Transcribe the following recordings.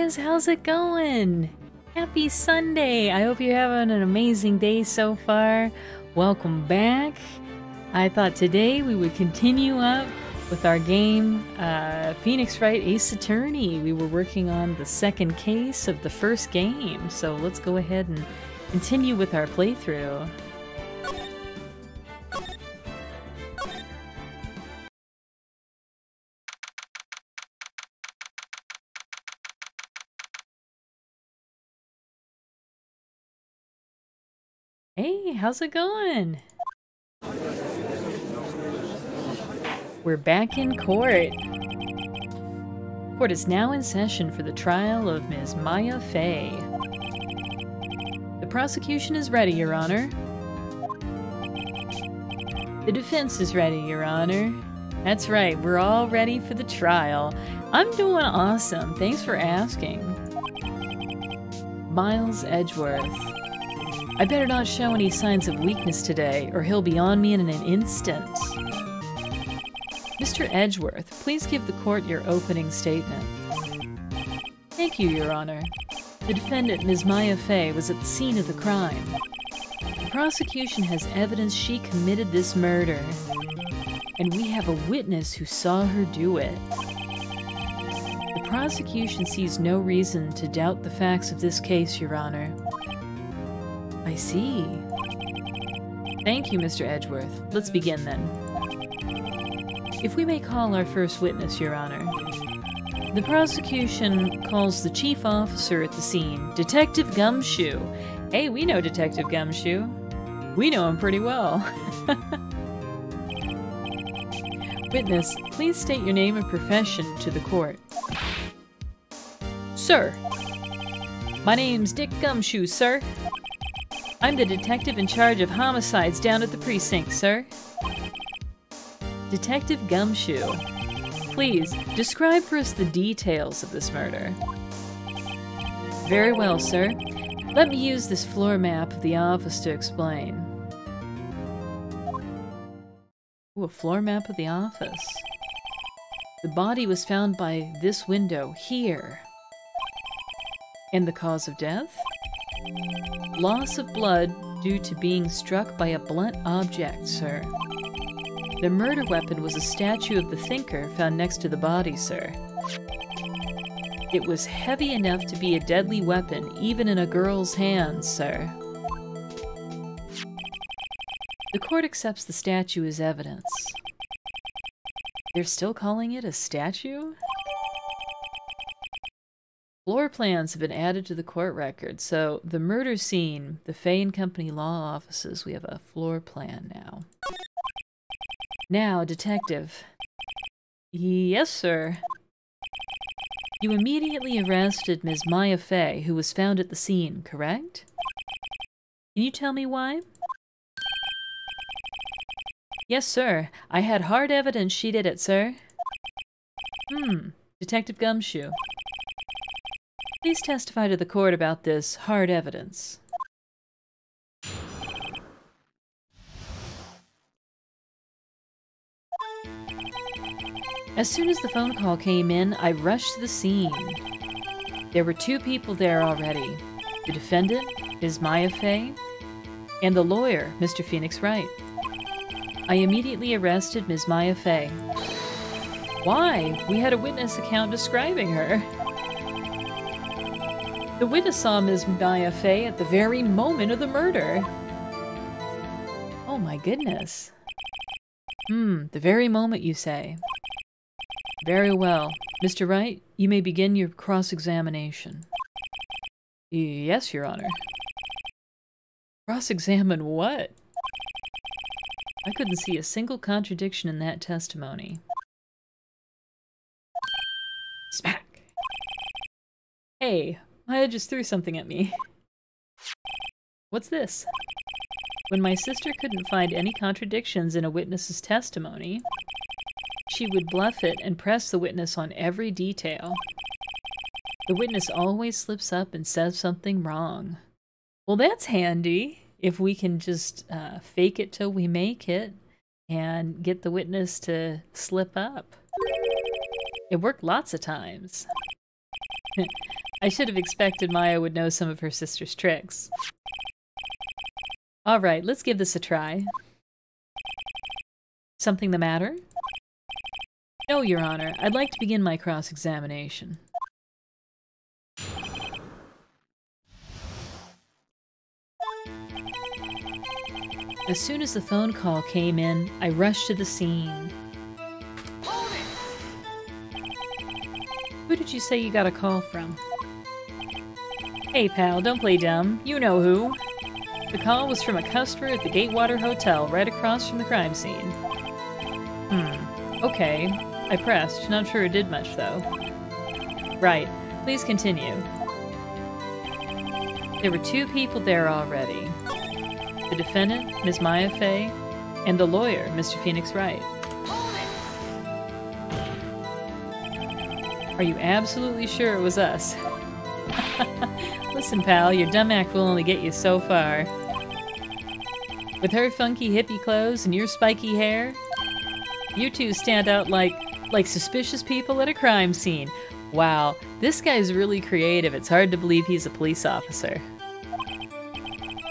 guys, how's it going? Happy Sunday! I hope you're having an amazing day so far. Welcome back. I thought today we would continue up with our game, Phoenix Wright Ace Attorney. We were working on the second case of the first game, so let's go ahead and continue with our playthrough. Hey, how's it going? We're back in court. Court is now in session for the trial of Ms. Maya Fey. The prosecution is ready, Your Honor. The defense is ready, Your Honor. That's right, we're all ready for the trial. I'm doing awesome, thanks for asking. Miles Edgeworth. I better not show any signs of weakness today, or he'll be on me in an instant. Mr. Edgeworth, please give the court your opening statement. Thank you, Your Honor. The defendant, Ms. Maya Fey, was at the scene of the crime. The prosecution has evidence she committed this murder, and we have a witness who saw her do it. The prosecution sees no reason to doubt the facts of this case, Your Honor. I see. Thank you, Mr. Edgeworth. Let's begin then. If we may call our first witness, Your Honor. The prosecution calls the chief officer at the scene, Detective Gumshoe. Hey, we know Detective Gumshoe. We know him pretty well. Witness, please state your name and profession to the court. Sir. My name's Dick Gumshoe, sir. I'm the detective in charge of homicides down at the precinct, sir. Detective Gumshoe, please describe for us the details of this murder. Very well, sir. Let me use this floor map of the office to explain. Ooh, a floor map of the office. The body was found by this window here. And the cause of death? Loss of blood due to being struck by a blunt object, sir. The murder weapon was a statue of the thinker found next to the body, sir. It was heavy enough to be a deadly weapon, even in a girl's hands, sir. The court accepts the statue as evidence. They're still calling it a statue? Floor plans have been added to the court record, so the murder scene, the Fay & Company law offices, we have a floor plan now. Now, detective. Yes, sir. You immediately arrested Ms. Maya Fey, who was found at the scene, correct? Can you tell me why? Yes, sir. I had hard evidence she did it, sir. Detective Gumshoe. Please testify to the court about this hard evidence. As soon as the phone call came in, I rushed to the scene. There were two people there already. The defendant, Ms. Maya Fey, and the lawyer, Mr. Phoenix Wright. I immediately arrested Ms. Maya Fey. Why? We had a witness account describing her. The witness saw Ms. Maya Fey at the very moment of the murder. Oh my goodness. The very moment, you say. Very well. Mr. Wright, you may begin your cross-examination. Yes, Your Honor. Cross-examine what? I couldn't see a single contradiction in that testimony. Smack! Hey, Maya just threw something at me. What's this? When my sister couldn't find any contradictions in a witness's testimony, she would bluff it and press the witness on every detail. The witness always slips up and says something wrong. Well, that's handy, if we can just fake it till we make it and get the witness to slip up. It worked lots of times. I should have expected Maya would know some of her sister's tricks. Alright, let's give this a try. Something the matter? No, Your Honor. I'd like to begin my cross-examination. As soon as the phone call came in, I rushed to the scene. Who did you say you got a call from? Hey pal, don't play dumb. You know who. The call was from a customer at the Gatewater Hotel, right across from the crime scene. Okay. I pressed. Not sure it did much, though. Right. Please continue. There were 2 people there already. The defendant, Ms. Maya Fey, and the lawyer, Mr. Phoenix Wright. Are you absolutely sure it was us? Listen, pal, your dumb act will only get you so far. With her funky hippie clothes and your spiky hair, you two stand out like suspicious people at a crime scene. Wow, this guy's really creative. It's hard to believe he's a police officer.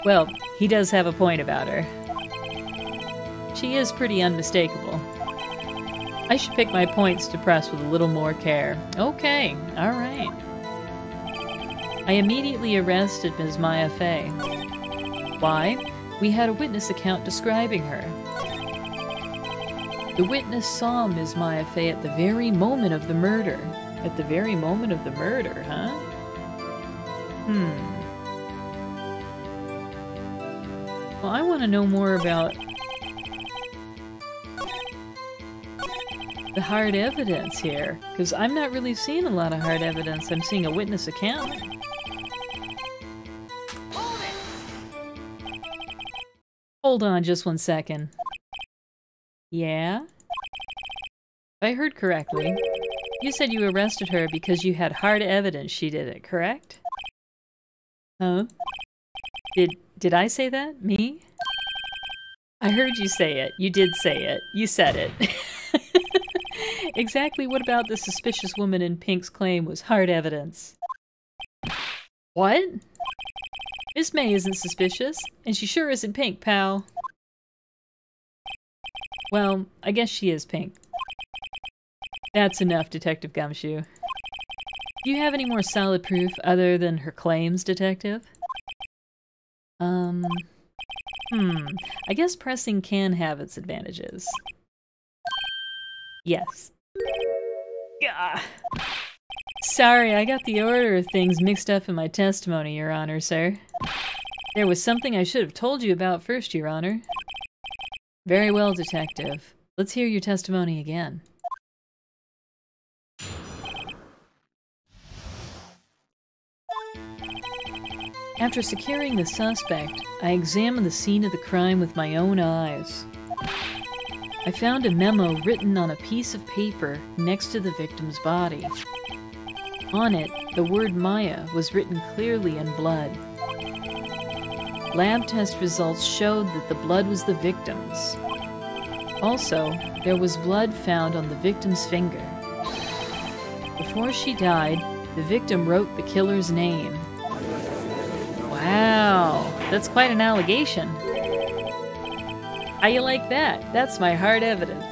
Well, he does have a point about her. She is pretty unmistakable. I should pick my points to press with a little more care. Okay, alright. I immediately arrested Ms. Maya Fey. Why? We had a witness account describing her. The witness saw Ms. Maya Fey at the very moment of the murder. At the very moment of the murder, huh? Well, I want to know more about the hard evidence here, because I'm not really seeing a lot of hard evidence. I'm seeing a witness account. Hold on just 1 second. Yeah? If I heard correctly, you said you arrested her because you had hard evidence she did it, correct? Huh? Did I say that? Me? I heard you say it. You did say it. You said it. Exactly what about the suspicious woman in pink's claim was hard evidence? What? Miss May isn't suspicious, and she sure isn't pink, pal. Well, I guess she is pink. That's enough, Detective Gumshoe. Do you have any more solid proof other than her claims, Detective? I guess pressing can have its advantages. Yes. Gah. Sorry, I got the order of things mixed up in my testimony, Your Honor, sir. There was something I should have told you about first, Your Honor. Very well, Detective. Let's hear your testimony again. After securing the suspect, I examined the scene of the crime with my own eyes. I found a memo written on a piece of paper next to the victim's body. On it, the word Maya was written clearly in blood. Lab test results showed that the blood was the victim's. Also, there was blood found on the victim's finger. Before she died, the victim wrote the killer's name. Wow, that's quite an allegation. How you like that? That's my hard evidence.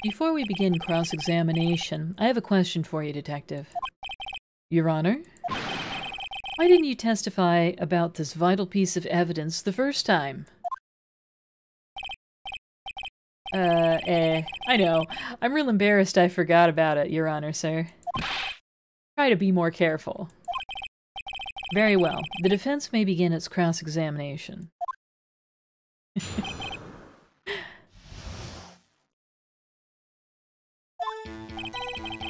Before we begin cross-examination, I have a question for you, Detective. Your Honor? Why didn't you testify about this vital piece of evidence the first time? I know. I'm real embarrassed I forgot about it, Your Honor, sir. Try to be more careful. Very well. The defense may begin its cross-examination.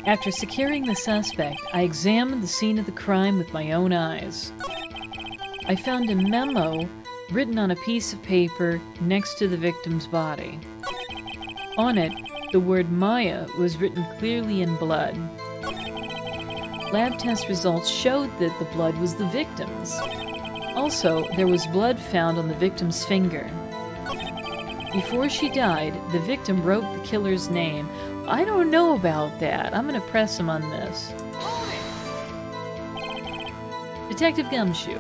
After securing the suspect, I examined the scene of the crime with my own eyes. I found a memo written on a piece of paper next to the victim's body. On it, the word Maya was written clearly in blood. Lab test results showed that the blood was the victim's. Also, there was blood found on the victim's finger. Before she died, the victim wrote the killer's name. I don't know about that. I'm gonna press him on this. Detective Gumshoe.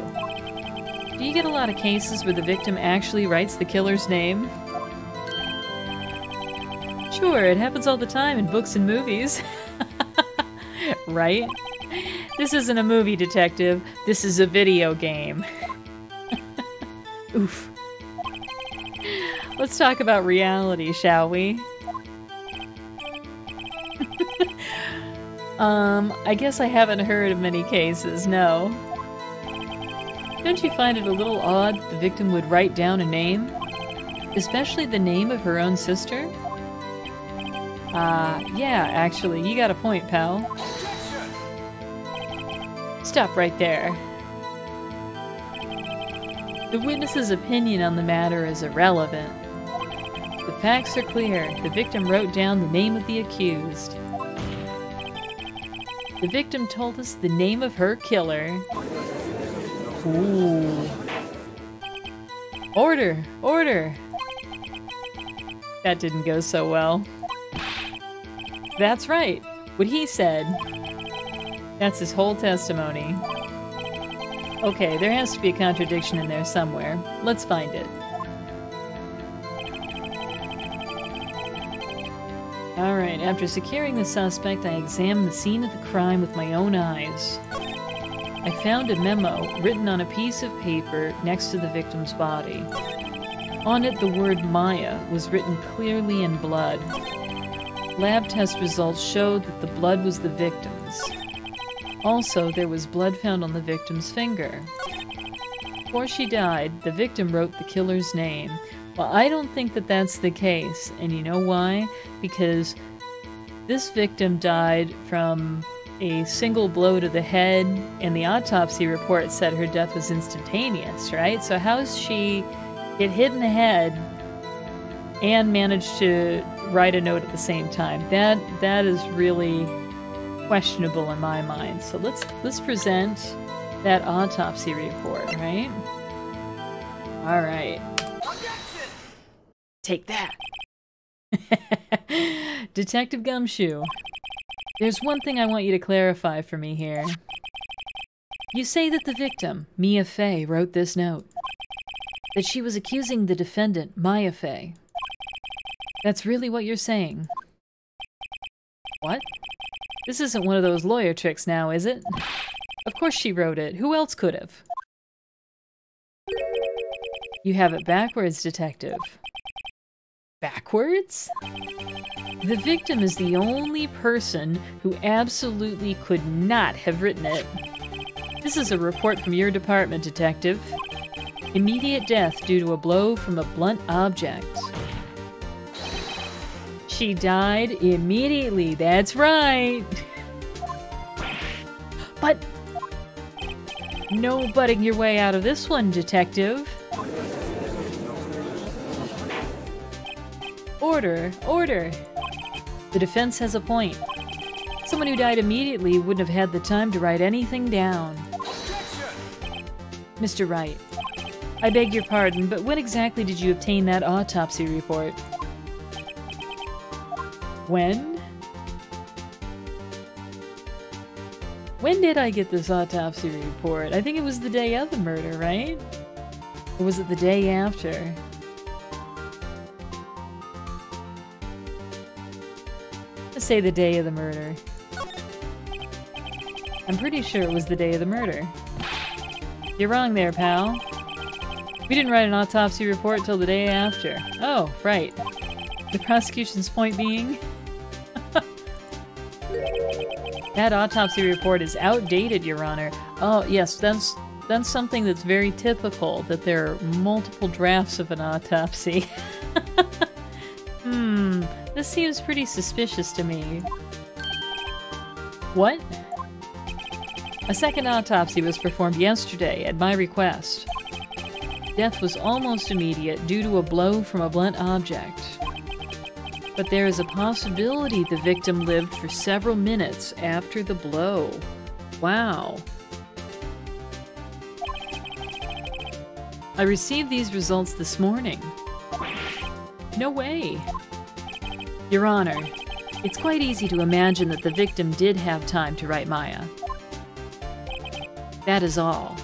Do you get a lot of cases where the victim actually writes the killer's name? Sure, it happens all the time in books and movies. Right? This isn't a movie, detective. This is a video game. Oof. Let's talk about reality, shall we? I guess I haven't heard of many cases, no. Don't you find it a little odd that the victim would write down a name? Especially the name of her own sister? Yeah, actually, you got a point, pal. Stop right there. The witness's opinion on the matter is irrelevant. The facts are clear. The victim wrote down the name of the accused. The victim told us the name of her killer. Ooh. Order! Order! That didn't go so well. That's right. What he said. That's his whole testimony. Okay, there has to be a contradiction in there somewhere. Let's find it. Alright, after securing the suspect, I examined the scene of the crime with my own eyes. I found a memo written on a piece of paper next to the victim's body. On it, the word Maya was written clearly in blood. Lab test results showed that the blood was the victim's. Also, there was blood found on the victim's finger. Before she died, the victim wrote the killer's name. Well, I don't think that that's the case, and you know why? Because this victim died from a single blow to the head, and the autopsy report said her death was instantaneous, right? So how's she get hit in the head and manage to write a note at the same time? That is really questionable in my mind. So let's present that autopsy report, right? All right. Take that. Detective Gumshoe, there's one thing I want you to clarify for me here. You say that the victim, Mia Fey, wrote this note. That she was accusing the defendant, Maya Fey. That's really what you're saying. What? This isn't one of those lawyer tricks now, is it? Of course she wrote it. Who else could have? You have it backwards, detective. Backwards? The victim is the only person who absolutely could not have written it. This is a report from your department, detective. Immediate death due to a blow from a blunt object. She died immediately, that's right! But no butting your way out of this one, detective. Order, order. The defense has a point. Someone who died immediately wouldn't have had the time to write anything down. Mr. Wright, I beg your pardon, but when exactly did you obtain that autopsy report? When? When did I get this autopsy report? I think it was the day of the murder, right? Or was it the day after? Let's say the day of the murder. I'm pretty sure it was the day of the murder. You're wrong there, pal. We didn't write an autopsy report till the day after. Oh, right. The prosecution's point being... That autopsy report is outdated, Your Honor. Oh, yes, that's something that's very typical, that there are multiple drafts of an autopsy. This seems pretty suspicious to me. What? A second autopsy was performed yesterday at my request. Death was almost immediate due to a blow from a blunt object. But there is a possibility the victim lived for several minutes after the blow. Wow. I received these results this morning. No way. Your Honor, it's quite easy to imagine that the victim did have time to write Maya. That is all.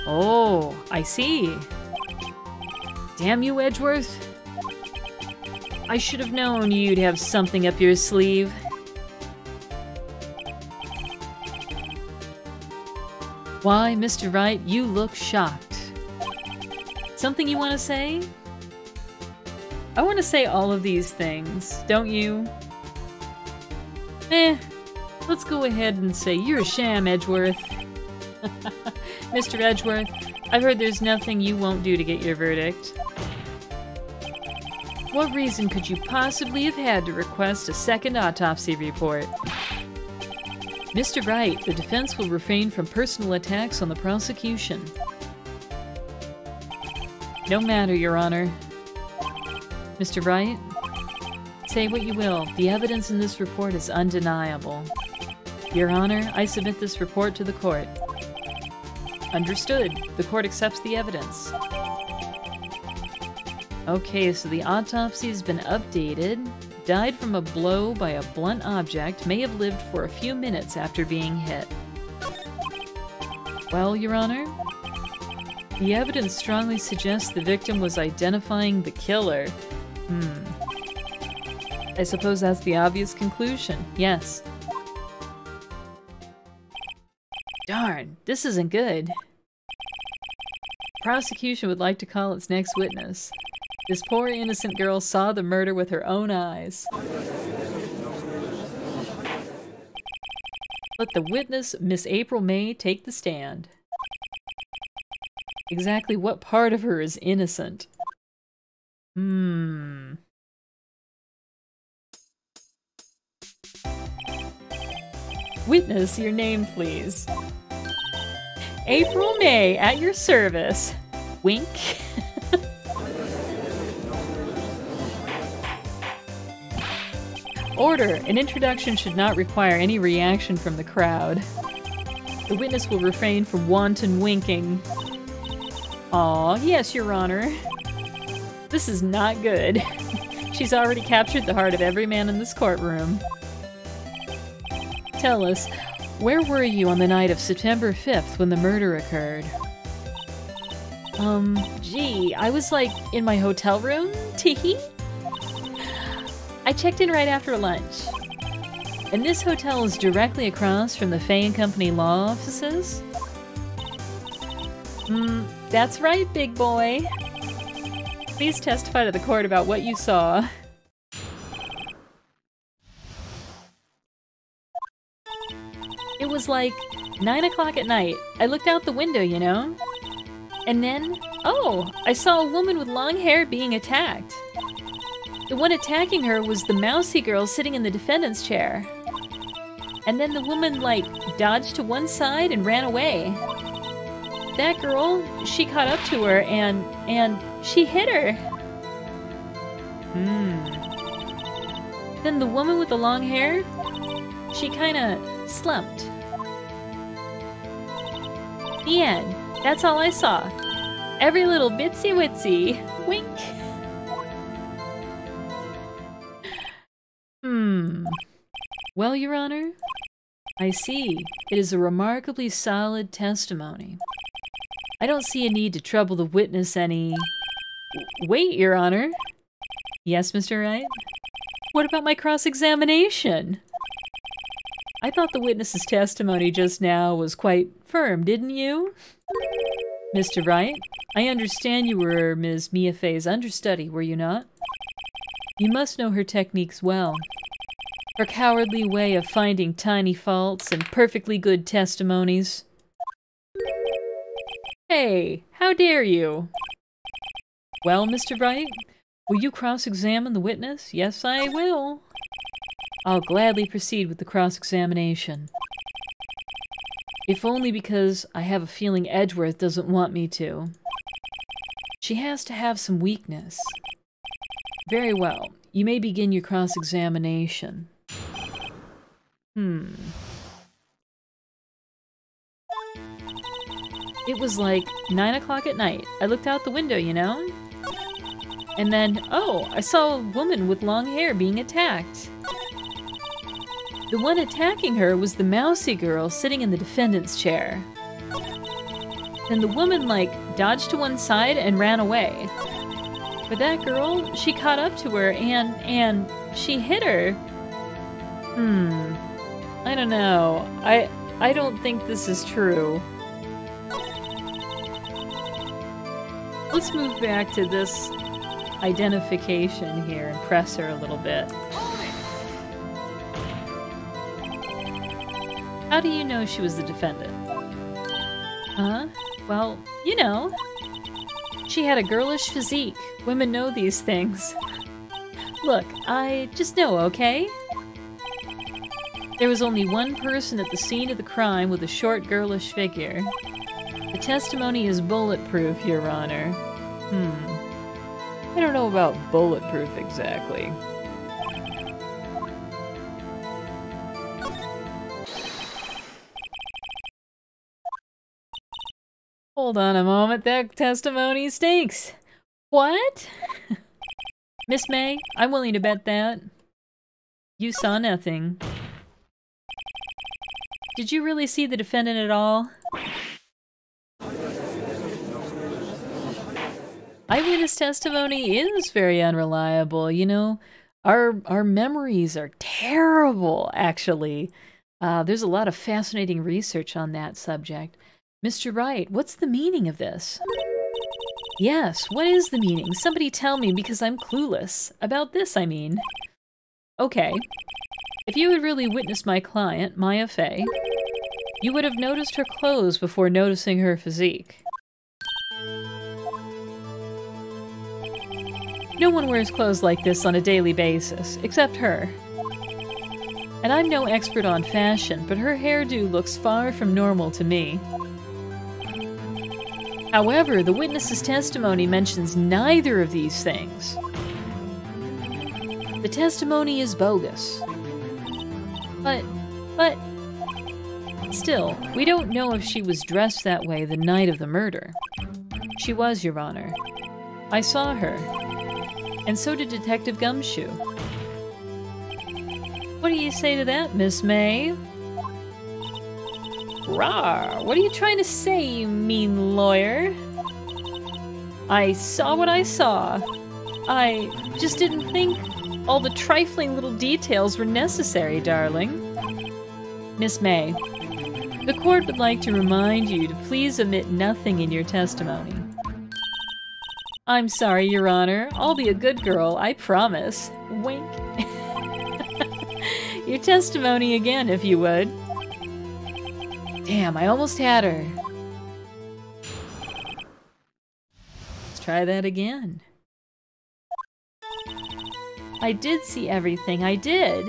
Oh, I see. Damn you, Edgeworth. I should have known you'd have something up your sleeve. Why, Mr. Wright, you look shocked. Something you want to say? I want to say all of these things, don't you? Let's go ahead and say you're a sham, Edgeworth. Mr. Edgeworth, I've heard there's nothing you won't do to get your verdict. What reason could you possibly have had to request a second autopsy report? Mr. Wright, the defense will refrain from personal attacks on the prosecution. No matter, Your Honor. Mr. Wright, say what you will, the evidence in this report is undeniable. Your Honor, I submit this report to the court. Understood. The court accepts the evidence. Okay, so the autopsy has been updated. Died from a blow by a blunt object, may have lived for a few minutes after being hit. Well, Your Honor, the evidence strongly suggests the victim was identifying the killer. I suppose that's the obvious conclusion. Yes. Darn, this isn't good. Prosecution would like to call its next witness. This poor innocent girl saw the murder with her own eyes. Let the witness, Miss April May, take the stand. Exactly what part of her is innocent? Witness, your name, please. April May, at your service. Wink. Order. An introduction should not require any reaction from the crowd. The witness will refrain from wanton winking. Aw, yes, Your Honor. This is not good. She's already captured the heart of every man in this courtroom. Tell us, where were you on the night of September 5th when the murder occurred? Gee, I was like in my hotel room, teehee. I checked in right after lunch. And this hotel is directly across from the Fay & Company law offices? That's right, big boy. Please testify to the court about what you saw. It was like 9 o'clock at night. I looked out the window, you know? And then, oh, I saw a woman with long hair being attacked. The one attacking her was the mousy girl sitting in the defendant's chair. And then the woman, like, dodged to one side and ran away. That girl, she caught up to her and she hit her. Then the woman with the long hair, she kinda slumped. The end. That's all I saw. Every little bitsy witsy. Wink. Well, Your Honor, I see. It is a remarkably solid testimony. I don't see a need to trouble the witness any... Wait, Your Honor. Yes, Mr. Wright? What about my cross-examination? I thought the witness's testimony just now was quite firm, didn't you? Mr. Wright, I understand you were Ms. Mia Fay's understudy, were you not? You must know her techniques well. Her cowardly way of finding tiny faults and perfectly good testimonies. Hey, how dare you? Well, Mr. Wright, will you cross-examine the witness? Yes, I will. I'll gladly proceed with the cross-examination. If only because I have a feeling Edgeworth doesn't want me to. She has to have some weakness. Very well. You may begin your cross-examination. It was like 9 o'clock at night. I looked out the window, you know? And then, oh, I saw a woman with long hair being attacked. The one attacking her was the mousy girl sitting in the defendant's chair. Then the woman, like, dodged to one side and ran away. But that girl, she caught up to her and she hit her. I don't know. I don't think this is true. Let's move back to this identification here and press her a little bit. How do you know she was the defendant? Huh? Well, you know. She had a girlish physique. Women know these things. Look, I just know, okay? There was only one person at the scene of the crime with a short, girlish figure. The testimony is bulletproof, Your Honor. I don't know about bulletproof exactly. Hold on a moment, that testimony stinks. What? Miss May, I'm willing to bet that. You saw nothing. Did you really see the defendant at all? Eyewitness testimony is very unreliable, you know. Our memories are terrible, actually. There's a lot of fascinating research on that subject. Mr. Wright, what's the meaning of this? Yes, what is the meaning? Somebody tell me, because I'm clueless. About this, I mean. Okay. If you had really witnessed my client, Maya Fey, you would have noticed her clothes before noticing her physique. No one wears clothes like this on a daily basis, except her. And I'm no expert on fashion, but her hairdo looks far from normal to me. However, the witness's testimony mentions neither of these things. The testimony is bogus. But... Still, we don't know if she was dressed that way the night of the murder. She was, Your Honor. I saw her. And so did Detective Gumshoe. What do you say to that, Miss May? Rawr! What are you trying to say, you mean lawyer? I saw what I saw. I just didn't think all the trifling little details were necessary, darling. Miss May, the court would like to remind you to please omit nothing in your testimony. I'm sorry, Your Honor. I'll be a good girl, I promise. Wink. Your testimony again, if you would. Damn, I almost had her. Let's try that again. I did see everything, I did.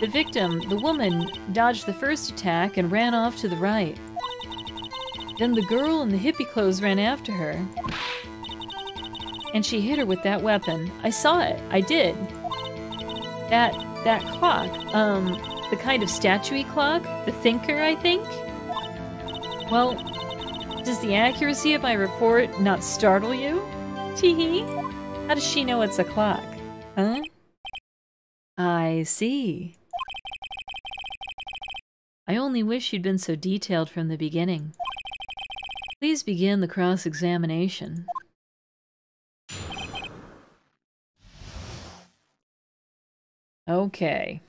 The victim, the woman, dodged the first attack and ran off to the right. Then the girl in the hippie clothes ran after her. And she hit her with that weapon. I saw it, I did. That clock, the kind of statue-y clock, the thinker, I think? Well, does the accuracy of my report not startle you? Tee-hee. How does she know it's a clock? Huh? I see. I only wish you'd been so detailed from the beginning. Please begin the cross-examination. Okay.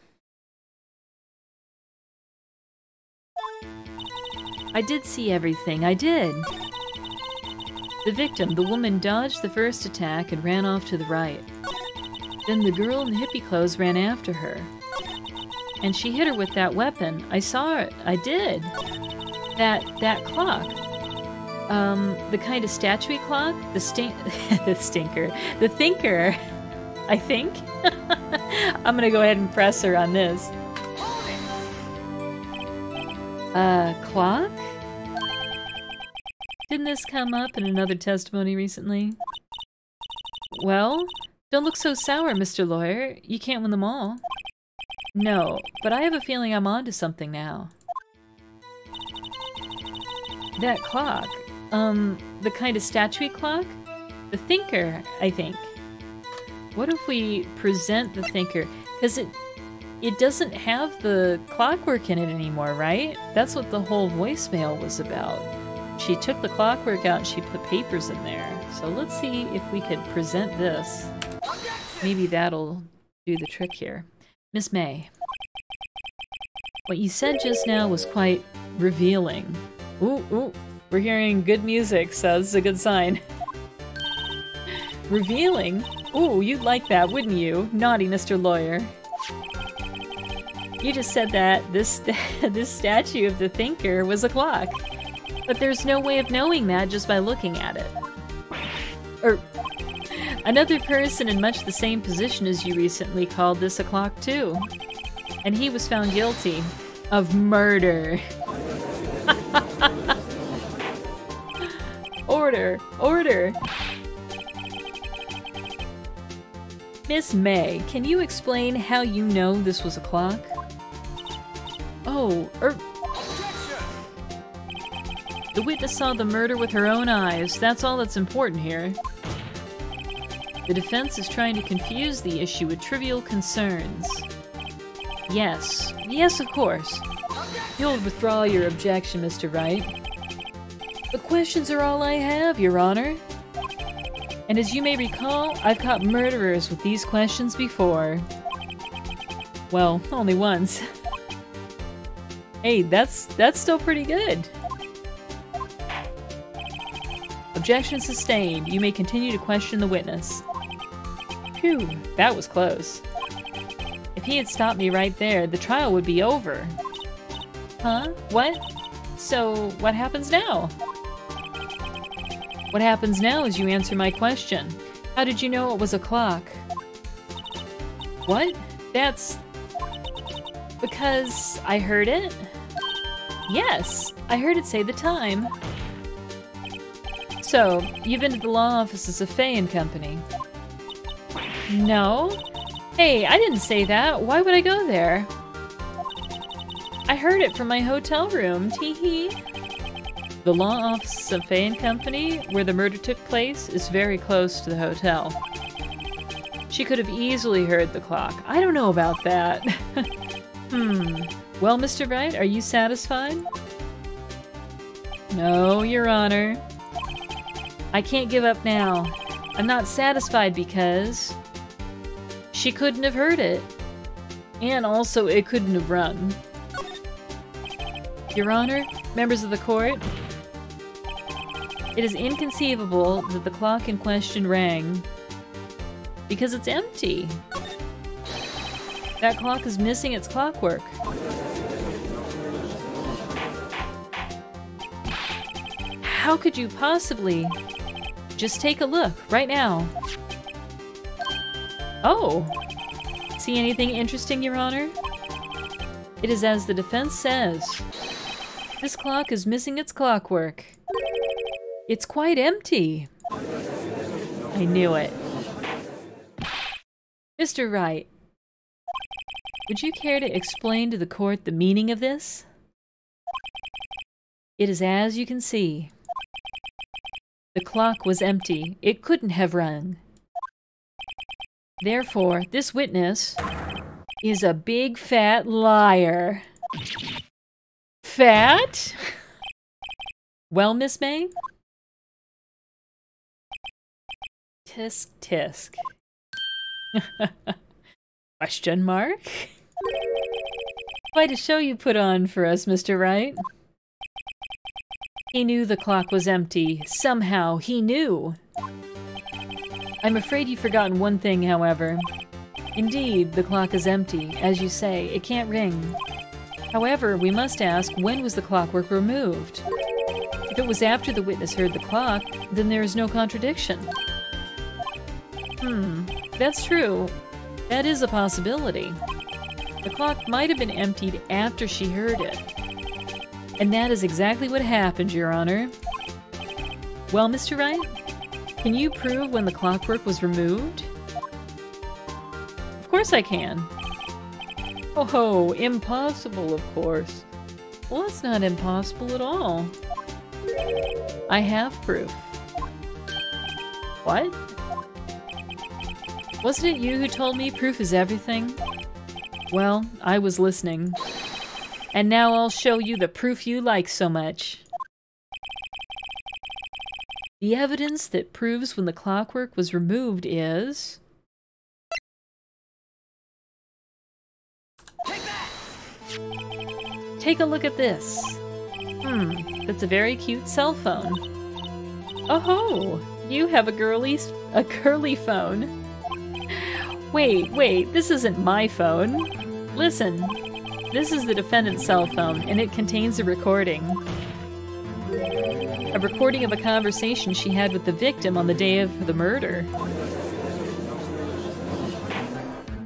I did see everything, I did. The victim, the woman, dodged the first attack and ran off to the right. Then the girl in the hippie clothes ran after her. And she hit her with that weapon. I saw it, I did. That clock. The kind of statue clock? The stinker. The thinker, I think. I'm gonna go ahead and press her on this. Clock? Didn't this come up in another testimony recently? Well, don't look so sour, Mr. Lawyer. You can't win them all. No, but I have a feeling I'm onto something now. That clock, the kind of statue clock? The thinker, I think. What if we present the thinker? Because it doesn't have the clockwork in it anymore, right? That's what the whole voicemail was about. She took the clockwork out and she put papers in there. So let's see if we could present this. Maybe that'll do the trick here. Miss May. What you said just now was quite revealing. Ooh, we're hearing good music, so this is a good sign. Revealing? Ooh, you'd like that, wouldn't you? Naughty Mr. Lawyer. You just said that this statue of the thinker was a clock. But there's no way of knowing that just by looking at it. Another person in much the same position as you recently called this a clock too. And he was found guilty of murder. Order! Order! Miss May, can you explain how you know this was a clock? Oh, the witness saw the murder with her own eyes. That's all that's important here. The defense is trying to confuse the issue with trivial concerns. Yes. Yes, of course. You'll withdraw your objection, Mr. Wright. The questions are all I have, Your Honor. And as you may recall, I've caught murderers with these questions before. Well, only once. Hey, that's still pretty good. Objection sustained. You may continue to question the witness. Phew, that was close. If he had stopped me right there, the trial would be over. Huh? What? So, what happens now? What happens now is you answer my question. How did you know it was a clock? What? That's... because I heard it? Yes, I heard it say the time. So, you've been to the law offices of Fay and Company? No? Hey, I didn't say that. Why would I go there? I heard it from my hotel room, tee-hee. The law offices of Fay and Company, where the murder took place, is very close to the hotel. She could have easily heard the clock. I don't know about that. Well, Mr. Wright, are you satisfied? No, Your Honor. I can't give up now. I'm not satisfied because... she couldn't have heard it. And also, it couldn't have rung. Your Honor, members of the court, it is inconceivable that the clock in question rang. Because it's empty. That clock is missing its clockwork. How could you possibly... Just take a look, right now. Oh! See anything interesting, Your Honor? It is as the defense says. This clock is missing its clockwork. It's quite empty. I knew it. Mr. Wright, would you care to explain to the court the meaning of this? It is as you can see. The clock was empty. It couldn't have rung. Therefore, this witness is a big fat liar. Fat? Well, Miss May? Tisk tisk. Question mark? Quite a show you put on for us, Mr. Wright. He knew the clock was empty. Somehow, he knew. I'm afraid you've forgotten one thing, however. Indeed, the clock is empty. As you say, it can't ring. However, we must ask, when was the clockwork removed? If it was after the witness heard the clock, then there is no contradiction. That's true. That is a possibility. The clock might have been emptied after she heard it. And that is exactly what happened, Your Honor. Well, Mr. Wright, can you prove when the clockwork was removed? Of course I can. Oh, impossible, of course. Well, that's not impossible at all. I have proof. What? Wasn't it you who told me proof is everything? Well, I was listening. And now I'll show you the proof you like so much. The evidence that proves when the clockwork was removed is... Take a look at this. That's a very cute cell phone. Oh-ho! You have a curly phone. Wait, this isn't my phone. Listen, this is the defendant's cell phone, and it contains a recording. A recording of a conversation she had with the victim on the day of the murder.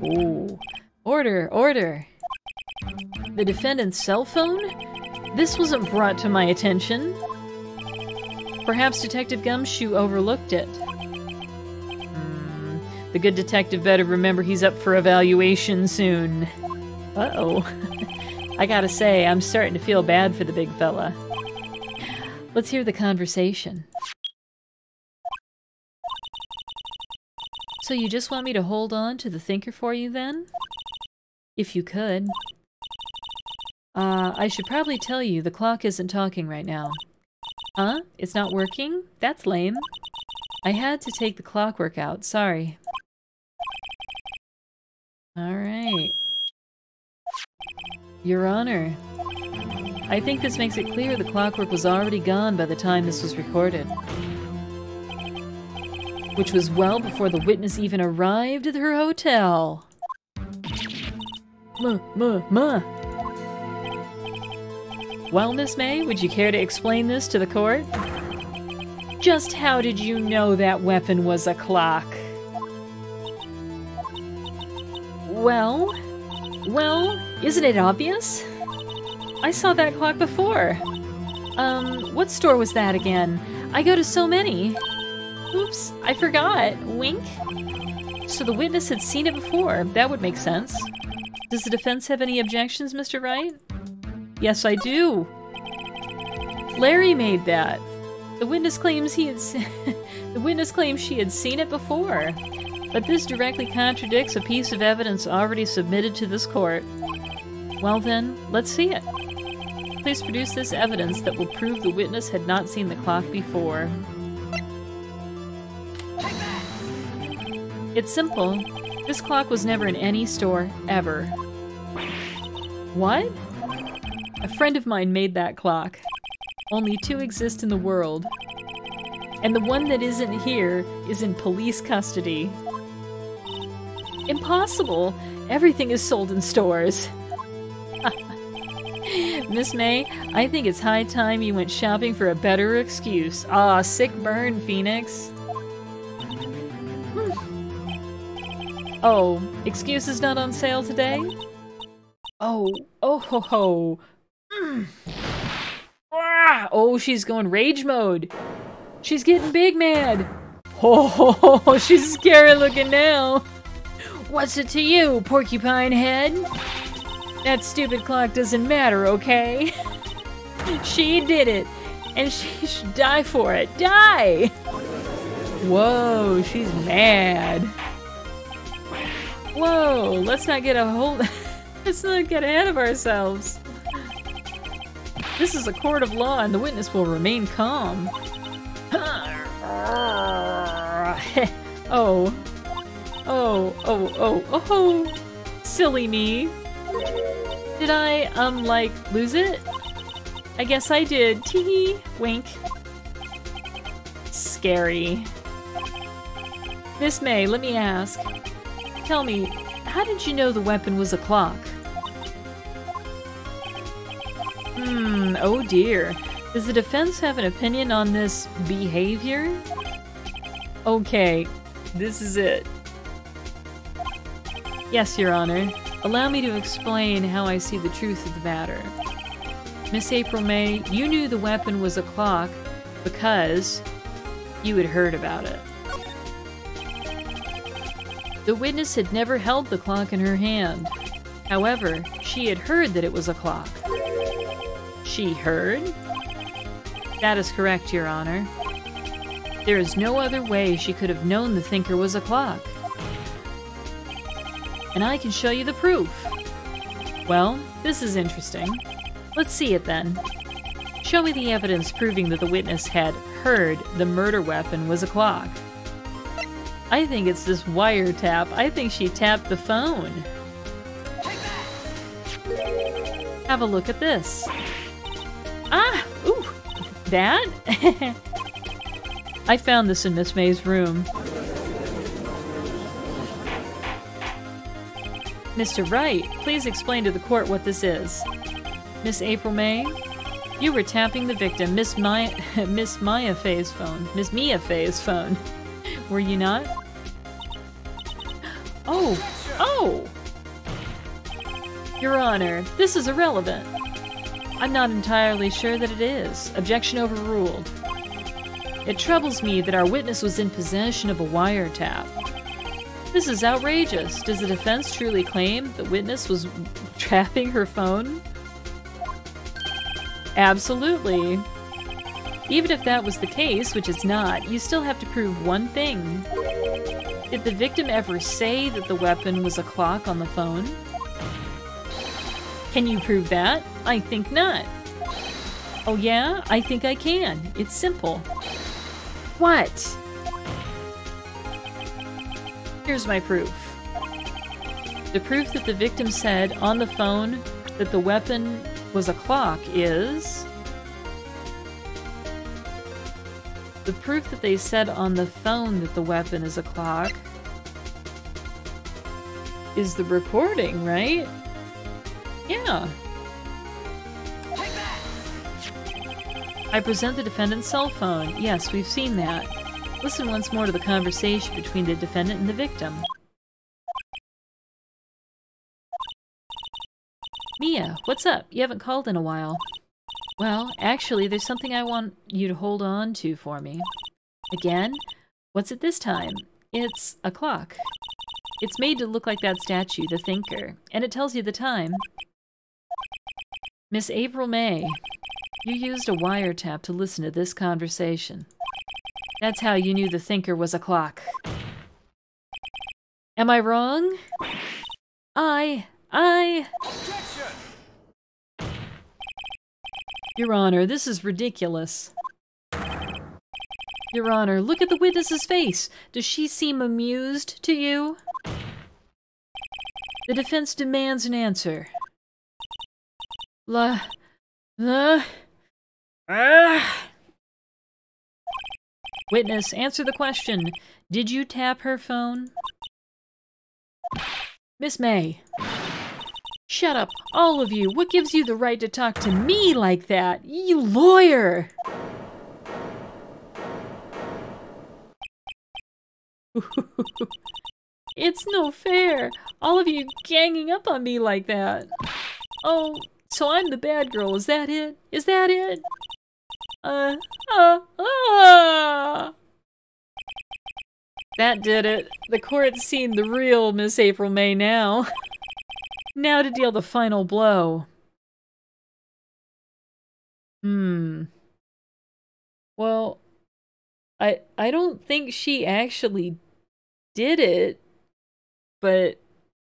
Ooh. Order! The defendant's cell phone? This wasn't brought to my attention. Perhaps Detective Gumshoe overlooked it. The good detective better remember he's up for evaluation soon. Uh-oh. I gotta say, I'm starting to feel bad for the big fella. Let's hear the conversation. So you just want me to hold on to the thinker for you then? If you could. I should probably tell you the clock isn't talking right now. Huh? It's not working? That's lame. I had to take the clockwork out, sorry. Alright. Your Honor, I think this makes it clear the clockwork was already gone by the time this was recorded. Which was well before the witness even arrived at her hotel. Well, Miss May, would you care to explain this to the court? Just how did you know that weapon was a clock? Well, isn't it obvious? I saw that clock before. What store was that again? I go to so many. Oops, I forgot. Wink. So the witness had seen it before. That would make sense. Does the defense have any objections, Mr. Wright? Yes, I do. Larry made that. The witness claims she had seen it before. But this directly contradicts a piece of evidence already submitted to this court. Well then, let's see it. Please produce this evidence that will prove the witness had not seen the clock before. It's simple. This clock was never in any store, ever. What? A friend of mine made that clock. Only 2 exist in the world. And the one that isn't here is in police custody. Impossible! Everything is sold in stores. Miss May, I think it's high time you went shopping for a better excuse. Aw, sick burn, Phoenix. Oh, excuse is not on sale today? Oh ho ho. Oh, she's going rage mode. She's getting big mad. Oh, she's scary looking now. What's it to you, porcupine head? That stupid clock doesn't matter, okay? She did it, and she should die for it. Die! Whoa, she's mad. Whoa, let's not get let's not get ahead of ourselves. This is a court of law, and the witness will remain calm. Oh. Silly me. Did I, lose it? I guess I did. Tee-hee. Wink. Scary. Miss May, let me ask. Tell me, how did you know the weapon was a clock? Oh dear. Does the defense have an opinion on this behavior? Okay, this is it. Yes, Your Honor. Allow me to explain how I see the truth of the matter. Miss April May, you knew the weapon was a clock because you had heard about it. The witness had never held the clock in her hand. However, she had heard that it was a clock. She heard? That is correct, Your Honor. There is no other way she could have known the thinker was a clock. And I can show you the proof. Well, this is interesting. Let's see it then. Show me the evidence proving that the witness had heard the murder weapon was a clock. I think it's this wiretap. I think she tapped the phone. Have a look at this. Ah! Ooh! That? I found this in Miss May's room. Mr. Wright, please explain to the court what this is. Miss April May, you were tapping the victim, Miss Mia Fay's phone. Miss Mia Fay's phone. Were you not? Oh! Oh! Your Honor, this is irrelevant. I'm not entirely sure that it is. Objection overruled. It troubles me that our witness was in possession of a wiretap. This is outrageous. Does the defense truly claim the witness was trapping her phone? Absolutely. Even if that was the case, which it's not, you still have to prove one thing. Did the victim ever say that the weapon was a clock on the phone? Can you prove that? I think not. Oh yeah? I think I can. It's simple. What? Here's my proof. The proof that the victim said on the phone that the weapon was a clock is... The proof that they said on the phone that the weapon is a clock is the recording, right? Yeah. I present the defendant's cell phone. Yes, we've seen that. Listen once more to the conversation between the defendant and the victim. Mia, what's up? You haven't called in a while. Well, actually, there's something I want you to hold on to for me. Again? What's it this time? It's a clock. It's made to look like that statue, the Thinker, and it tells you the time. Miss April May, you used a wiretap to listen to this conversation. That's how you knew the Thinker was a clock. Am I wrong? Objection! Your Honor, this is ridiculous. Your Honor, look at the witness's face. Does she seem amused to you? The defense demands an answer. Witness, answer the question. Did you tap her phone? Miss May. Shut up, all of you. What gives you the right to talk to me like that? You lawyer! It's no fair. All of you ganging up on me like that. Oh, so I'm the bad girl. Is that it? Is that it? That did it. The court's seen the real Miss April May now. Now to deal the final blow. Well, I don't think she actually did it, but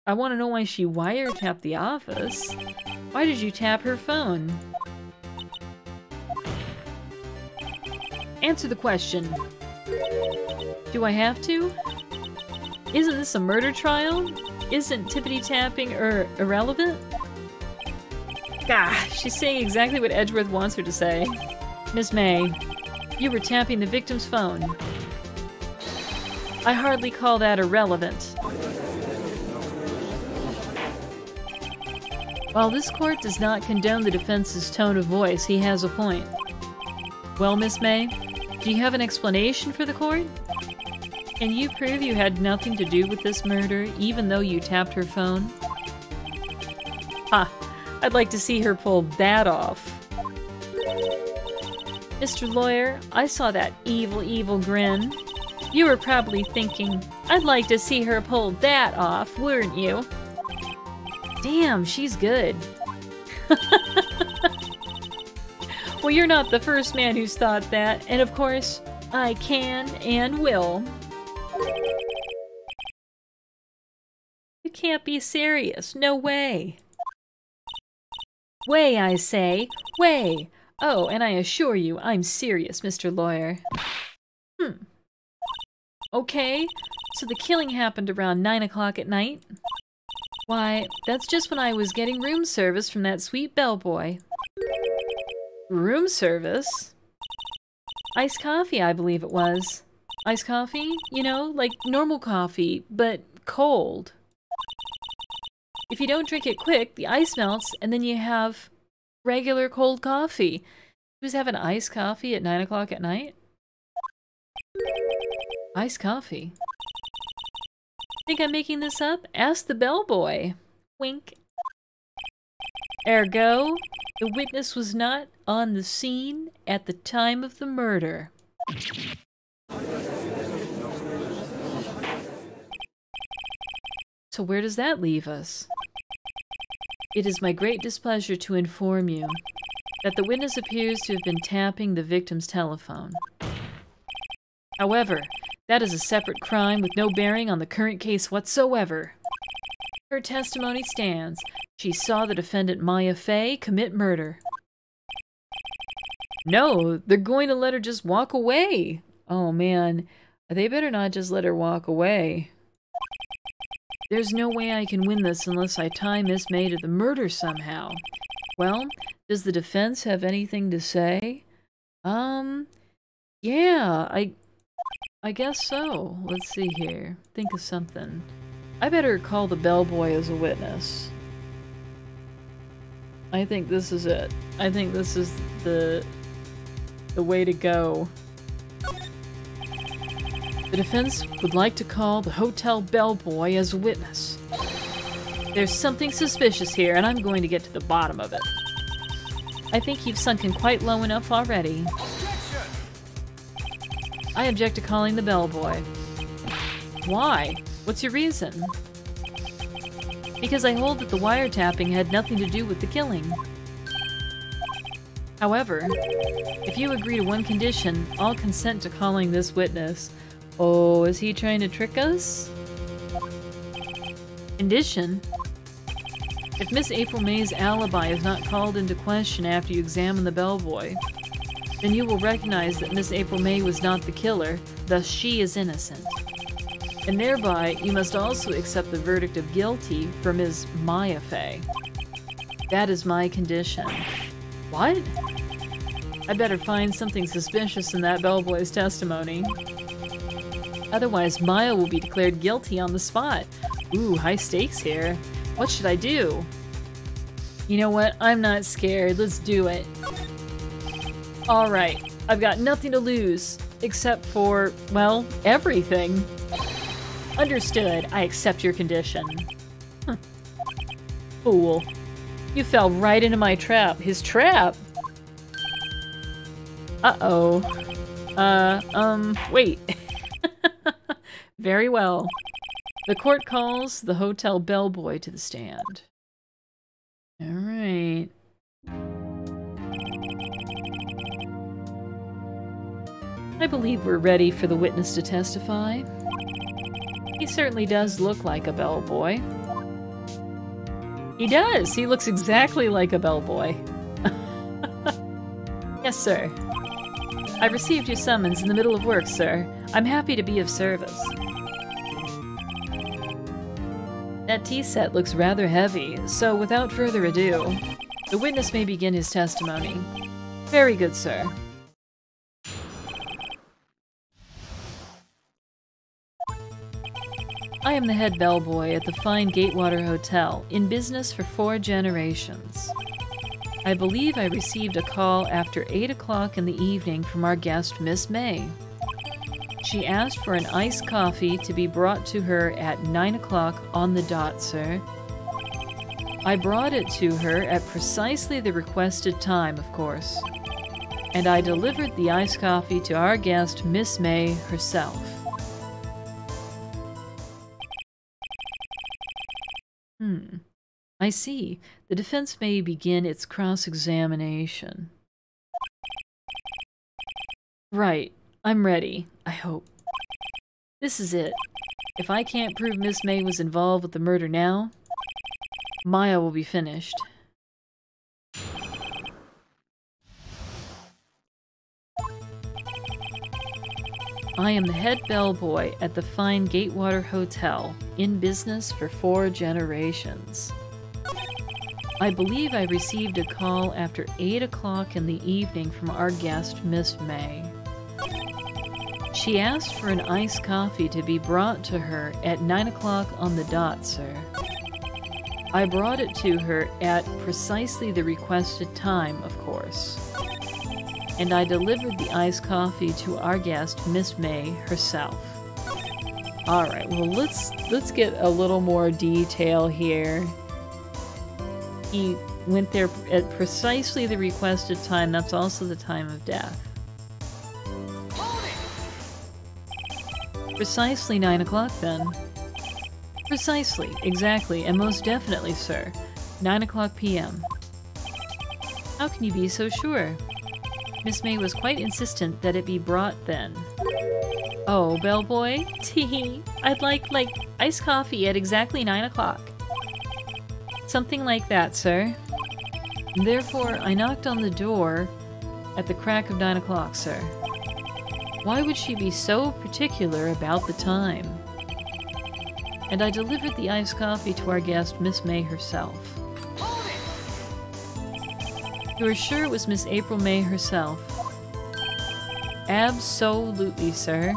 I want to know why she wiretapped the office. Why did you tap her phone? Answer the question. Do I have to? Isn't this a murder trial? Isn't tippity-tapping irrelevant? Gah, she's saying exactly what Edgeworth wants her to say. Miss May, you were tapping the victim's phone. I hardly call that irrelevant. While this court does not condone the defense's tone of voice, he has a point. Well, Miss May, do you have an explanation for the court? Can you prove you had nothing to do with this murder, even though you tapped her phone? Ha! I'd like to see her pull that off. Mr. Lawyer, I saw that evil, evil grin. You were probably thinking, I'd like to see her pull that off, weren't you? Damn, she's good. Well, you're not the first man who's thought that, and of course, I can and will. You can't be serious. No way. Way, I say. Way. Oh, and I assure you, I'm serious, Mr. Lawyer. Okay, so the killing happened around 9 o'clock at night? Why, that's just when I was getting room service from that sweet bellboy. Room service? Iced coffee, I believe it was. Iced coffee? You know, like normal coffee, but cold. If you don't drink it quick, the ice melts, and then you have regular cold coffee. You was having iced coffee at 9 o'clock at night? Iced coffee? Think I'm making this up? Ask the bellboy. Wink. Ergo, the witness was not on the scene at the time of the murder. So where does that leave us? It is my great displeasure to inform you that the witness appears to have been tapping the victim's telephone. However, that is a separate crime with no bearing on the current case whatsoever. Her testimony stands. She saw the defendant Maya Fey commit murder. No, they're going to let her just walk away. Oh man, they better not just let her walk away. There's no way I can win this unless I tie Miss May to the murder somehow. Well, does the defense have anything to say? Yeah, I guess so. Let's see here. Think of something. I better call the bellboy as a witness. I think this is it. I think this is the way to go. The defense would like to call the hotel bellboy as a witness. There's something suspicious here, and I'm going to get to the bottom of it. I think you've sunken quite low enough already. I object to calling the bellboy. Why? What's your reason? Because I hold that the wiretapping had nothing to do with the killing. However, if you agree to one condition, I'll consent to calling this witness. Oh, is he trying to trick us? Condition? If Miss April May's alibi is not called into question after you examine the bellboy, then you will recognize that Miss April May was not the killer, thus she is innocent. And thereby, you must also accept the verdict of guilty for Ms. Maya Fey. That is my condition. What? I better find something suspicious in that bellboy's testimony. Otherwise, Maya will be declared guilty on the spot. Ooh, high stakes here. What should I do? You know what? I'm not scared. Let's do it. Alright, I've got nothing to lose. Except for, well, everything. Understood. I accept your condition. Fool. You fell right into my trap. His trap? Uh-oh. Wait. Very well. The court calls the hotel bellboy to the stand. Alright. I believe we're ready for the witness to testify. He certainly does look like a bellboy. He does! He looks exactly like a bellboy. Yes, sir. I received your summons in the middle of work, sir. I'm happy to be of service. That tea set looks rather heavy, so without further ado, the witness may begin his testimony. Very good, sir. I am the head bellboy at the fine Gatewater Hotel, in business for 4 generations. I believe I received a call after 8 o'clock in the evening from our guest, Miss May. She asked for an iced coffee to be brought to her at 9 o'clock on the dot, sir. I brought it to her at precisely the requested time, of course. And I delivered the iced coffee to our guest, Miss May, herself. I see. The defense may begin its cross-examination. Right. I'm ready, I hope. This is it. If I can't prove Miss May was involved with the murder now, Maya will be finished. I am the head bellboy at the fine Gatewater Hotel, in business for 4 generations. I believe I received a call after 8 o'clock in the evening from our guest, Miss May. She asked for an iced coffee to be brought to her at 9 o'clock on the dot, sir. I brought it to her at precisely the requested time, of course. And I delivered the iced coffee to our guest, Miss May herself. Alright, well let's get a little more detail here. He went there at precisely the requested time. That's also the time of death. Precisely 9 o'clock, then. Precisely, exactly, and most definitely, sir. 9 o'clock p.m. How can you be so sure? Miss May was quite insistent that it be brought then. Oh, bellboy? Tee, I'd like iced coffee at exactly 9 o'clock. Something like that, sir. Therefore, I knocked on the door at the crack of 9 o'clock, sir. Why would she be so particular about the time? And I delivered the iced coffee to our guest, Miss May herself. You are sure it was Miss April May herself? Absolutely, sir.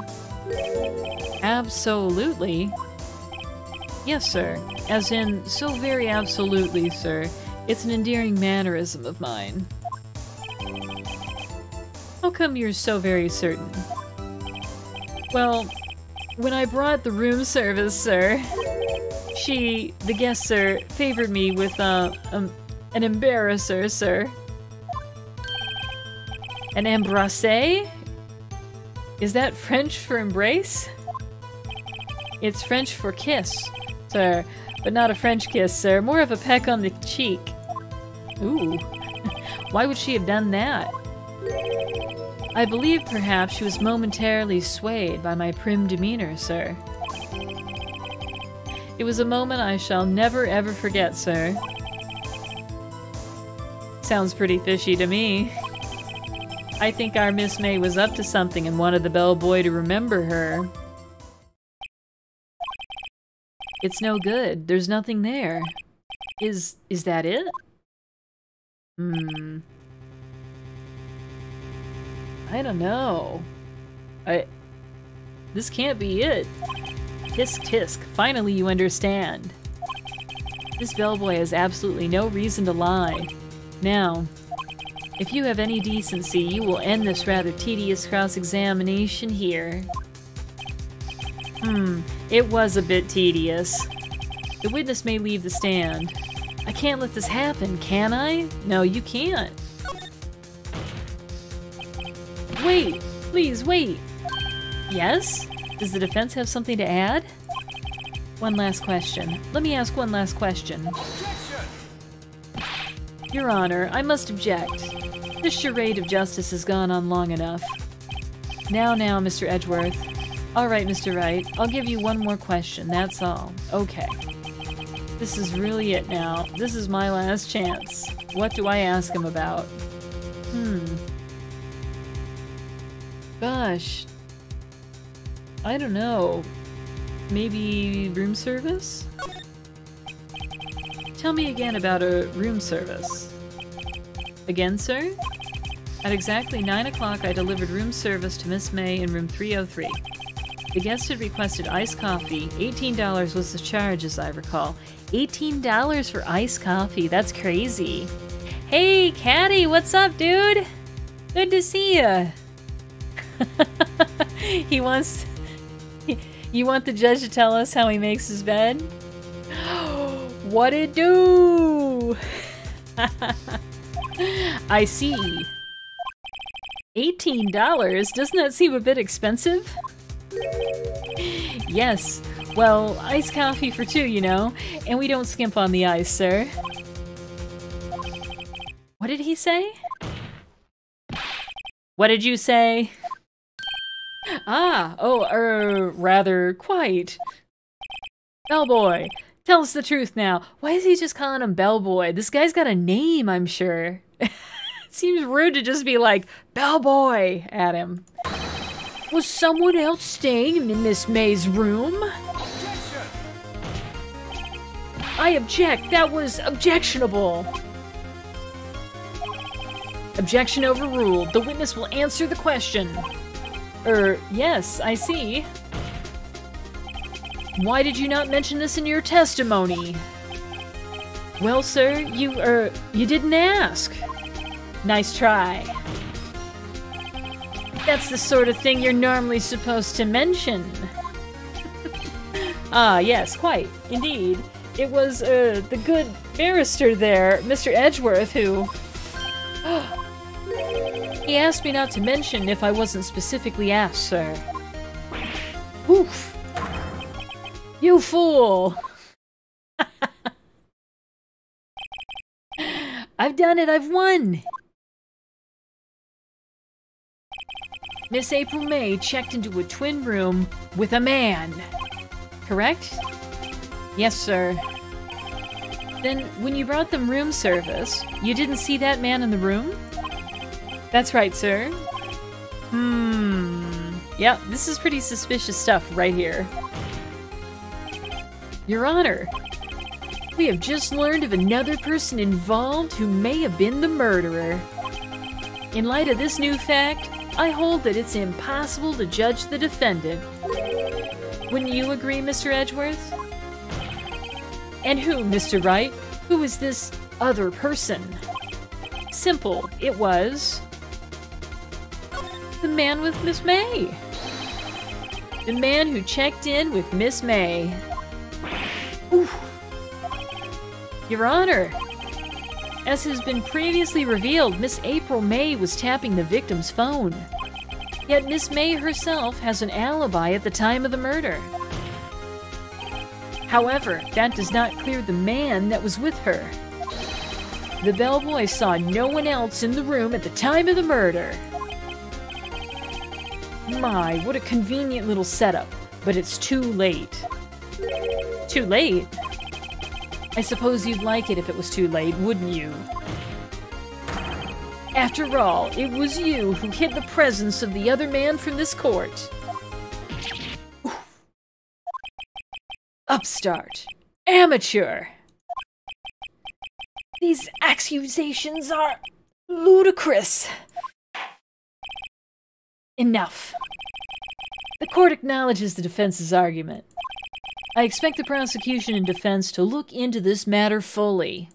Absolutely? Yes, sir. As in, so very absolutely, sir. It's an endearing mannerism of mine. How come you're so very certain? Well, when I brought the room service, sir, the guest, sir, favored me with, an embarrasser, sir. An embrasse? Is that French for embrace? It's French for kiss, sir, but not a French kiss, sir. More of a peck on the cheek. Ooh. Why would she have done that? I believe perhaps she was momentarily swayed by my prim demeanor, sir. It was a moment I shall never ever forget, sir. Sounds pretty fishy to me. I think our Miss May was up to something and wanted the bellboy to remember her. It's no good. There's nothing there. Is that it? I don't know. This can't be it. Tisk tisk. Finally you understand. This bellboy has absolutely no reason to lie. Now, if you have any decency, you will end this rather tedious cross-examination here. It was a bit tedious. The witness may leave the stand. I can't let this happen, can I? No, you can't. Wait! Please, wait! Yes? Does the defense have something to add? One last question. Let me ask one last question. Objection! Your Honor, I must object. This charade of justice has gone on long enough. Now, Mr. Edgeworth. Alright, Mr. Wright. I'll give you one more question, that's all. Okay. This is really it now. This is my last chance. What do I ask him about? Gosh. I don't know. Maybe room service? Tell me again about a room service. Again, sir? At exactly 9 o'clock, I delivered room service to Miss May in room 303. The guest had requested iced coffee. $18 was the charge, as I recall. $18 for iced coffee. That's crazy. Hey, Caddy, what's up, dude? Good to see ya. He wants... You want the judge to tell us how he makes his bed? What it do? I see. $18? Doesn't that seem a bit expensive? Yes. Well, iced coffee for 2, you know. And we don't skimp on the ice, sir. What did he say? What did you say? Rather quite. Bellboy, tell us the truth now. Why is he just calling him Bellboy? This guy's got a name, I'm sure. It seems rude to just be like, Bellboy, at him. Was someone else staying in Miss May's room? Objection! I object. That was objectionable. Objection overruled. The witness will answer the question. Yes, I see. Why did you not mention this in your testimony? Well, sir, you didn't ask. Nice try. That's the sort of thing you're normally supposed to mention. Ah, yes, quite. Indeed. It was, the good barrister there, Mr. Edgeworth, who... He asked me not to mention if I wasn't specifically asked, sir. Oof. You fool! I've done it, I've won! Miss April May checked into a twin room with a man. Correct? Yes, sir. Then, when you brought them room service, you didn't see that man in the room? That's right, sir. Yep, this is pretty suspicious stuff right here. Your Honor, we have just learned of another person involved who may have been the murderer. In light of this new fact, I hold that it's impossible to judge the defendant. Wouldn't you agree, Mr. Edgeworth? And who, Mr. Wright? Who is this other person? Simple, it was... the man with Miss May. The man who checked in with Miss May. Oof. Your Honor, as has been previously revealed, Miss April May was tapping the victim's phone. Yet Miss May herself has an alibi at the time of the murder. However, that does not clear the man that was with her. The bellboy saw no one else in the room at the time of the murder. My, what a convenient little setup, but it's too late. Too late? I suppose you'd like it if it was too late, wouldn't you? After all, it was you who hid the presence of the other man from this court. Upstart. Amateur. These accusations are ludicrous. Enough. The court acknowledges the defense's argument. I expect the prosecution and defense to look into this matter fully.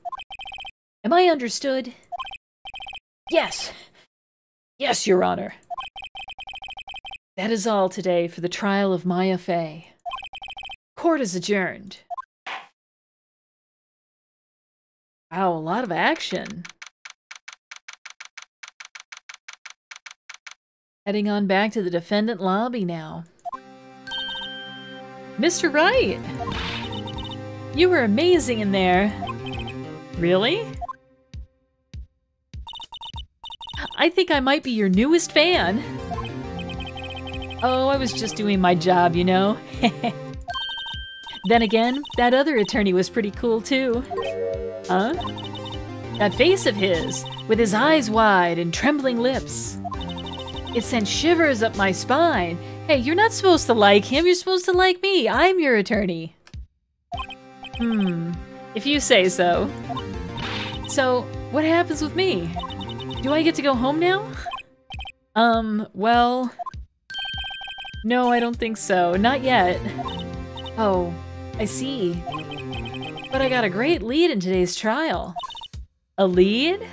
Am I understood? Yes. Yes, Your Honor. That is all today for the trial of Maya Fey. Court is adjourned. Wow, a lot of action. Heading on back to the defendant lobby now. Mr. Wright! You were amazing in there. Really? I think I might be your newest fan. Oh, I was just doing my job, you know? Then again, that other attorney was pretty cool too. Huh? That face of his, with his eyes wide and trembling lips. It sent shivers up my spine. Hey, you're not supposed to like him, you're supposed to like me. I'm your attorney. If you say so. So, what happens with me? Do I get to go home now? Well... No, I don't think so. Not yet. Oh, I see. But I got a great lead in today's trial. A lead?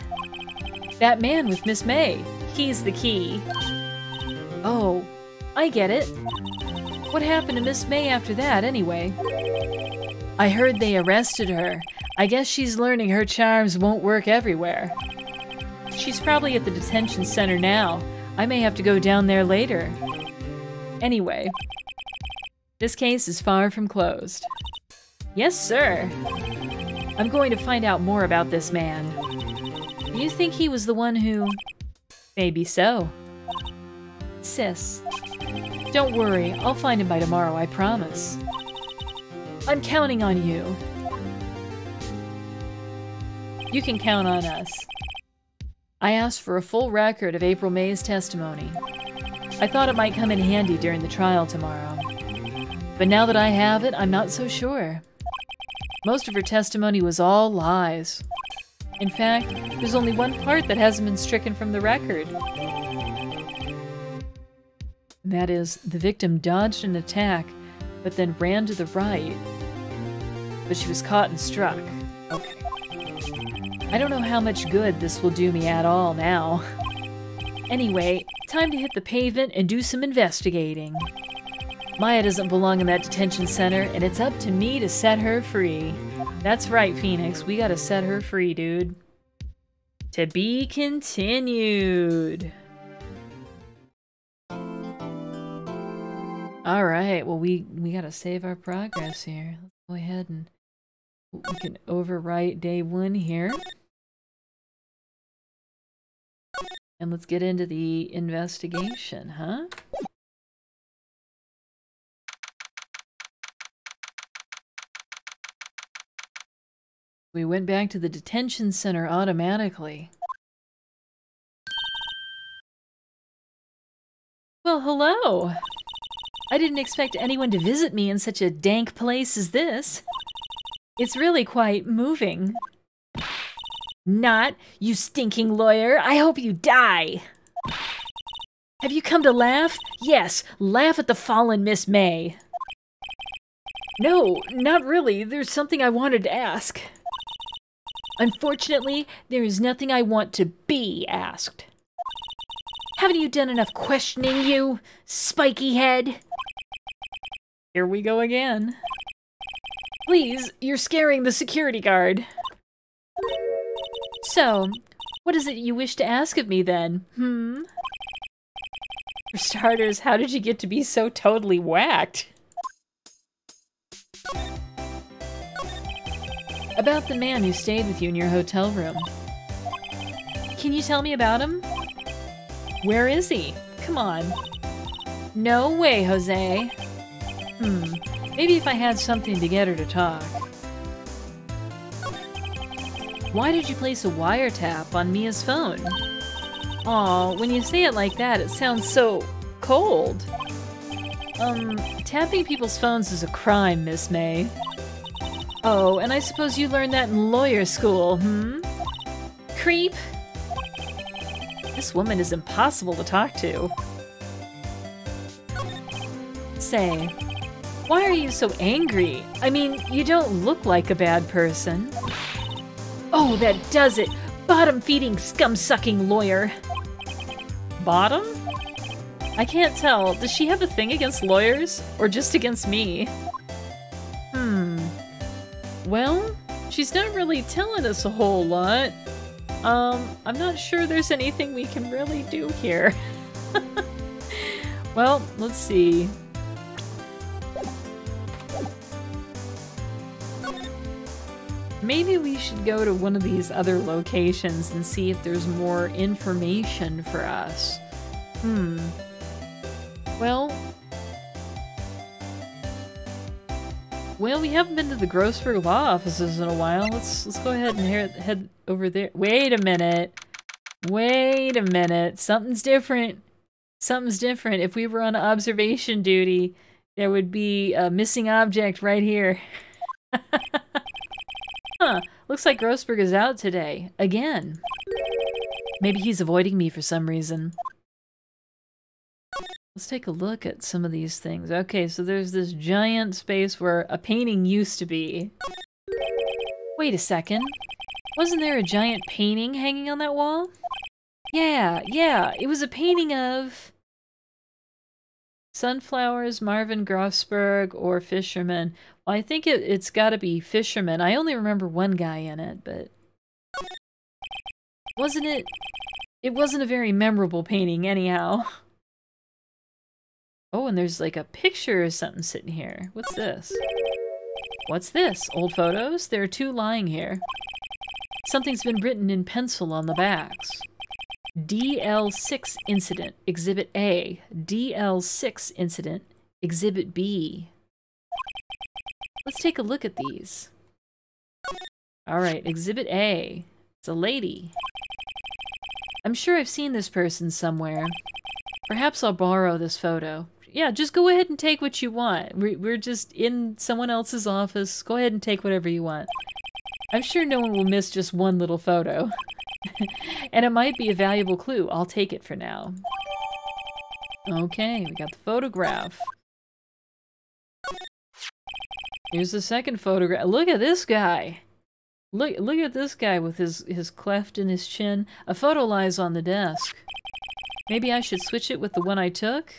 That man with Miss May. He's the key. Oh, I get it. What happened to Miss May after that, anyway? I heard they arrested her. I guess she's learning her charms won't work everywhere. She's probably at the detention center now. I may have to go down there later. Anyway, this case is far from closed. Yes, sir. I'm going to find out more about this man. Do you think he was the one who... Maybe so. Sis, Don't worry, I'll find him by tomorrow, I promise. I'm counting on you. You can count on us. I asked for a full record of April May's testimony. I thought it might come in handy during the trial tomorrow. But now that I have it, I'm not so sure. Most of her testimony was all lies. In fact, there's only one part that hasn't been stricken from the record. That is, the victim dodged an attack, but then ran to the right. But she was caught and struck. Okay. I don't know how much good this will do me at all now. Anyway, time to hit the pavement and do some investigating. Maya doesn't belong in that detention center, and it's up to me to set her free. That's right, Phoenix. We gotta set her free, dude. To be continued. Alright, well we gotta save our progress here. Let's go ahead and we can overwrite day 1 here. And let's get into the investigation, huh? We went back to the detention center automatically. Well, hello! I didn't expect anyone to visit me in such a dank place as this. It's really quite moving. Not, you stinking lawyer! I hope you die! Have you come to laugh? Yes, laugh at the fallen Miss May. No, not really. There's something I wanted to ask. Unfortunately, there is nothing I want to be asked. Haven't you done enough questioning, you spiky head? Here we go again. Please, you're scaring the security guard. So, what is it you wish to ask of me then, For starters, how did you get to be so totally whacked? About the man who stayed with you in your hotel room. Can you tell me about him? Where is he? Come on. No way, Jose. Maybe if I had something to get her to talk. Why did you place a wiretap on Mia's phone? Aw, when you say it like that, it sounds so cold. Tapping people's phones is a crime, Miss May. Oh, and I suppose you learned that in lawyer school, Creep! This woman is impossible to talk to. Say, why are you so angry? I mean, you don't look like a bad person. Oh, that does it! Bottom-feeding, scum-sucking lawyer! Bottom? I can't tell. Does she have a thing against lawyers? Or just against me? Well, she's not really telling us a whole lot. I'm not sure there's anything we can really do here. Well, let's see. Maybe we should go to one of these other locations and see if there's more information for us. Well, we haven't been to the Grossberg law offices in a while. Let's go ahead and head over there. Wait a minute. Wait a minute. Something's different. Something's different. If we were on observation duty, there would be a missing object right here. Huh. Looks like Grossberg is out today. Again. Maybe he's avoiding me for some reason. Let's take a look at some of these things. Okay, so there's this giant space where a painting used to be. Wait a second. Wasn't there a giant painting hanging on that wall? Yeah, it was a painting of... Sunflowers, Marvin Grossberg, or Fisherman. Well, I think it's gotta be Fisherman. I only remember one guy in it, but... It wasn't a very memorable painting, anyhow. Oh, and there's like a picture or something sitting here. What's this? What's this? Old photos? There are 2 lying here. Something's been written in pencil on the backs. DL6 incident, Exhibit A. DL6 incident, Exhibit B. Let's take a look at these. Alright, Exhibit A. It's a lady. I'm sure I've seen this person somewhere. Perhaps I'll borrow this photo. Yeah, just go ahead and take what you want. We're just in someone else's office. Go ahead and take whatever you want. I'm sure no one will miss just one little photo. And it might be a valuable clue. I'll take it for now. Okay, we got the photograph. Here's the second photograph. Look at this guy. Look at this guy with his cleft in his chin. A photo lies on the desk. Maybe I should switch it with the one I took?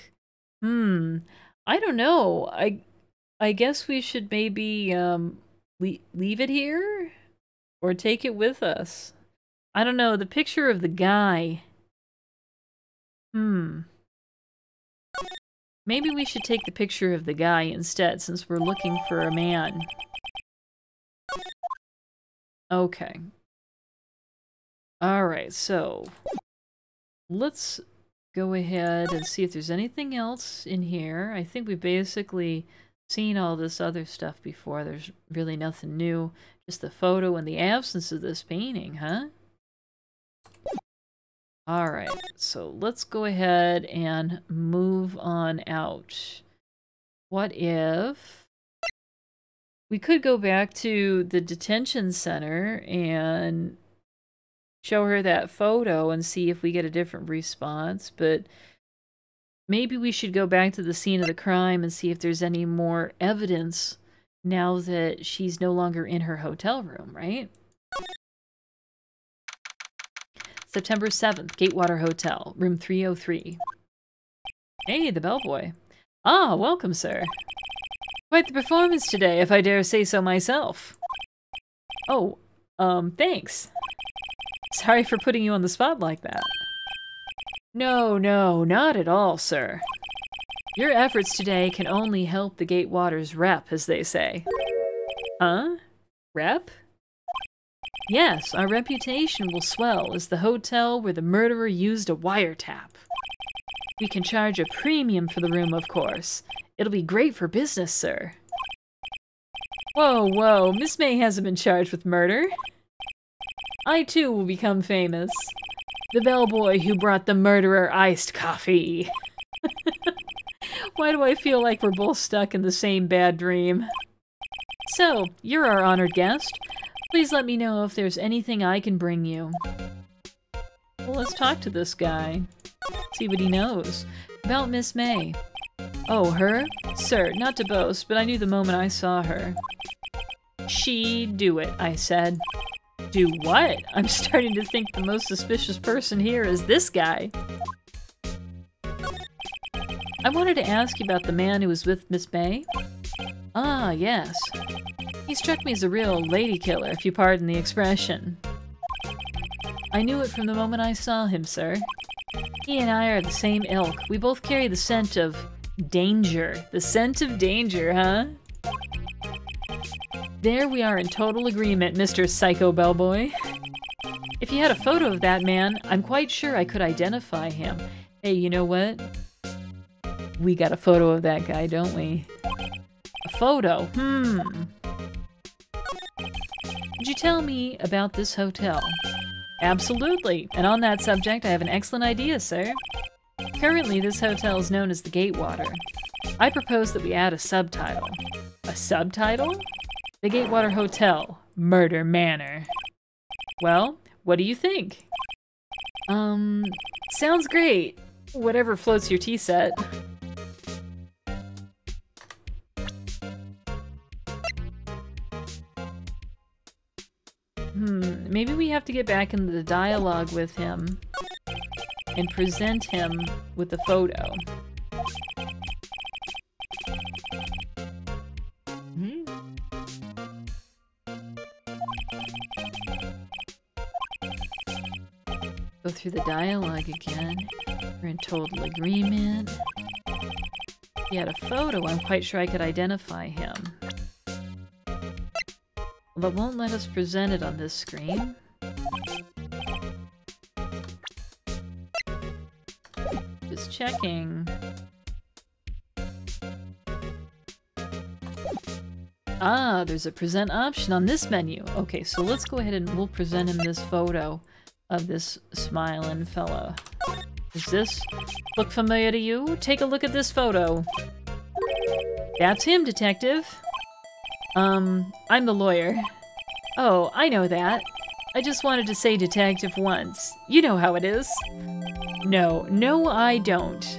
I don't know. I guess we should maybe leave it here? Or take it with us? I don't know, the picture of the guy. Maybe we should take the picture of the guy instead, since we're looking for a man. Okay. Alright, so let's go ahead and see if there's anything else in here. I think we've basically seen all this other stuff before. There's really nothing new. Just the photo and the absence of this painting, huh? Alright, so let's go ahead and move on out. What if we could go back to the detention center and show her that photo and see if we get a different response, but maybe we should go back to the scene of the crime and see if there's any more evidence now that she's no longer in her hotel room, right? September 7th, Gatewater Hotel, room 303. Hey, the bellboy. Ah, welcome, sir. Quite the performance today, if I dare say so myself. Oh, thanks. Sorry for putting you on the spot like that. No, not at all, sir. Your efforts today can only help the Gatewater's rep, as they say. Huh? Rep? Yes, our reputation will swell as the hotel where the murderer used a wiretap. We can charge a premium for the room, of course. It'll be great for business, sir. Whoa, Miss May hasn't been charged with murder. I too will become famous. The bellboy who brought the murderer iced coffee. Why do I feel like we're both stuck in the same bad dream? So, you're our honored guest. Please let me know if there's anything I can bring you. Well, let's talk to this guy. See what he knows. About Miss May. Oh, her? Sir, not to boast, but I knew the moment I saw her. She'd do it, I said. Do what? I'm starting to think the most suspicious person here is this guy. I wanted to ask you about the man who was with Miss May. Ah, yes. He struck me as a real lady killer, if you pardon the expression. I knew it from the moment I saw him, sir. He and I are the same ilk. We both carry the scent of danger. The scent of danger, huh? There we are in total agreement, Mr. Psycho Bellboy. If you had a photo of that man, I'm quite sure I could identify him. Hey, you know what? We got a photo of that guy, don't we? A photo? Could you tell me about this hotel? Absolutely. And on that subject, I have an excellent idea, sir. Currently, this hotel is known as the Gatewater. I propose that we add a subtitle. A subtitle? The Gatewater Hotel, Murder Manor. Well, what do you think? Sounds great. Whatever floats your tea set. Maybe we have to get back into the dialogue with him and present him with the photo. Go through the dialogue again. We're in total agreement. If he had a photo, I'm quite sure I could identify him. But won't let us present it on this screen. Just checking. Ah, there's a present option on this menu. Okay, so let's go ahead and we'll present him this photo of this smiling fella. Does this look familiar to you? Take a look at this photo. That's him, detective. I'm the lawyer. Oh, I know that. I just wanted to say detective once. You know how it is. No, I don't.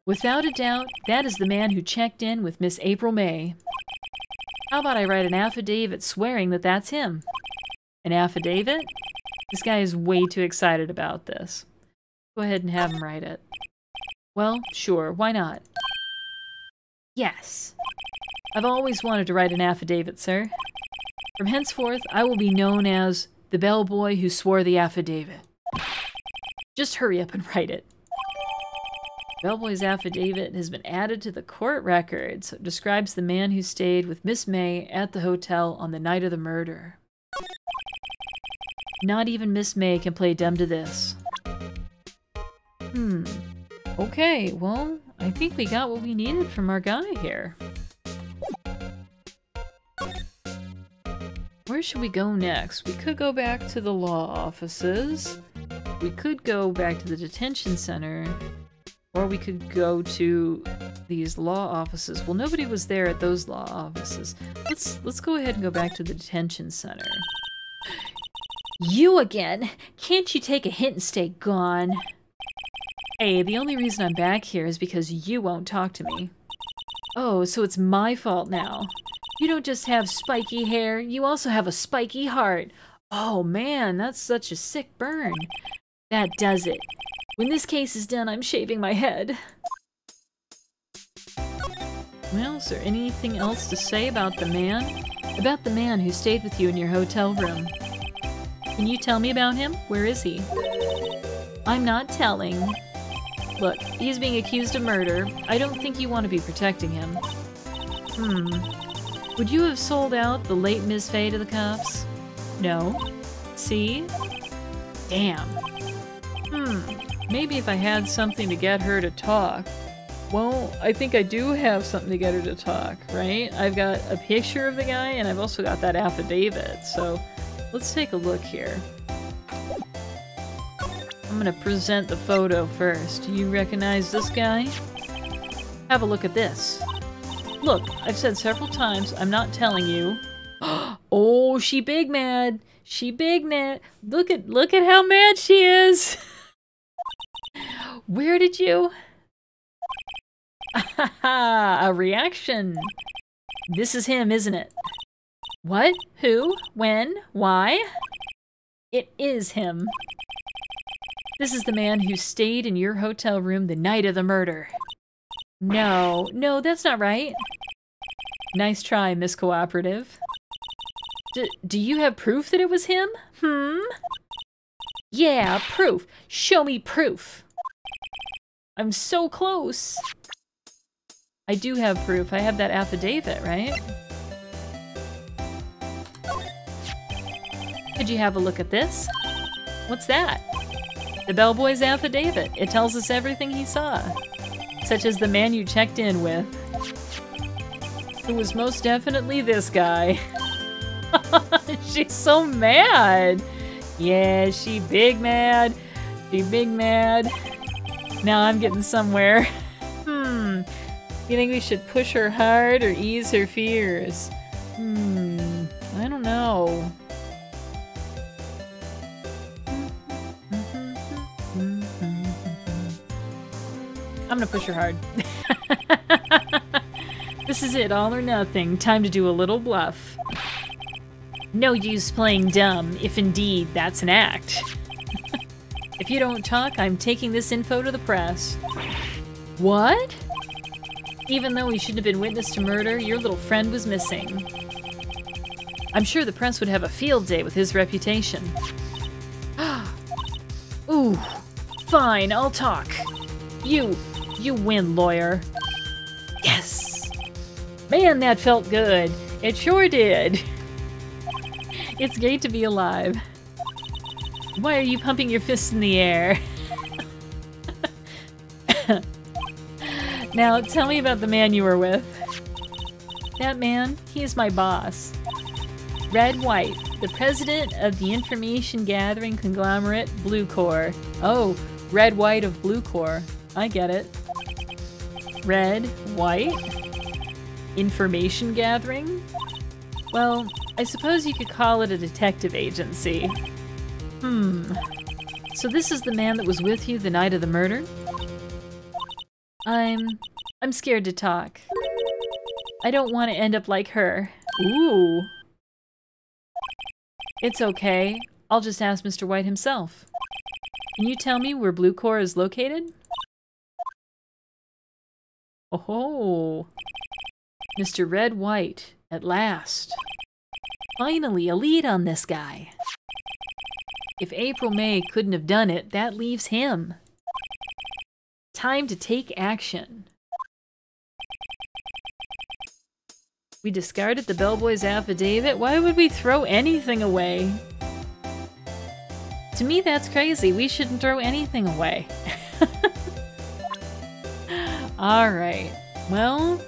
Without a doubt, that is the man who checked in with Miss April May. How about I write an affidavit swearing that that's him? An affidavit? This guy is way too excited about this. Go ahead and have him write it. Well, sure, why not? Yes. I've always wanted to write an affidavit, sir. From henceforth, I will be known as the bellboy who swore the affidavit. Just hurry up and write it. Bellboy's affidavit has been added to the court records. It describes the man who stayed with Miss May at the hotel on the night of the murder. Not even Miss May can play dumb to this. Okay, well, I think we got what we needed from our guy here. Where should we go next? We could go back to the law offices. We could go back to the detention center. Or we could go to these law offices. Well, nobody was there at those law offices. Let's go ahead and go back to the detention center. You again? Can't you take a hint and stay gone? Hey, the only reason I'm back here is because you won't talk to me. Oh, so it's my fault now. You don't just have spiky hair, you also have a spiky heart. Oh man, that's such a sick burn. That does it. When this case is done, I'm shaving my head. Well, is there anything else to say about the man? About the man who stayed with you in your hotel room. Can you tell me about him? Where is he? I'm not telling. Look, he's being accused of murder. I don't think you want to be protecting him. Would you have sold out the late Miss Fay to the cops? No. See? Damn. Maybe if I had something to get her to talk. Well, I think I do have something to get her to talk, right? I've got a picture of the guy, and I've also got that affidavit, so let's take a look here. I'm gonna present the photo first. Do you recognize this guy? Have a look at this. Look, I've said several times, I'm not telling you. Oh, she big mad. She big mad. Look at how mad she is. Where did you? A reaction. This is him, isn't it? What? Who? When? Why? It is him. This is the man who stayed in your hotel room the night of the murder. No, that's not right. Nice try, Miss Cooperative. Do you have proof that it was him? Yeah, proof. Show me proof. I'm so close. I do have proof. I have that affidavit, right? Could you have a look at this? What's that? The bellboy's affidavit. It tells us everything he saw. Such as the man you checked in with. It was most definitely this guy. She's so mad. Yeah, she big mad. She big mad. Now I'm getting somewhere. You think we should push her hard or ease her fears? I don't know. I'm gonna push her hard. This is it, all or nothing. Time to do a little bluff. No use playing dumb, if indeed that's an act. If you don't talk, I'm taking this info to the press. What? Even though he shouldn't have been witness to murder, your little friend was missing. I'm sure the press would have a field day with his reputation. Ooh, fine, I'll talk. You win, lawyer. Yes! Man, that felt good. It sure did. It's great to be alive. Why are you pumping your fists in the air? Now, tell me about the man you were with. That man, he is my boss. Red White, the president of the information gathering conglomerate Blue Corps. Oh, Red White of Blue Corps. I get it. Red White? Information gathering? Well, I suppose you could call it a detective agency. So this is the man that was with you the night of the murder? I'm scared to talk. I don't want to end up like her. Ooh. It's okay. I'll just ask Mr. White himself. Can you tell me where Blue Corps is located? Oh, Mr. Red White, at last. Finally, a lead on this guy. If April May couldn't have done it, that leaves him. Time to take action. We discarded the bellboy's affidavit? Why would we throw anything away? To me, that's crazy. We shouldn't throw anything away. Alright. Well,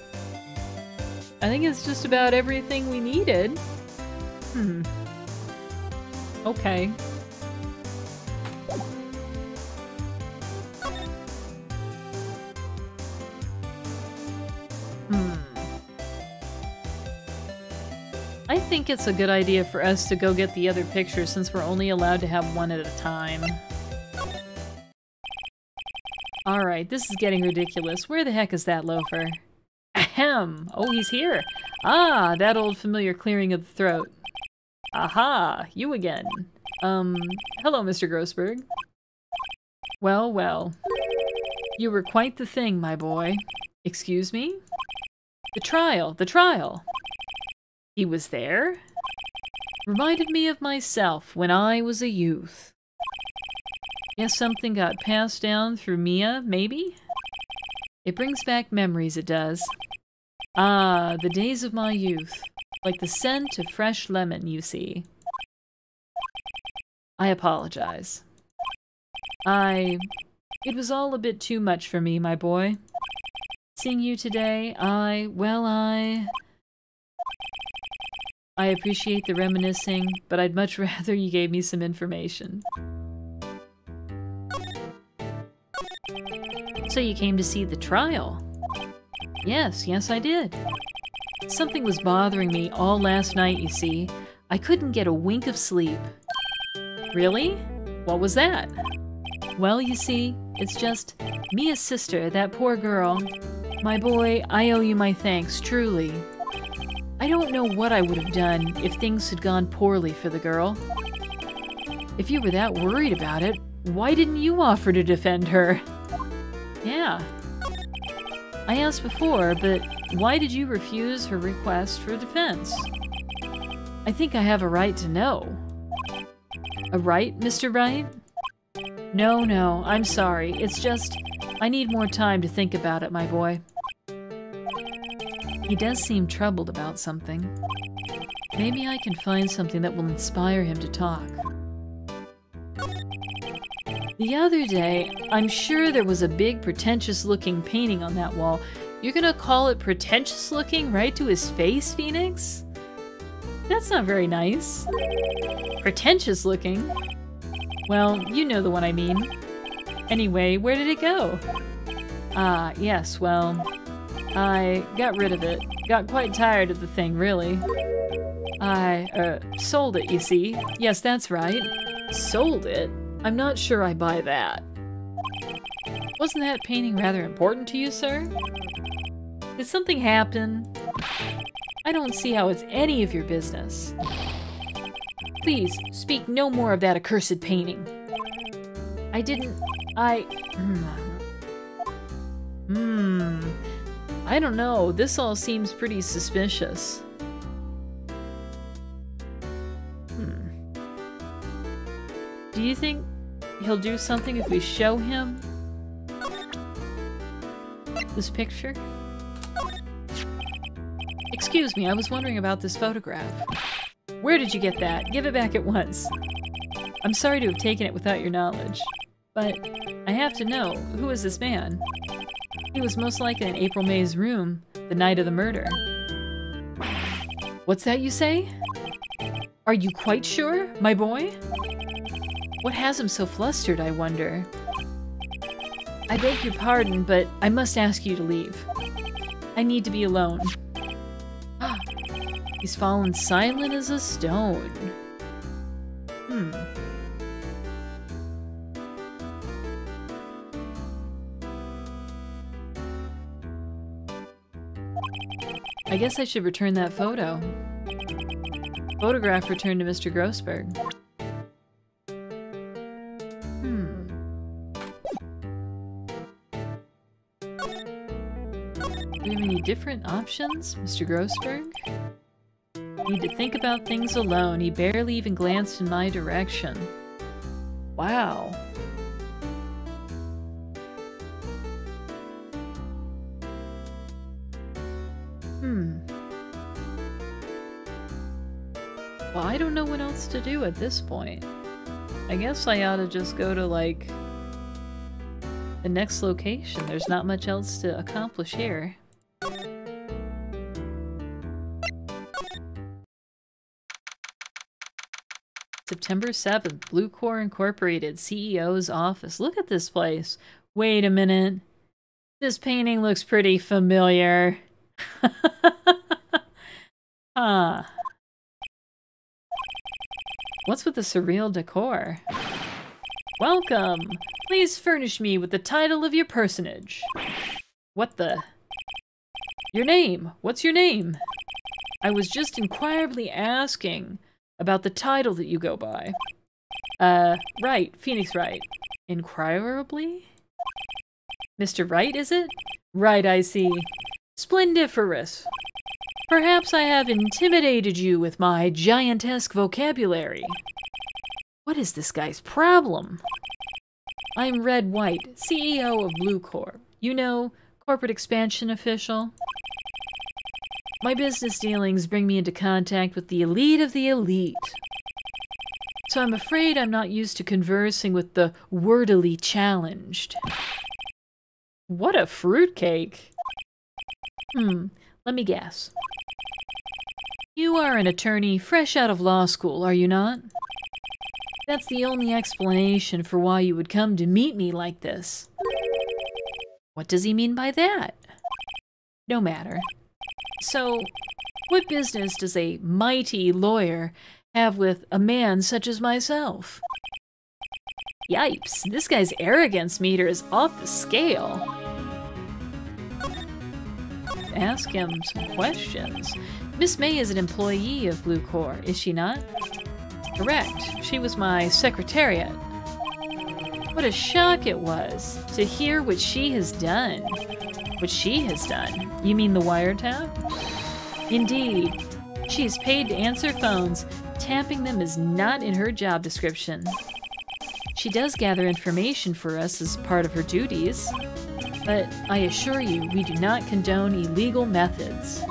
I think it's just about everything we needed. Okay. I think it's a good idea for us to go get the other pictures since we're only allowed to have one at a time. Alright, this is getting ridiculous. Where the heck is that loafer? Ahem! Oh, he's here! Ah, that old familiar clearing of the throat. Aha! You again. Hello, Mr. Grossberg. Well, well. You were quite the thing, my boy. Excuse me? The trial! The trial! He was there? Reminded me of myself when I was a youth. Guess something got passed down through Mia, maybe? It brings back memories, it does. Ah, the days of my youth. Like the scent of fresh lemon, you see. I apologize. It was all a bit too much for me, my boy. Seeing you today, I appreciate the reminiscing, but I'd much rather you gave me some information. So you came to see the trial? Yes, I did. Something was bothering me all last night, you see. I couldn't get a wink of sleep. Really? What was that? Well, you see, it's just Mia's sister, that poor girl. My boy, I owe you my thanks, truly. I don't know what I would have done if things had gone poorly for the girl. If you were that worried about it, why didn't you offer to defend her? Yeah. I asked before, but why did you refuse her request for defense? I think I have a right to know. A right, Mr. Wright? No, I'm sorry. It's just, I need more time to think about it, my boy. He does seem troubled about something. Maybe I can find something that will inspire him to talk. The other day, I'm sure there was a big pretentious-looking painting on that wall. You're gonna call it pretentious-looking right to his face, Phoenix? That's not very nice. Pretentious-looking? Well, you know the one I mean. Anyway, where did it go? Ah, yes, well, I got rid of it. Got quite tired of the thing, really. I, sold it, you see. Yes, that's right. Sold it? I'm not sure I buy that. Wasn't that painting rather important to you, sir? Did something happen? I don't see how it's any of your business. Please, speak no more of that accursed painting. I don't know. This all seems pretty suspicious. Do you think he'll do something if we show him this picture? Excuse me, I was wondering about this photograph. Where did you get that? Give it back at once. I'm sorry to have taken it without your knowledge, but I have to know, who is this man? He was most likely in April May's room the night of the murder. What's that you say? Are you quite sure, my boy? What has him so flustered, I wonder? I beg your pardon, but I must ask you to leave. I need to be alone. He's fallen silent as a stone. I guess I should return that photo. Photograph returned to Mr. Grossberg. Do we have any different options, Mr. Grossberg? Need to think about things alone. He barely even glanced in my direction. Wow. Well, I don't know what else to do at this point. I guess I ought to just go to, like, the next location. There's not much else to accomplish here. September 7th, Blue Core Incorporated, CEO's office. Look at this place. Wait a minute. This painting looks pretty familiar. Huh. What's with the surreal decor? Welcome! Please furnish me with the title of your personage. What the? Your name. What's your name? I was just inquirably asking about the title that you go by. Wright. Phoenix Wright. Inquirably? Mr. Wright, is it? Right, I see. Splendiferous. Perhaps I have intimidated you with my giantesque vocabulary. What is this guy's problem? I'm Red White, CEO of Blue Core. You know, corporate expansion official. My business dealings bring me into contact with the elite of the elite. So I'm afraid I'm not used to conversing with the wordily challenged. What a fruitcake. Let me guess. You are an attorney fresh out of law school, are you not? That's the only explanation for why you would come to meet me like this. What does he mean by that? No matter. So, what business does a mighty lawyer have with a man such as myself? Yipes, this guy's arrogance meter is off the scale. Ask him some questions. Miss May is an employee of Blue Core, is she not? Correct. She was my secretariat. What a shock it was to hear what she has done. What she has done? You mean the wiretap? Indeed. She is paid to answer phones. Tapping them is not in her job description. She does gather information for us as part of her duties. But I assure you, we do not condone illegal methods.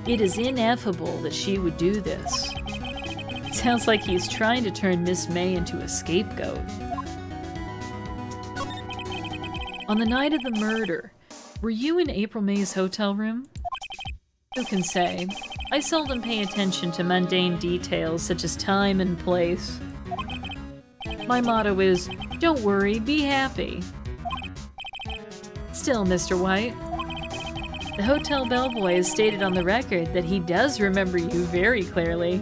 It is ineffable that she would do this. It sounds like he's trying to turn Miss May into a scapegoat. On the night of the murder, were you in April May's hotel room? Who can say? I seldom pay attention to mundane details such as time and place. My motto is, don't worry, be happy. Still, Mr. White, the hotel bellboy has stated on the record that he does remember you very clearly.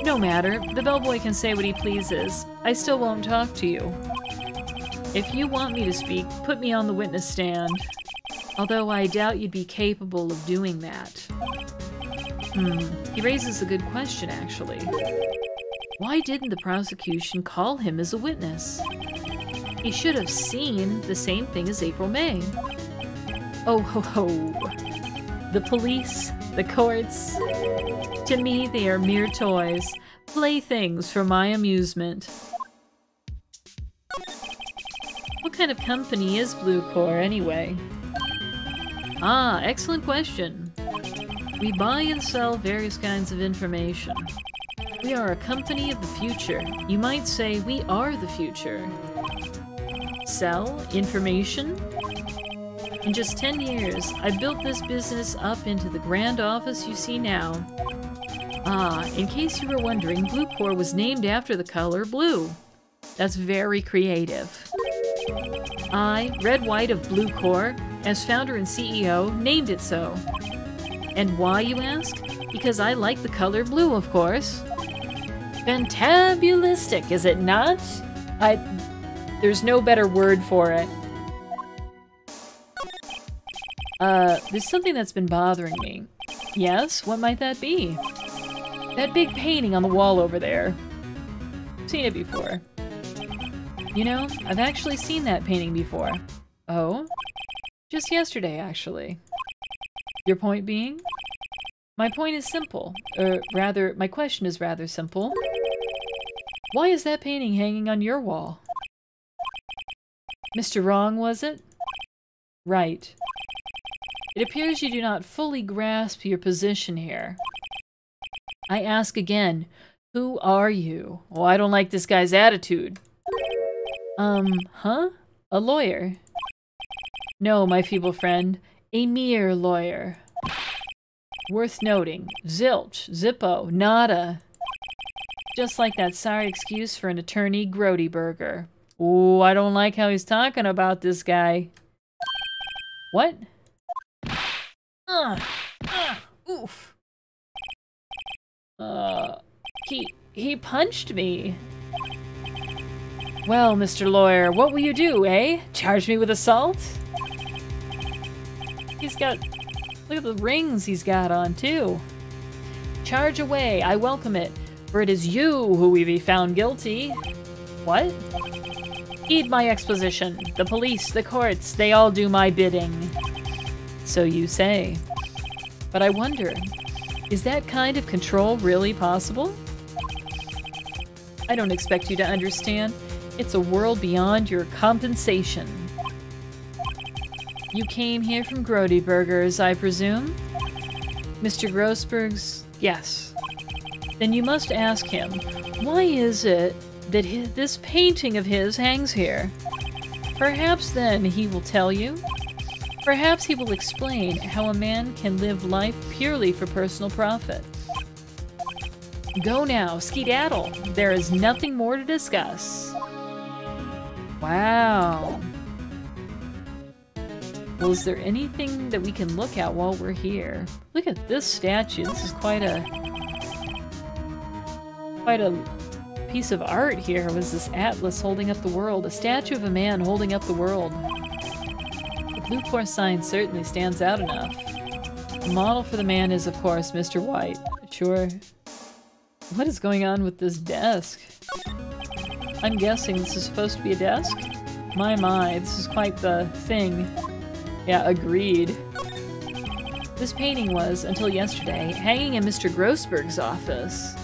No matter, the bellboy can say what he pleases. I still won't talk to you. If you want me to speak, put me on the witness stand. Although I doubt you'd be capable of doing that. He raises a good question, actually. Why didn't the prosecution call him as a witness? He should have seen the same thing as April May. Oh ho ho. The police, the courts. To me, they are mere toys, playthings for my amusement. What kind of company is Blue Core, anyway? Ah, excellent question. We buy and sell various kinds of information. We are a company of the future. You might say we are the future. Sell information? In just 10 years, I built this business up into the grand office you see now. Ah, in case you were wondering, Blue Core was named after the color blue. That's very creative. I, Red White of Blue Core, as founder and CEO, named it so. And why, you ask? Because I like the color blue, of course. Fantabulistic, is it not? There's no better word for it. There's something that's been bothering me. Yes, what might that be? That big painting on the wall over there. Seen it before. You know, I've actually seen that painting before. Oh? Just yesterday, actually. Your point being? My point is simple. Rather, my question is rather simple. Why is that painting hanging on your wall? Mr. Wrong, was it? Right. It appears you do not fully grasp your position here. I ask again, who are you? Oh, I don't like this guy's attitude. Huh? A lawyer? No, my feeble friend. A mere lawyer. Worth noting. Zilch. Zippo. Nada. Just like that sorry excuse for an attorney, Grody Burger. Ooh, I don't like how he's talking about this guy. What? Oof. He punched me. Well, Mr. Lawyer, what will you do, eh? Charge me with assault? He's got... Look at the rings he's got on, too. Charge away, I welcome it, for it is you who will be found guilty. What? Heed my exposition. The police, the courts, they all do my bidding. So you say. But I wonder, is that kind of control really possible? I don't expect you to understand. It's a world beyond your compensation. You came here from Grody Burgers, I presume? Mr. Grossberg's? Yes. Then you must ask him, why is it that this painting of his hangs here? Perhaps then he will tell you. Perhaps he will explain how a man can live life purely for personal profit. Go now, skedaddle. There is nothing more to discuss. Wow. Well, is there anything that we can look at while we're here? Look at this statue. This is quite a piece of art here. Was this Atlas holding up the world? A statue of a man holding up the world. The Blue Core sign certainly stands out enough. The model for the man is, of course, Mr. White. Sure. What is going on with this desk? I'm guessing this is supposed to be a desk? My, this is quite the thing. Yeah, agreed. This painting was, until yesterday, hanging in Mr. Grossberg's office.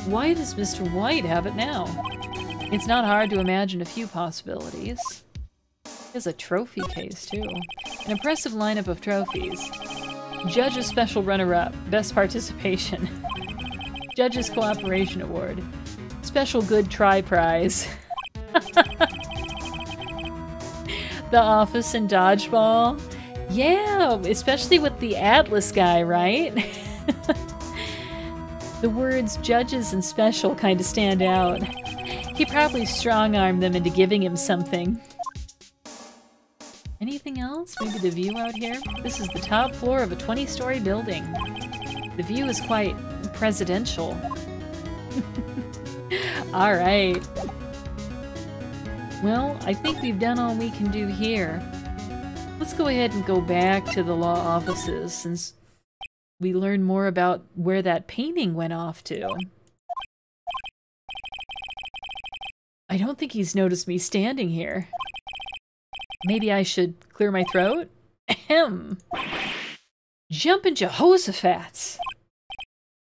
Why does Mr. White have it now? It's not hard to imagine a few possibilities. There's a trophy case, too. An impressive lineup of trophies. Judge's Special Runner-Up, Best Participation. Judge's Cooperation Award. Special Good Try Prize. The Office and Dodgeball. Yeah, especially with the Atlas guy, right? The words judges and special kind of stand out. He probably strong-armed them into giving him something. Anything else? Maybe the view out here? This is the top floor of a 20-story building. The view is quite presidential. Alright. Well, I think we've done all we can do here. Let's go ahead and go back to the law offices since we learned more about where that painting went off to. I don't think he's noticed me standing here. Maybe I should clear my throat? Ahem. Jumpin' Jehoshaphat's!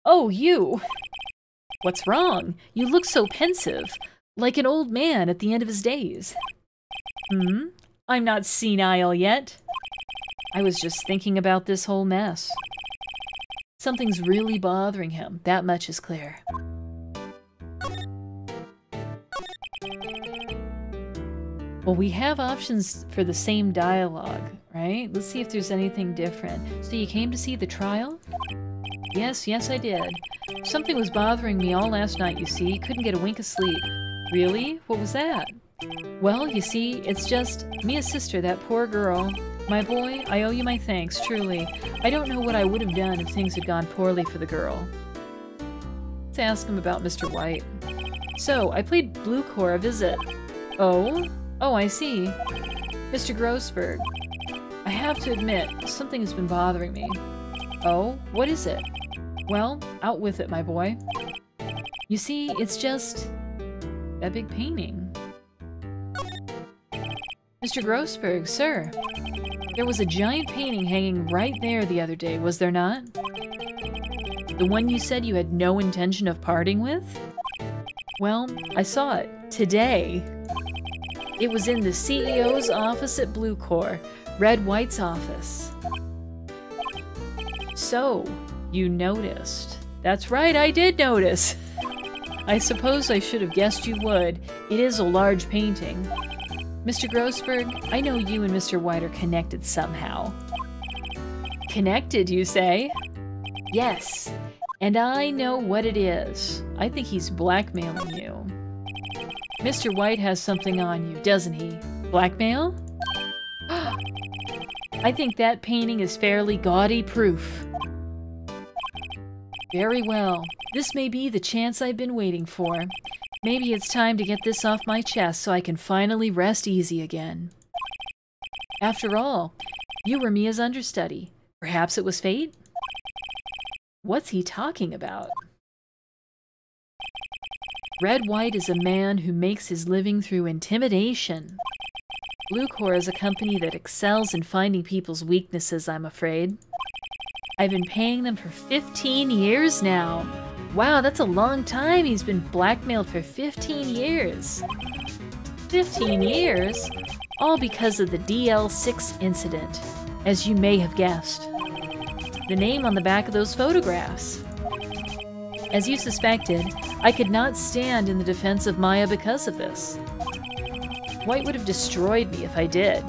Oh, you! What's wrong? You look so pensive, like an old man at the end of his days. I'm not senile yet. I was just thinking about this whole mess. Something's really bothering him, that much is clear. Well, we have options for the same dialogue, Right? Let's see if there's anything different. So you came to see the trial? Yes, I did. Something was bothering me all last night, you see. Couldn't get a wink of sleep. Really? What was that? Well, you see, it's just Mia's sister, that poor girl. My boy, I owe you my thanks, truly. I don't know what I would have done if things had gone poorly for the girl. Let's ask him about Mr. White. So, I played Blue Corps a visit. Oh? Oh, I see. Mr. Grossberg, I have to admit, something has been bothering me. Oh? What is it? Well, out with it, my boy. You see, it's just that big painting. Mr. Grossberg, sir. There was a giant painting hanging right there the other day, was there not? The one you said you had no intention of parting with? Well, I saw it today. It was in the CEO's office at Blue Corps, Red White's office. So, you noticed. That's right, I did notice. I suppose I should have guessed you would. It is a large painting. Mr. Grossberg, I know you and Mr. White are connected somehow. Connected, you say? Yes, and I know what it is. I think he's blackmailing you. Mr. White has something on you, doesn't he? Blackmail? I think that painting is fairly gaudy proof. Very well. This may be the chance I've been waiting for. Maybe it's time to get this off my chest so I can finally rest easy again. After all, you were Mia's understudy. Perhaps it was fate? What's he talking about? Red White is a man who makes his living through intimidation. Blue Corps is a company that excels in finding people's weaknesses, I'm afraid. I've been paying them for 15 years now. Wow, that's a long time. He's been blackmailed for 15 years. 15 years? All because of the DL6 incident, as you may have guessed. The name on the back of those photographs. As you suspected, I could not stand in the defense of Maya because of this. White would have destroyed me if I did.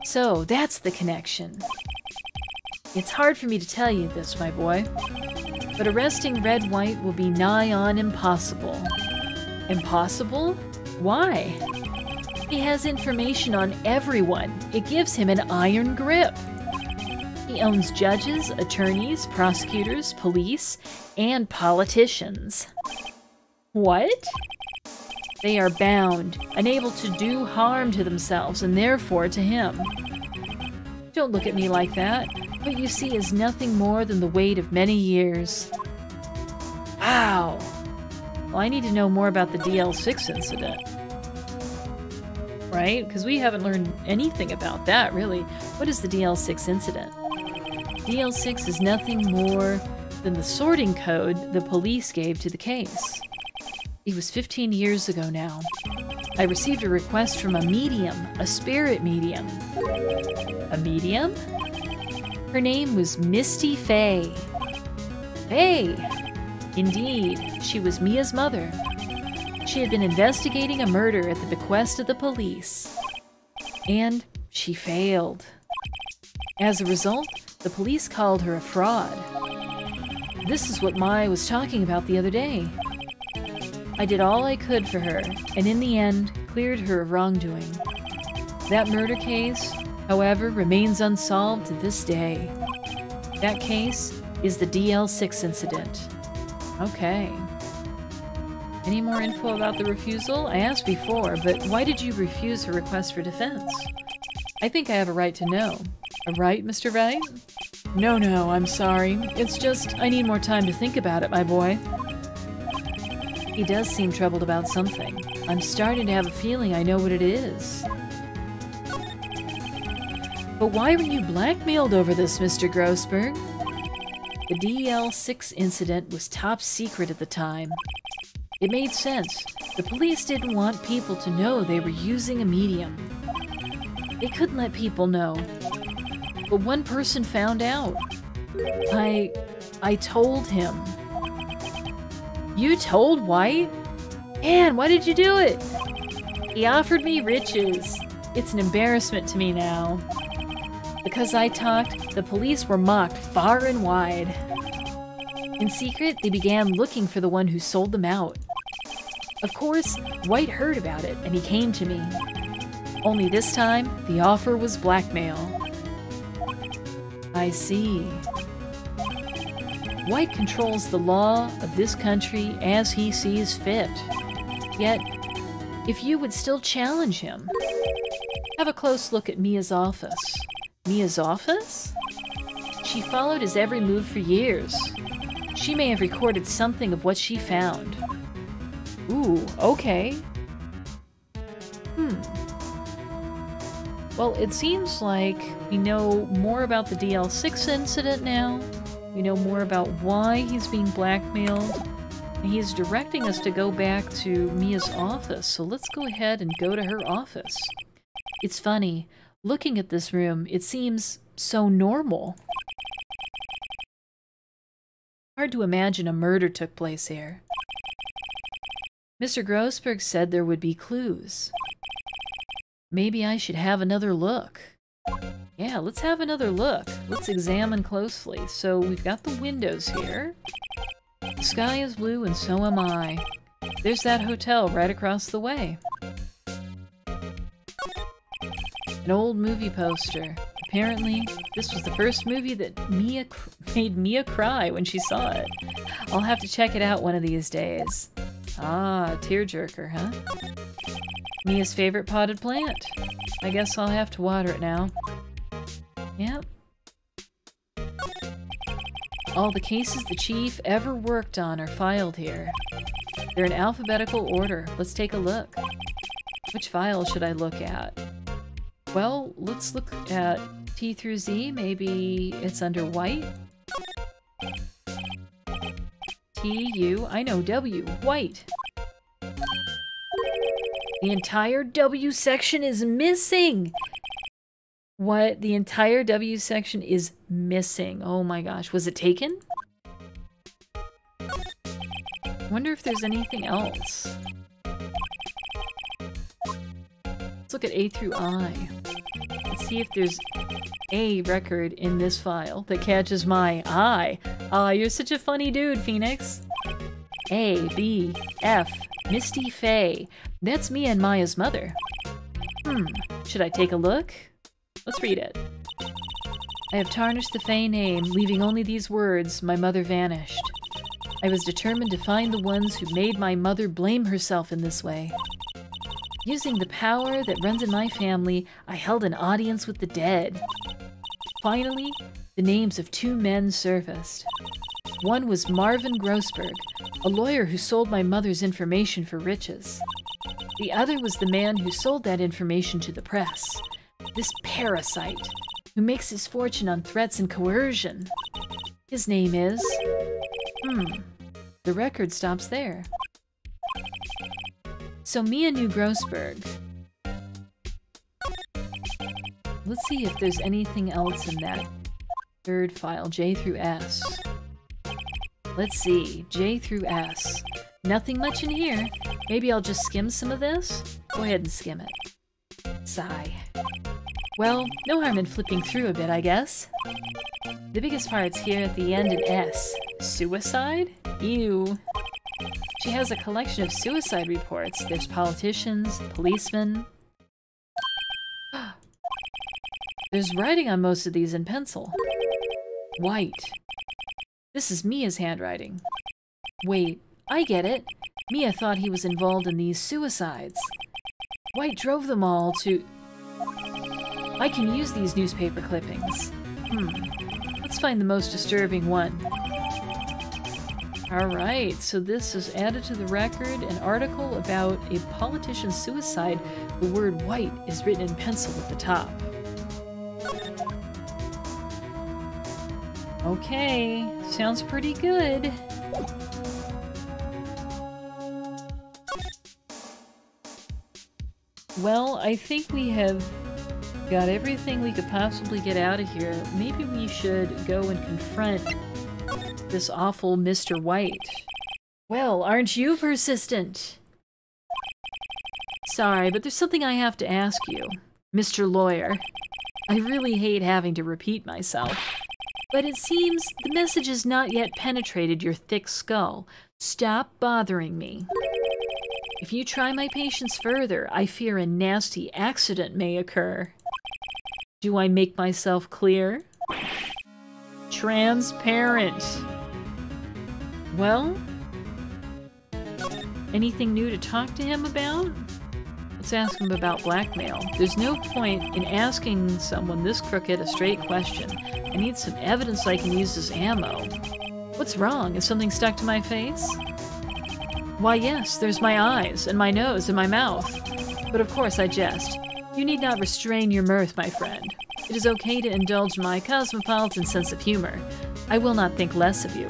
So, that's the connection. It's hard for me to tell you this, my boy. But arresting Red White will be nigh on impossible. Impossible? Why? He has information on everyone. It gives him an iron grip. He owns judges, attorneys, prosecutors, police, and politicians. What? They are bound, unable to do harm to themselves and therefore to him. Don't look at me like that. What you see is nothing more than the weight of many years. Wow! Well, I need to know more about the DL6 incident. Right? Because we haven't learned anything about that, really. What is the DL6 incident? DL6 is nothing more than the sorting code the police gave to the case. It was 15 years ago now. I received a request from a medium, a spirit medium. A medium? Her name was Misty Fay. Fay! Indeed, she was Mia's mother. She had been investigating a murder at the bequest of the police. And she failed. As a result, the police called her a fraud. This is what Maya was talking about the other day. I did all I could for her, and in the end, cleared her of wrongdoing. That murder case, however, remains unsolved to this day. That case is the DL6 incident. Okay. Any more info about the refusal? I asked before, but why did you refuse her request for defense? I think I have a right to know. A right, Mr. Wright? No, I'm sorry. It's just, I need more time to think about it, my boy. He does seem troubled about something. I'm starting to have a feeling I know what it is. But why were you blackmailed over this, Mr. Grossberg? The DL6 incident was top secret at the time. It made sense. The police didn't want people to know they were using a medium. They couldn't let people know. But one person found out. I told him. You told White? Man, why did you do it? He offered me riches. It's an embarrassment to me now. Because I talked, the police were mocked far and wide. In secret, they began looking for the one who sold them out. Of course, Wright heard about it, and he came to me. Only this time, the offer was blackmail. I see. Wright controls the law of this country as he sees fit. Yet, if you would still challenge him, have a close look at Mia's office. Mia's office? She followed his every move for years. She may have recorded something of what she found. Ooh, okay. Well, it seems like we know more about the DL6 incident now. We know more about why he's being blackmailed. And he's directing us to go back to Mia's office, so let's go ahead and go to her office. It's funny, looking at this room, it seems so normal. Hard to imagine a murder took place here. Mr. Grossberg said there would be clues. Maybe I should have another look. Yeah, let's have another look. Let's examine closely. So we've got the windows here. The sky is blue and so am I. There's that hotel right across the way. An old movie poster. Apparently, this was the first movie that made Mia cry when she saw it. I'll have to check it out one of these days. Ah, tearjerker, huh? Mia's favorite potted plant. I guess I'll have to water it now. Yep. All the cases the chief ever worked on are filed here. They're in alphabetical order. Let's take a look. Which file should I look at? Well, let's look at T through Z. Maybe it's under White? T-U, I know W, White. The entire W section is missing! What? The entire W section is missing. Oh my gosh. Was it taken? Wonder if there's anything else. Let's look at A through I. Let's see if there's a record in this file that catches my eye. Ah, you're such a funny dude, Phoenix. A, B, F, Misty Faye. That's Mia and Maya's mother. Should I take a look? Let's read it. I have tarnished the Faye name, leaving only these words, my mother vanished. I was determined to find the ones who made my mother blame herself in this way. Using the power that runs in my family, I held an audience with the dead. Finally, the names of two men surfaced. One was Marvin Grossberg, a lawyer who sold my mother's information for riches. The other was the man who sold that information to the press. This parasite, who makes his fortune on threats and coercion. His name is... The record stops there. So Mia knew Grossberg. Let's see if there's anything else in that third file, J through S. Let's see, J through S. Nothing much in here. Maybe I'll just skim some of this? Go ahead and skim it. Sigh. Well, no harm in flipping through a bit, I guess. The biggest part's here at the end in S. Suicide? Ew. She has a collection of suicide reports. There's politicians, policemen. There's writing on most of these in pencil. White. This is Mia's handwriting. Wait, I get it. Mia thought he was involved in these suicides. White drove them all to... I can use these newspaper clippings. Let's find the most disturbing one. Alright, so this is added to the record, an article about a politician's suicide. The word white is written in pencil at the top. Okay, sounds pretty good. Well, I think we have got everything we could possibly get out of here. Maybe we should go and confront this awful Mr. White. Well, aren't you persistent? Sorry, but there's something I have to ask you, Mr. Lawyer. I really hate having to repeat myself. But it seems the message has not yet penetrated your thick skull. Stop bothering me. If you try my patience further, I fear a nasty accident may occur. Do I make myself clear? Transparent. Well, anything new to talk to him about? Let's ask him about blackmail. There's no point in asking someone this crooked a straight question. I need some evidence I can use as ammo. What's wrong? Is something stuck to my face? Why yes, there's my eyes, and my nose, and my mouth. But of course I jest. You need not restrain your mirth, my friend. It is okay to indulge my cosmopolitan sense of humor. I will not think less of you.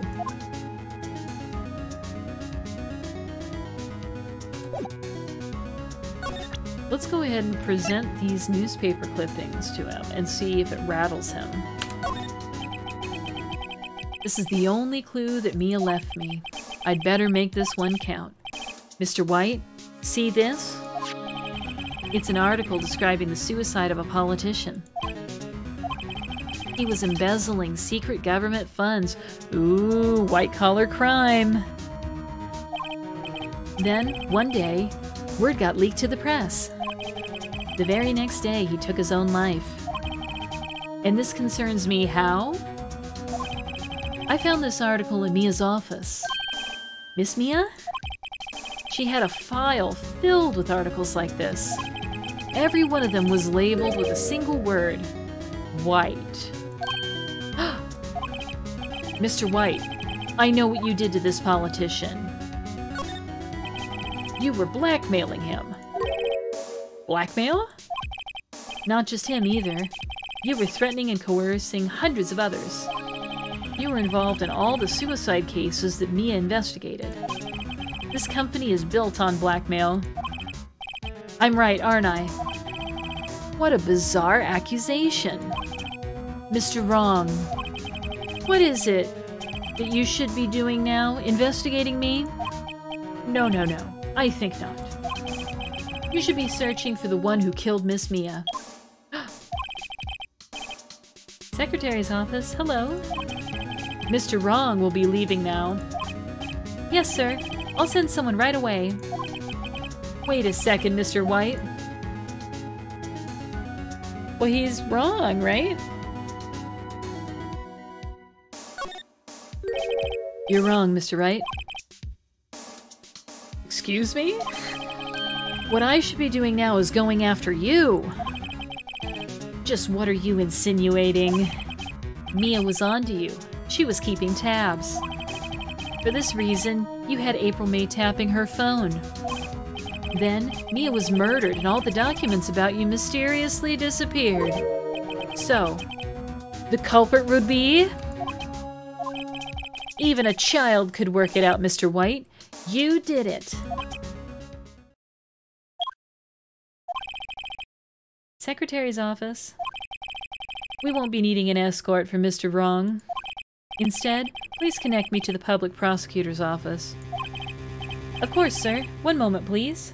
Let's go ahead and present these newspaper clippings to him and see if it rattles him. This is the only clue that Mia left me. I'd better make this one count. Mr. White, see this? It's an article describing the suicide of a politician. He was embezzling secret government funds. Ooh, white-collar crime. Then, one day, word got leaked to the press. The very next day, he took his own life. And this concerns me how? I found this article in Mia's office. Miss Mia? She had a file filled with articles like this. Every one of them was labeled with a single word. White. Mr. White, I know what you did to this politician. You were blackmailing him. Blackmail? Not just him either. You were threatening and coercing hundreds of others. You were involved in all the suicide cases that Mia investigated. This company is built on blackmail. I'm right, aren't I? What a bizarre accusation. Mr. Wrong. What is it that you should be doing now? Investigating me? No. I think not. You should be searching for the one who killed Miss Mia. Secretary's office, hello? Mr. Wrong will be leaving now. Yes, sir. I'll send someone right away. Wait a second, Mr. White. Well, he's wrong, right? You're wrong, Mr. Wright. Excuse me? What I should be doing now is going after you. Just what are you insinuating? Mia was onto you. She was keeping tabs. For this reason, you had April May tapping her phone. Then, Mia was murdered and all the documents about you mysteriously disappeared. So, the culprit would be? Even a child could work it out, Mr. White. You did it. Secretary's office. We won't be needing an escort from Mr. Wrong. Instead, please connect me to the public prosecutor's office. Of course, sir. One moment, please.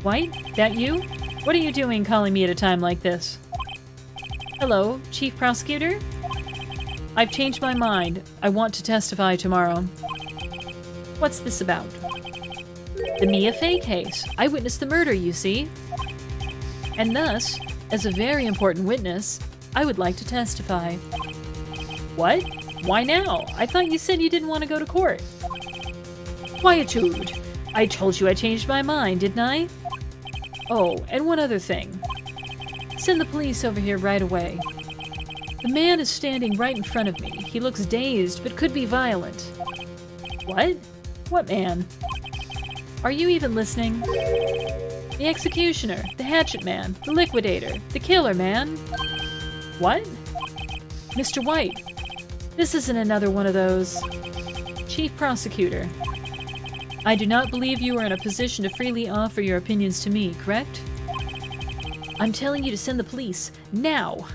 White, that you? What are you doing calling me at a time like this? Hello, Chief Prosecutor? I've changed my mind. I want to testify tomorrow. What's this about? The Mia Fey case. I witnessed the murder, you see. And thus, as a very important witness, I would like to testify. What? Why now? I thought you said you didn't want to go to court. Quietude. I told you I changed my mind, didn't I? Oh, and one other thing. Send the police over here right away. The man is standing right in front of me. He looks dazed, but could be violent. What? What man? Are you even listening? The executioner, the hatchet man, the liquidator, the killer man. What? Mr. White, this isn't another one of those. Chief Prosecutor, I do not believe you are in a position to freely offer your opinions to me, correct? I'm telling you to send the police, now!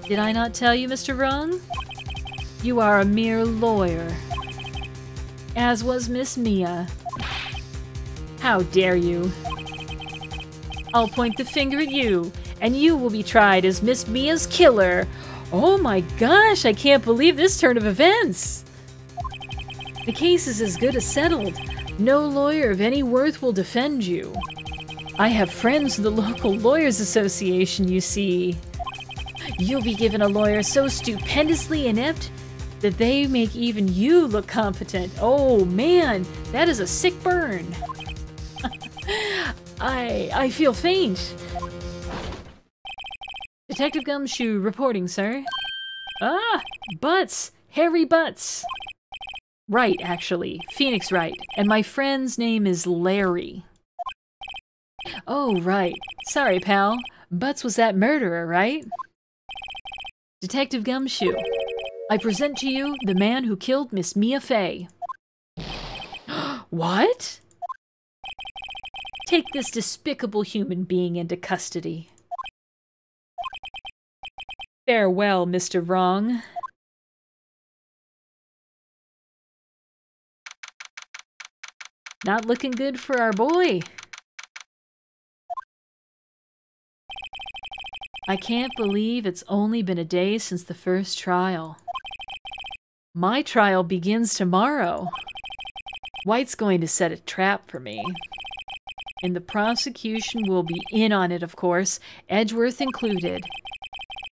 Did I not tell you, Mr. Wrong? You are a mere lawyer. As was Miss Mia. How dare you? I'll point the finger at you, and you will be tried as Miss Mia's killer. Oh my gosh, I can't believe this turn of events! The case is as good as settled. No lawyer of any worth will defend you. I have friends in the local lawyers association, you see. You'll be given a lawyer so stupendously inept that they make even you look competent. Oh man, that is a sick burn. I feel faint. Detective Gumshoe reporting, sir. Ah, Butts! Harry Butts! Wright, actually. Phoenix Wright. And my friend's name is Larry. Oh, right. Sorry, pal. Butts was that murderer, right? Detective Gumshoe, I present to you the man who killed Miss Mia Fey. What? Take this despicable human being into custody. Farewell, Mr. Wrong. Not looking good for our boy. I can't believe it's only been a day since the first trial. My trial begins tomorrow. White's going to set a trap for me. And the prosecution will be in on it, of course, Edgeworth included.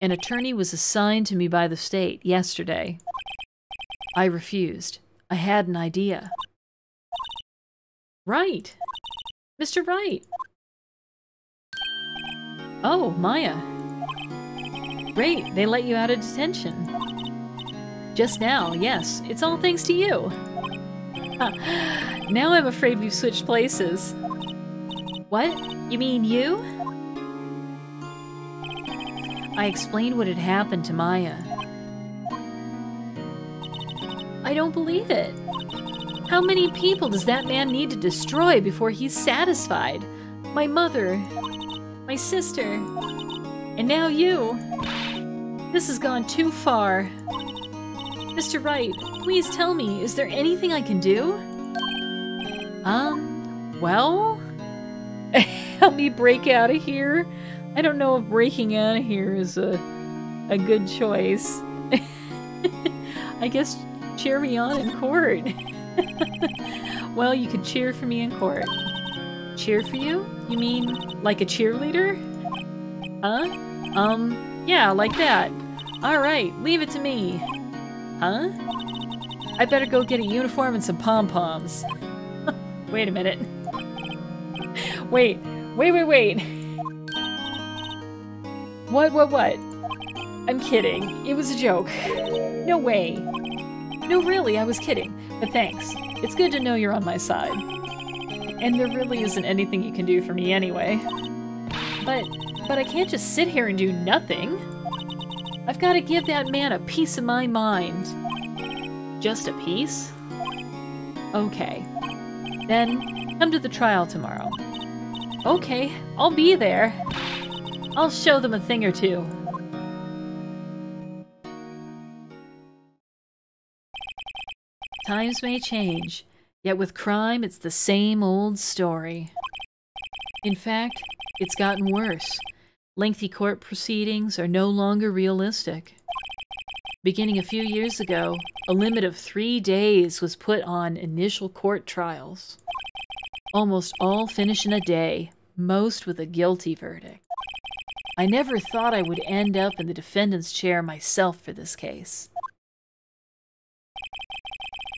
An attorney was assigned to me by the state yesterday. I refused. I had an idea. Right. Mr. Wright. Oh, Maya. Great, they let you out of detention. Just now, yes. It's all thanks to you. Now I'm afraid we've switched places. What? You mean you? I explained what had happened to Maya. I don't believe it. How many people does that man need to destroy before he's satisfied? My mother, my sister, and now you. This has gone too far. Mr. Wright, please tell me, is there anything I can do? Well? Help me break out of here? I don't know if breaking out of here is a good choice. I guess cheer me on in court. Well, you could cheer for me in court. Cheer for you? You mean like a cheerleader? Huh? Yeah, like that. Alright, leave it to me. Huh? I better go get a uniform and some pom-poms. Wait a minute. Wait. What? I'm kidding. It was a joke. No way. No, really, I was kidding. But thanks. It's good to know you're on my side. And there really isn't anything you can do for me anyway. But I can't just sit here and do nothing. I've got to give that man a piece of my mind. Just a piece? Okay. Then, come to the trial tomorrow. Okay, I'll be there. I'll show them a thing or two. Times may change, yet with crime it's the same old story. In fact, it's gotten worse. Lengthy court proceedings are no longer realistic. Beginning a few years ago, a limit of 3 days was put on initial court trials. Almost all finish in a day, most with a guilty verdict. I never thought I would end up in the defendant's chair myself for this case.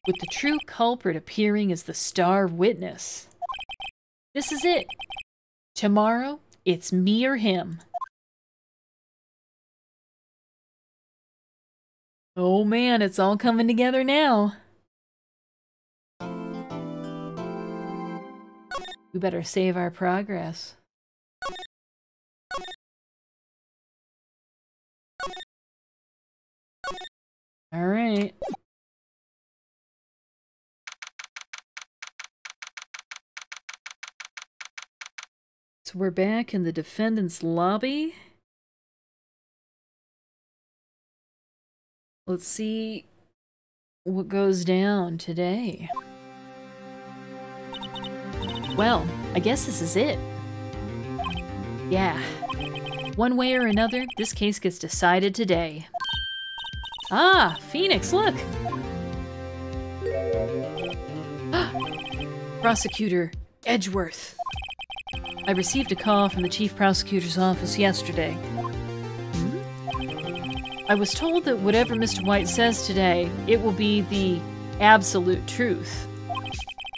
With the true culprit appearing as the star witness. This is it. Tomorrow, it's me or him. Oh man, it's all coming together now. We better save our progress. All right. So we're back in the defendant's lobby. Let's see what goes down today. Well, I guess this is it. Yeah. One way or another, this case gets decided today. Ah, Phoenix, look! Prosecutor Edgeworth. I received a call from the Chief Prosecutor's office yesterday. I was told that whatever Mr. White says today, it will be the absolute truth.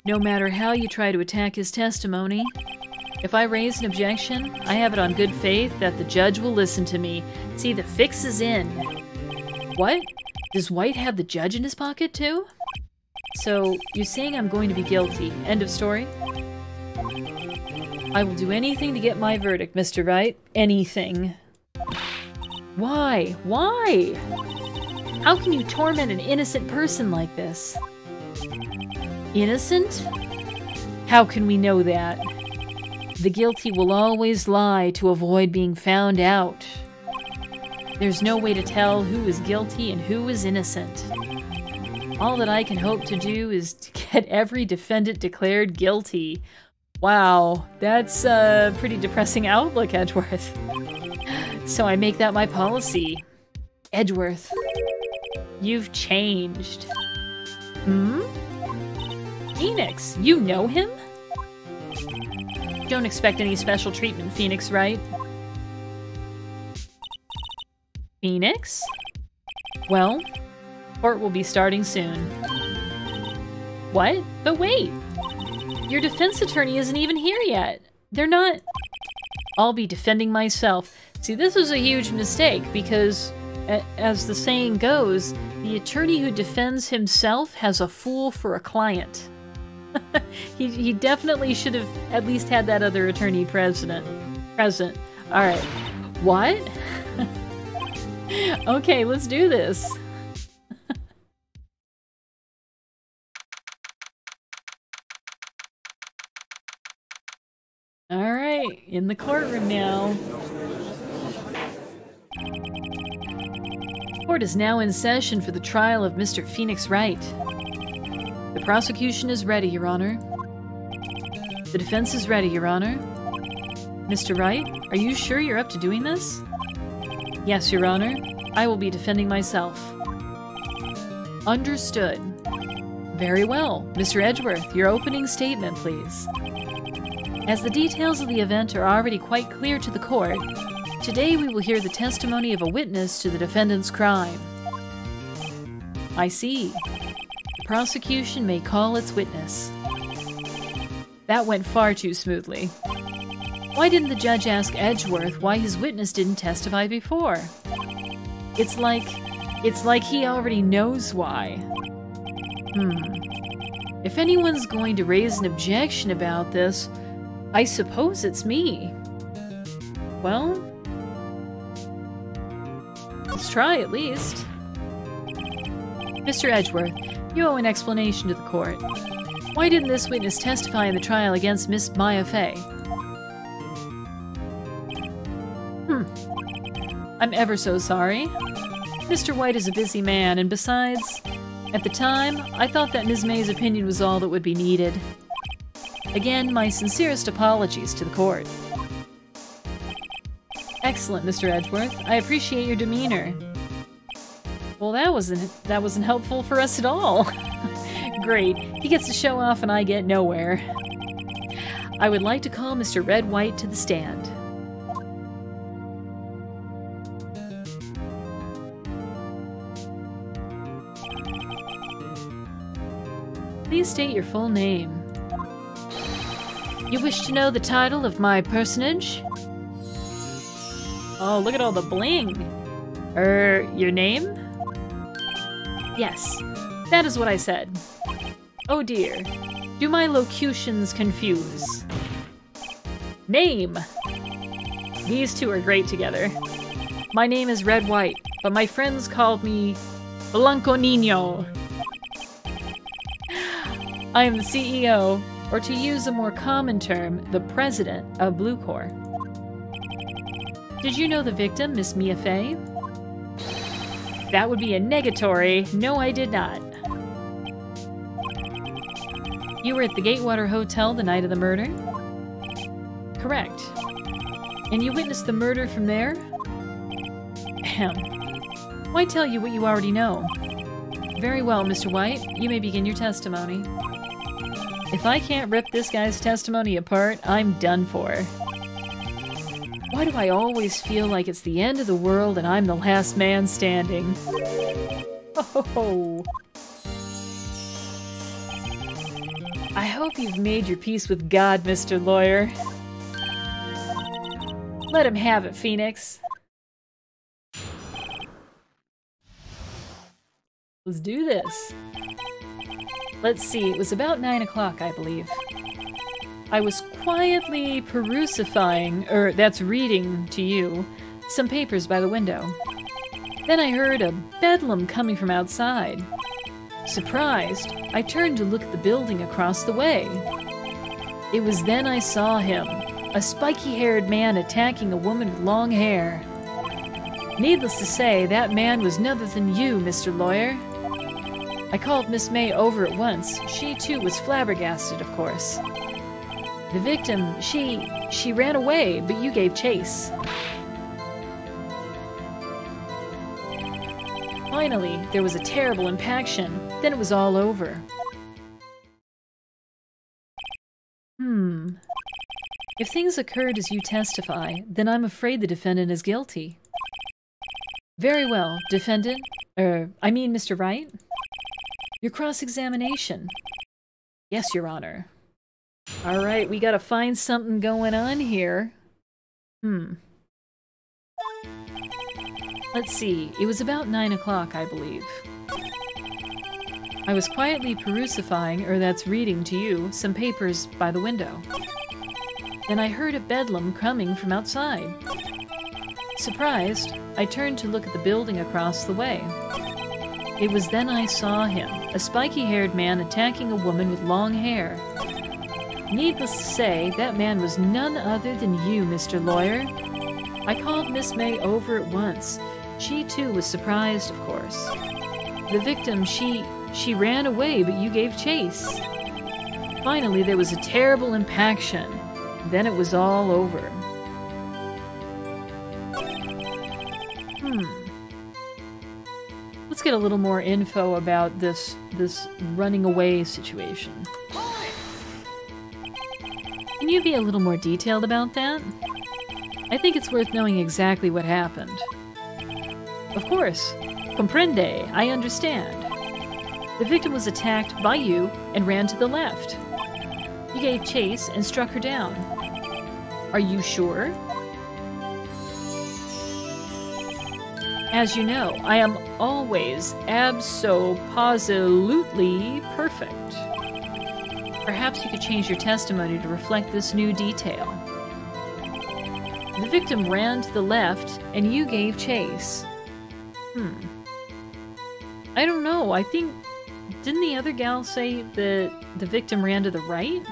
No matter how you try to attack his testimony, if I raise an objection, I have it on good faith that the judge will listen to me. See, the fix is in. What? Does White have the judge in his pocket too? So, you're saying I'm going to be guilty. End of story? I will do anything to get my verdict, Mr. Wright. Anything. Why? Why? How can you torment an innocent person like this? Innocent? How can we know that? The guilty will always lie to avoid being found out. There's no way to tell who is guilty and who is innocent. All that I can hope to do is to get every defendant declared guilty. Wow, that's a pretty depressing outlook, Edgeworth. So I make that my policy. Edgeworth, you've changed. Phoenix, you know him? Don't expect any special treatment, Phoenix, right? Phoenix? Well, court will be starting soon. What? But wait! Your defense attorney isn't even here yet. They're not... I'll be defending myself. See, this is a huge mistake because, as the saying goes, the attorney who defends himself has a fool for a client. He definitely should have at least had that other attorney present. Alright. What? Okay, let's do this. Alright, in the courtroom now. Court is now in session for the trial of Mr. Phoenix Wright. The prosecution is ready, Your Honor. The defense is ready, Your Honor. Mr. Wright, are you sure you're up to doing this? Yes, Your Honor. I will be defending myself. Understood. Very well. Mr. Edgeworth, your opening statement, please. As the details of the event are already quite clear to the court, today we will hear the testimony of a witness to the defendant's crime. I see. The prosecution may call its witness. That went far too smoothly. Why didn't the judge ask Edgeworth why his witness didn't testify before? It's like he already knows why. If anyone's going to raise an objection about this, I suppose it's me. Well, let's try at least. Mr. Edgeworth, you owe an explanation to the court. Why didn't this witness testify in the trial against Miss Maya Fey? I'm ever so sorry. Mr. White is a busy man, and besides, at the time, I thought that Ms. May's opinion was all that would be needed. Again, my sincerest apologies to the court. Excellent, Mr. Edgeworth. I appreciate your demeanor. Well, that wasn't helpful for us at all. Great. He gets to show off and I get nowhere. I would like to call Mr. Red White to the stand. Please state your full name. You wish to know the title of my personage? Oh, look at all the bling. Your name? Yes, that is what I said. Oh dear, do my locutions confuse? Name! These two are great together. My name is Red White, but my friends called me Blanco Nino. I am the CEO, or to use a more common term, the president of Blue Corps. Did you know the victim, Miss Mia Fey? That would be a negatory. No, I did not. You were at the Gatewater Hotel the night of the murder? Correct. And you witnessed the murder from there? Ahem. Why tell you what you already know? Very well, Mr. White. You may begin your testimony. If I can't rip this guy's testimony apart, I'm done for. Why do I always feel like it's the end of the world and I'm the last man standing? Oh. I hope you've made your peace with God, Mr. Lawyer. Let him have it, Phoenix. Let's do this. Let's see, it was about 9 o'clock, I believe. I was quietly that's reading to you, some papers by the window. Then I heard a bedlam coming from outside. Surprised, I turned to look at the building across the way. It was then I saw him, a spiky-haired man attacking a woman with long hair. Needless to say, that man was none other than you, Mr. Lawyer. I called Miss May over at once. She, too, was flabbergasted, of course. The victim, she ran away, but you gave chase. Finally, there was a terrible impaction. Then it was all over. If things occurred as you testify, then I'm afraid the defendant is guilty. Very well, defendant. Mr. Wright? Your cross-examination. Yes, Your Honor. Alright, we gotta find something going on here. Let's see, it was about 9 o'clock, I believe. I was quietly reading to you, some papers by the window. Then I heard a bedlam coming from outside. Surprised, I turned to look at the building across the way. It was then I saw him, a spiky-haired man attacking a woman with long hair. Needless to say, that man was none other than you, Mr. Lawyer. I called Miss May over at once. She, too, was surprised, of course. The victim, she ran away, but you gave chase. Finally, there was a terrible impaction. Then it was all over. Let's get a little more info about this running away situation. Can you be a little more detailed about that? I think it's worth knowing exactly what happened. Of course. Comprende. I understand. The victim was attacked by you and ran to the left. You gave chase and struck her down. Are you sure? As you know, I am always abso-positively perfect. Perhaps you could change your testimony to reflect this new detail. The victim ran to the left, and you gave chase. I don't know, I think... Didn't the other gal say that the victim ran to the right?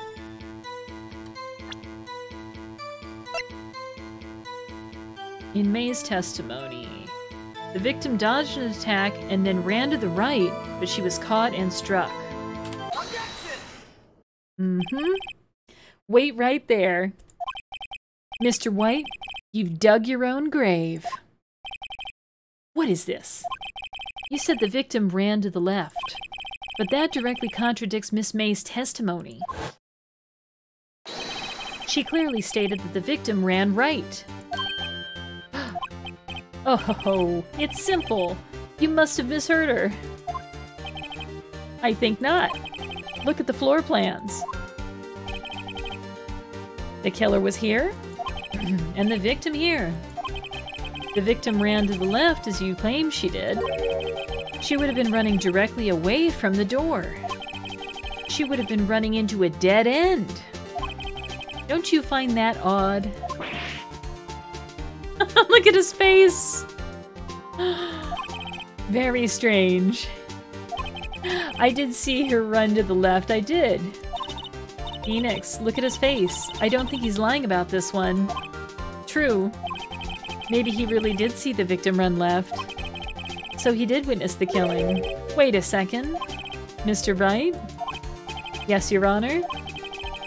In May's testimony, the victim dodged an attack and then ran to the right, but she was caught and struck. Wait right there. Mr. White, you've dug your own grave. What is this? You said the victim ran to the left, but that directly contradicts Miss May's testimony. She clearly stated that the victim ran right. Oh, it's simple. You must have misheard her. I think not. Look at the floor plans. The killer was here, and the victim here. The victim ran to the left as you claimed she did. She would have been running directly away from the door. She would have been running into a dead end. Don't you find that odd? Look at his face! Very strange. I did see her run to the left, I did. Phoenix, look at his face. I don't think he's lying about this one. True. Maybe he really did see the victim run left. So he did witness the killing. Wait a second. Mr. Wright? Yes, Your Honor?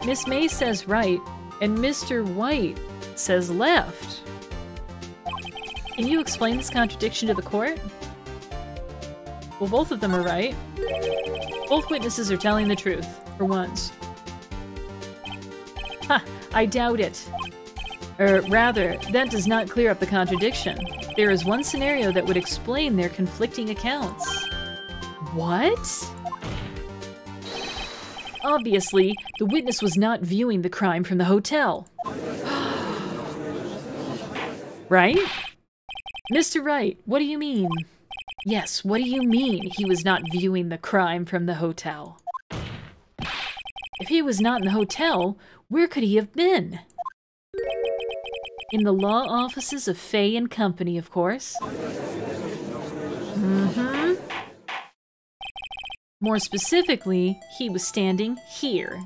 Miss May says right, and Mr. White It says left. Can you explain this contradiction to the court? Well, both of them are right. Both witnesses are telling the truth, for once. Ha! I doubt it. Or rather, that does not clear up the contradiction. There is one scenario that would explain their conflicting accounts. What? Obviously, the witness was not viewing the crime from the hotel. Right? Mr. Wright, what do you mean? Yes, what do you mean he was not viewing the crime from the hotel? If he was not in the hotel, where could he have been? In the law offices of Fay and Company, of course. Mm-hmm. More specifically, he was standing here.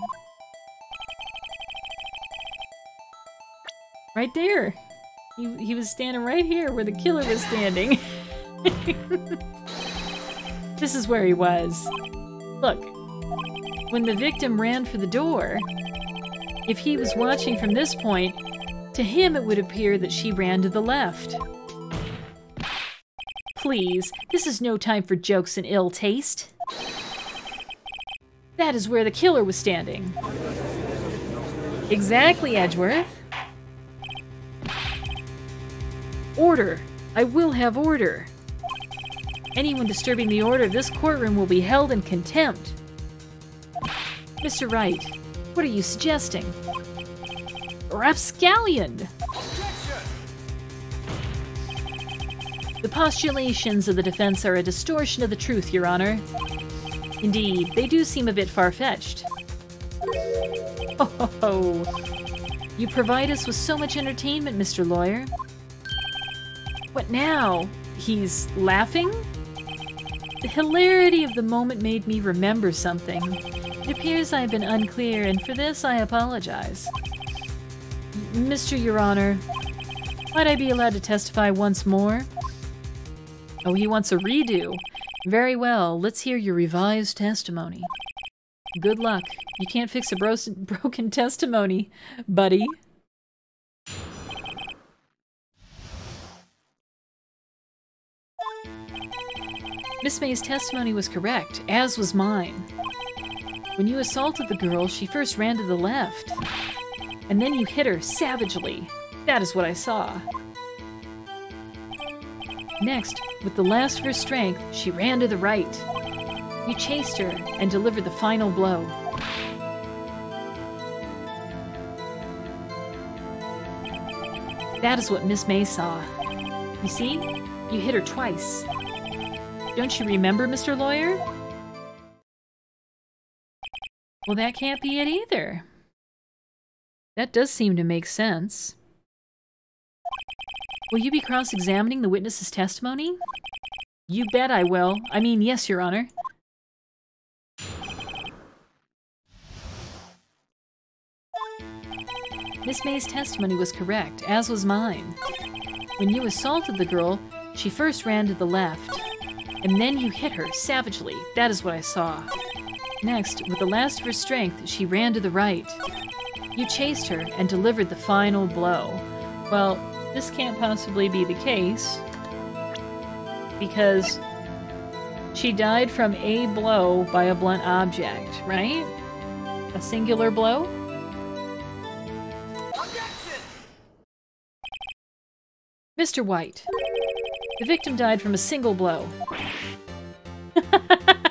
Right there. He was standing right here where the killer was standing. This is where he was. Look, when the victim ran for the door, if he was watching from this point, to him it would appear that she ran to the left. Please, this is no time for jokes and ill taste. That is where the killer was standing. Exactly, Edgeworth. Order! I will have order. Anyone disturbing the order of this courtroom will be held in contempt. Mr. Wright, what are you suggesting? Rapscallion! The postulations of the defense are a distortion of the truth, Your Honor. Indeed, they do seem a bit far-fetched. Ho ho ho! You provide us with so much entertainment, Mr. Lawyer. What now? He's laughing? The hilarity of the moment made me remember something. It appears I have been unclear, and for this I apologize. Mr. Your Honor, might I be allowed to testify once more? Oh, he wants a redo. Very well, let's hear your revised testimony. Good luck. You can't fix a broken testimony, buddy. Miss May's testimony was correct, as was mine. When you assaulted the girl, she first ran to the left. And then you hit her savagely. That is what I saw. Next, with the last of her strength, she ran to the right. You chased her and delivered the final blow. That is what Miss May saw. You see? You hit her twice. Don't you remember, Mr. Lawyer? Well, that can't be it either. That does seem to make sense. Will you be cross-examining the witness's testimony? You bet I will. I mean, yes, Your Honor. Miss May's testimony was correct, as was mine. When you assaulted the girl, she first ran to the left, and then you hit her savagely. That is what I saw. Next, with the last of her strength, she ran to the right. You chased her and delivered the final blow. Well, this can't possibly be the case, because she died from a blow by a blunt object, right? A singular blow? Objection! Mr. White, the victim died from a single blow.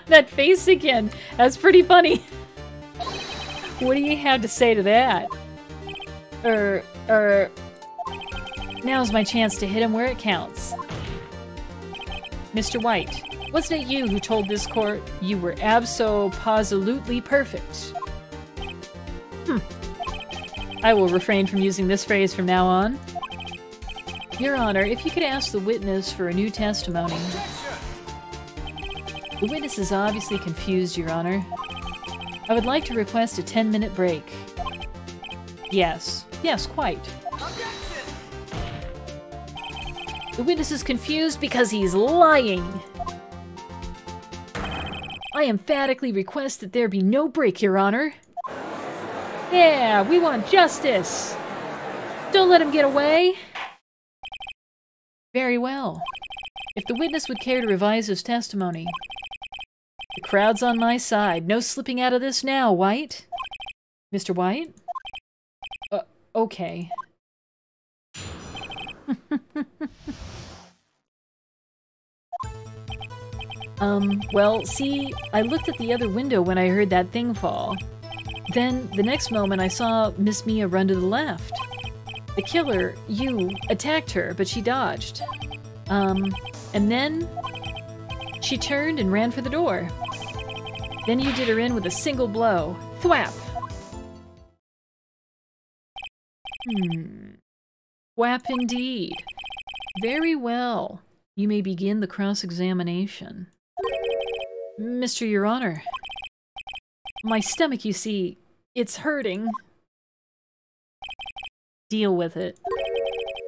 That face again. That's pretty funny. What do you have to say to that? Now's my chance to hit him where it counts. Mr. White, wasn't it you who told this court you were abso-posolutely perfect? I will refrain from using this phrase from now on. Your Honor, if you could ask the witness for a new testimony. The witness is obviously confused, Your Honor. I would like to request a 10-minute break. Yes. Yes, quite. The witness is confused because he's lying. I emphatically request that there be no break, Your Honor. Yeah, we want justice. Don't let him get away! Very well. If the witness would care to revise his testimony. The crowd's on my side. No slipping out of this now, White. Mr. White? Okay. Well, see, I looked at the other window when I heard that thing fall. Then, the next moment, I saw Miss Mia run to the left. The killer, you, attacked her, but she dodged. And then she turned and ran for the door. Then you did her in with a single blow. Thwap! Thwap indeed. Very well. You may begin the cross-examination. Mr. Your Honor. My stomach, you see, it's hurting. Deal with it.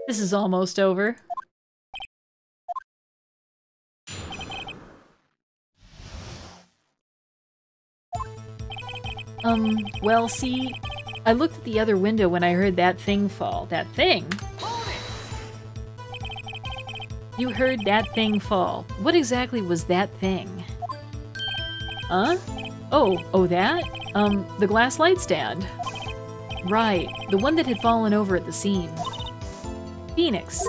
This is almost over. Well, see, I looked at the other window when I heard that thing fall. That thing? You heard that thing fall. What exactly was that thing? Huh? Oh, that? The glass light stand. Right, the one that had fallen over at the scene. Phoenix.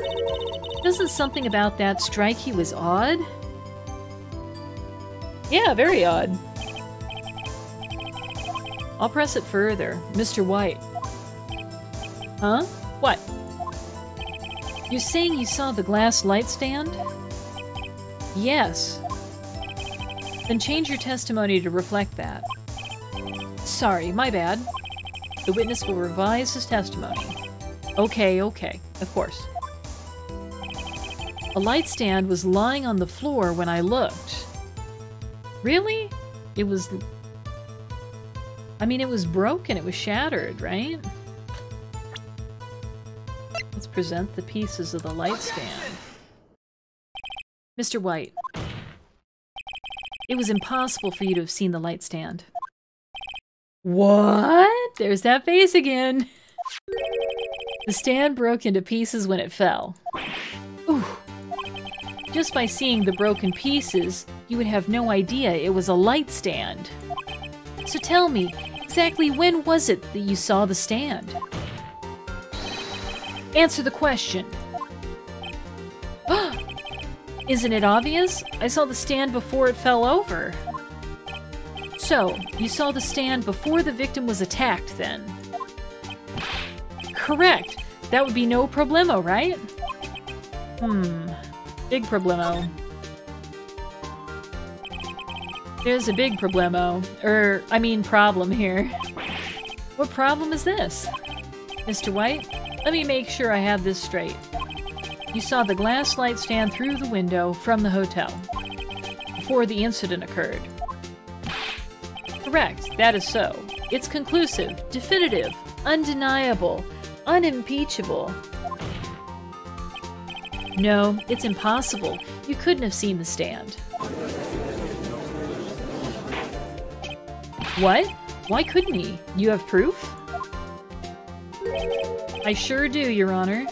Doesn't something about that strike you as odd? Yeah, very odd. I'll press it further. Mr. White. Huh? What? You're saying you saw the glass light stand? Yes. Then change your testimony to reflect that. Sorry, my bad. The witness will revise his testimony. Okay, of course. A light stand was lying on the floor when I looked. Really? It was... I mean, it was broken, it was shattered, right? Let's present the pieces of the light stand. Mr. White. It was impossible for you to have seen the light stand. What? There's that face again. The stand broke into pieces when it fell. Ooh. Just by seeing the broken pieces, you would have no idea it was a light stand. So tell me, exactly when was it that you saw the stand? Answer the question. Isn't it obvious? I saw the stand before it fell over. So, you saw the stand before the victim was attacked, then? Correct. That would be no problemo, right? Big problemo. There's a big problemo. I mean problem here. What problem is this? Mr. White, let me make sure I have this straight. You saw the glass light stand through the window from the hotel before the incident occurred. Correct, that is so. It's conclusive, definitive, undeniable, unimpeachable. No, it's impossible. You couldn't have seen the stand. What? Why couldn't he? You have proof? I sure do, Your Honor.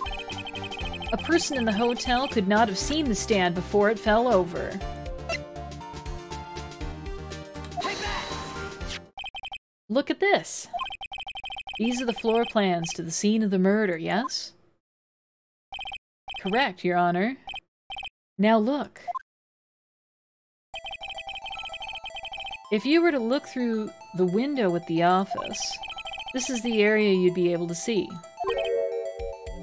A person in the hotel could not have seen the stand before it fell over. Look at this. These are the floor plans to the scene of the murder, yes? Correct, Your Honor. Now look. If you were to look through the window at the office, this is the area you'd be able to see.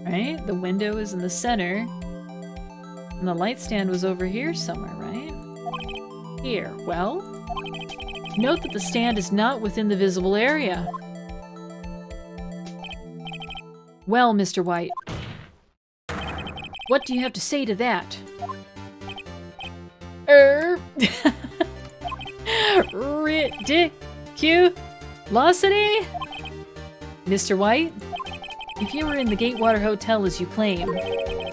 Right? The window is in the center, and the light stand was over here somewhere, right? Here. Well, note that the stand is not within the visible area. Well, Mr. White, what do you have to say to that? Ridiculosity? Mr. White, if you were in the Gatewater Hotel as you claim,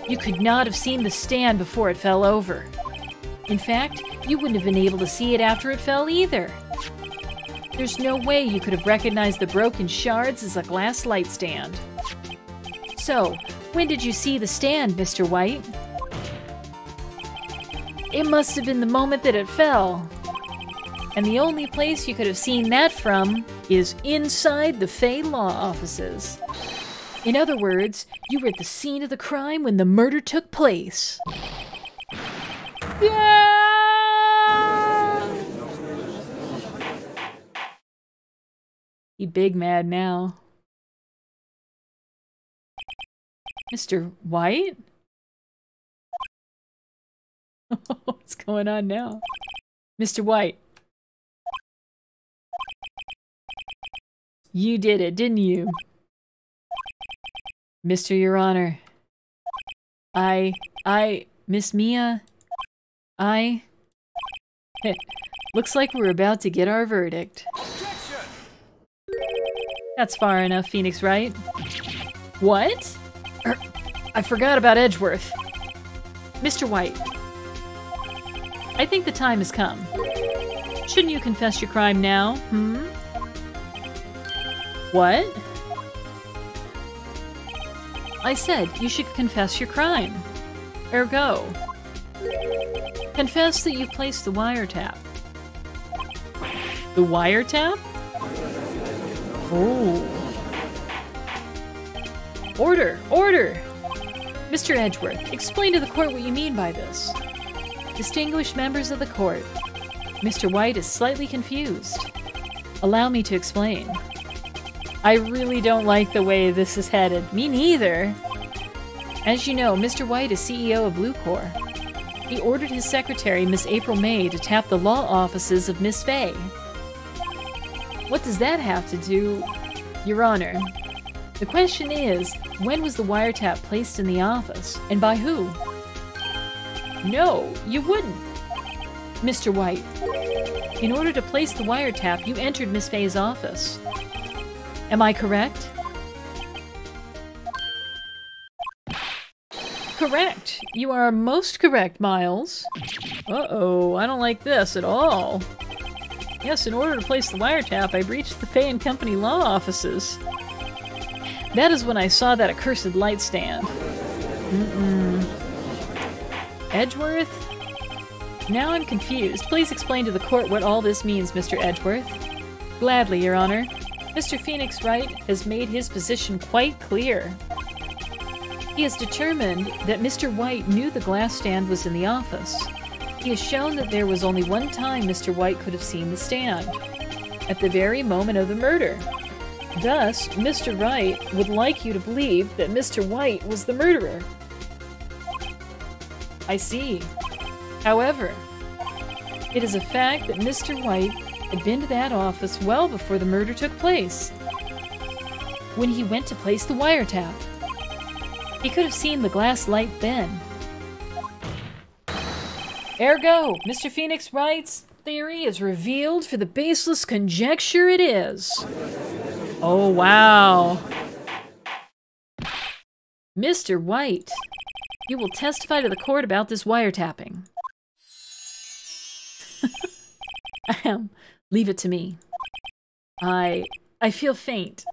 you could not have seen the stand before it fell over. In fact, you wouldn't have been able to see it after it fell either. There's no way you could have recognized the broken shards as a glass light stand. So, when did you see the stand, Mr. White? It must have been the moment that it fell. And the only place you could have seen that from is inside the Fey Law offices. In other words, you were at the scene of the crime when the murder took place. Yeah! He big mad now. Mr. White? What's going on now? Mr. White. You did it, didn't you? Mr. Your Honor. Miss Mia, looks like we're about to get our verdict. Objection! That's far enough, Phoenix Wright. What? I forgot about Edgeworth. Mr. White. I think the time has come. Shouldn't you confess your crime now, What? I said you should confess your crime. Ergo. Confess that you placed the wiretap. The wiretap? Oh. Order! Order! Mr. Edgeworth, explain to the court what you mean by this. Distinguished members of the court, Mr. White is slightly confused. Allow me to explain. I really don't like the way this is headed. Me neither. As you know, Mr. White is CEO of Blue Corps. He ordered his secretary, Miss April May, to tap the law offices of Miss Fay. What does that have to do, Your Honor? The question is, when was the wiretap placed in the office, and by who? No, you wouldn't. Mr. White, in order to place the wiretap, you entered Miss Fay's office. Am I correct? Correct. You are most correct, Miles. Uh-oh, I don't like this at all. Yes, in order to place the wiretap, I breached the Fay & Company law offices. That is when I saw that accursed light stand. Edgeworth? Now I'm confused. Please explain to the court what all this means, Mr. Edgeworth. Gladly, Your Honor. Mr. Phoenix Wright has made his position quite clear. He has determined that Mr. White knew the glass stand was in the office. He has shown that there was only one time Mr. White could have seen the stand. At the very moment of the murder. Thus, Mr. Wright would like you to believe that Mr. White was the murderer. I see. However, it is a fact that Mr. White had been to that office well before the murder took place. When he went to place the wiretap. He could have seen the glass light then. Ergo, Mr. Phoenix Wright's theory is revealed for the baseless conjecture it is. Oh, wow. Mr. White, you will testify to the court about this wiretapping. Ahem. Leave it to me. I feel faint.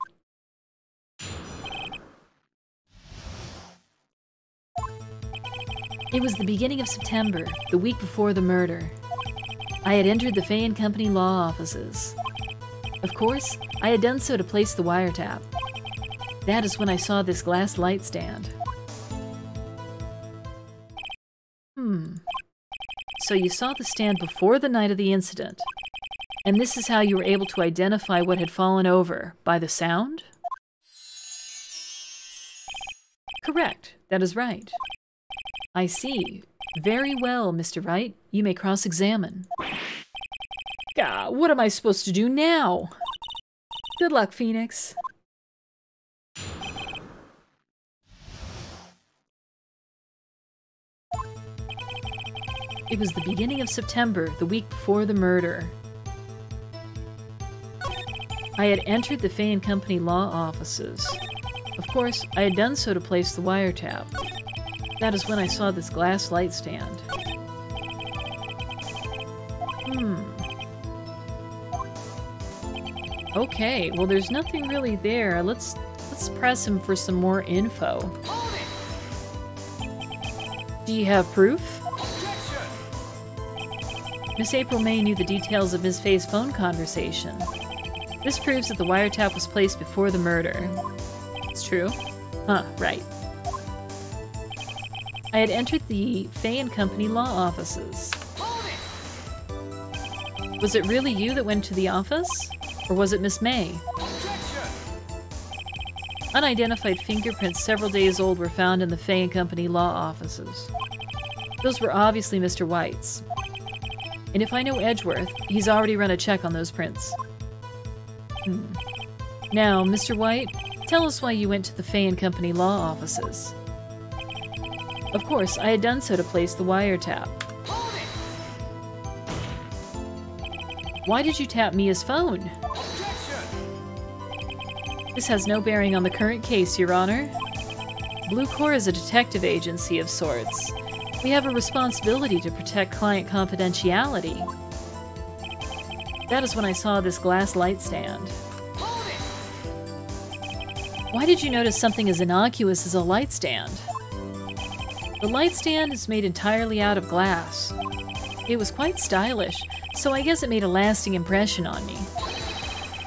It was the beginning of September, the week before the murder. I had entered the Fay & Company law offices. Of course, I had done so to place the wiretap. That is when I saw this glass light stand. So you saw the stand before the night of the incident, and this is how you were able to identify what had fallen over, by the sound? Correct, that is right. I see. Very well, Mr. Wright. You may cross-examine. God, what am I supposed to do now? Good luck, Phoenix. It was the beginning of September, the week before the murder. I had entered the Fay & Company law offices. Of course, I had done so to place the wiretap. That is when I saw this glass light stand. Okay, well there's nothing really there. Let's press him for some more info. Do you have proof? Miss April May knew the details of Ms. Faye's phone conversation. This proves that the wiretap was placed before the murder. It's true? Huh, right. I had entered the Faye & Company law offices. Was it really you that went to the office? Or was it Miss May? Unidentified fingerprints several days old were found in the Faye & Company law offices. Those were obviously Mr. White's. And if I know Edgeworth, he's already run a check on those prints. Now, Mr. White, tell us why you went to the Faye & Company law offices. Of course, I had done so to place the wiretap. Why did you tap Mia's phone? This has no bearing on the current case, Your Honor. Blue Corps is a detective agency of sorts. We have a responsibility to protect client confidentiality. That is when I saw this glass light stand. Why did you notice something as innocuous as a light stand? The light stand is made entirely out of glass. It was quite stylish, so I guess it made a lasting impression on me.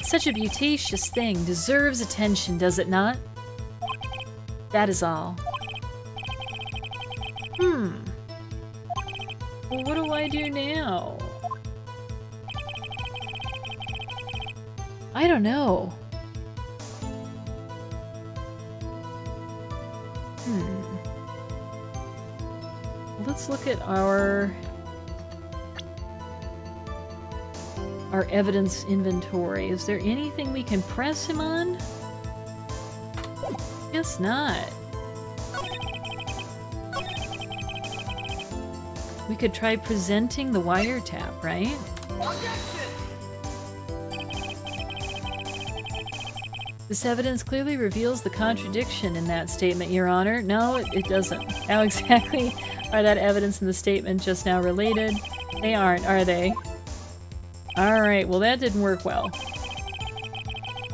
Such a beauticious thing deserves attention, does it not? That is all. Well, what do I do now? I don't know. Let's look at our evidence inventory. Is there anything we can press him on? Guess not. We could try presenting the wiretap, right? This evidence clearly reveals the contradiction in that statement, Your Honor. No, it doesn't. How exactly are that evidence and the statement just now related? They aren't, are they? Alright, well that didn't work well.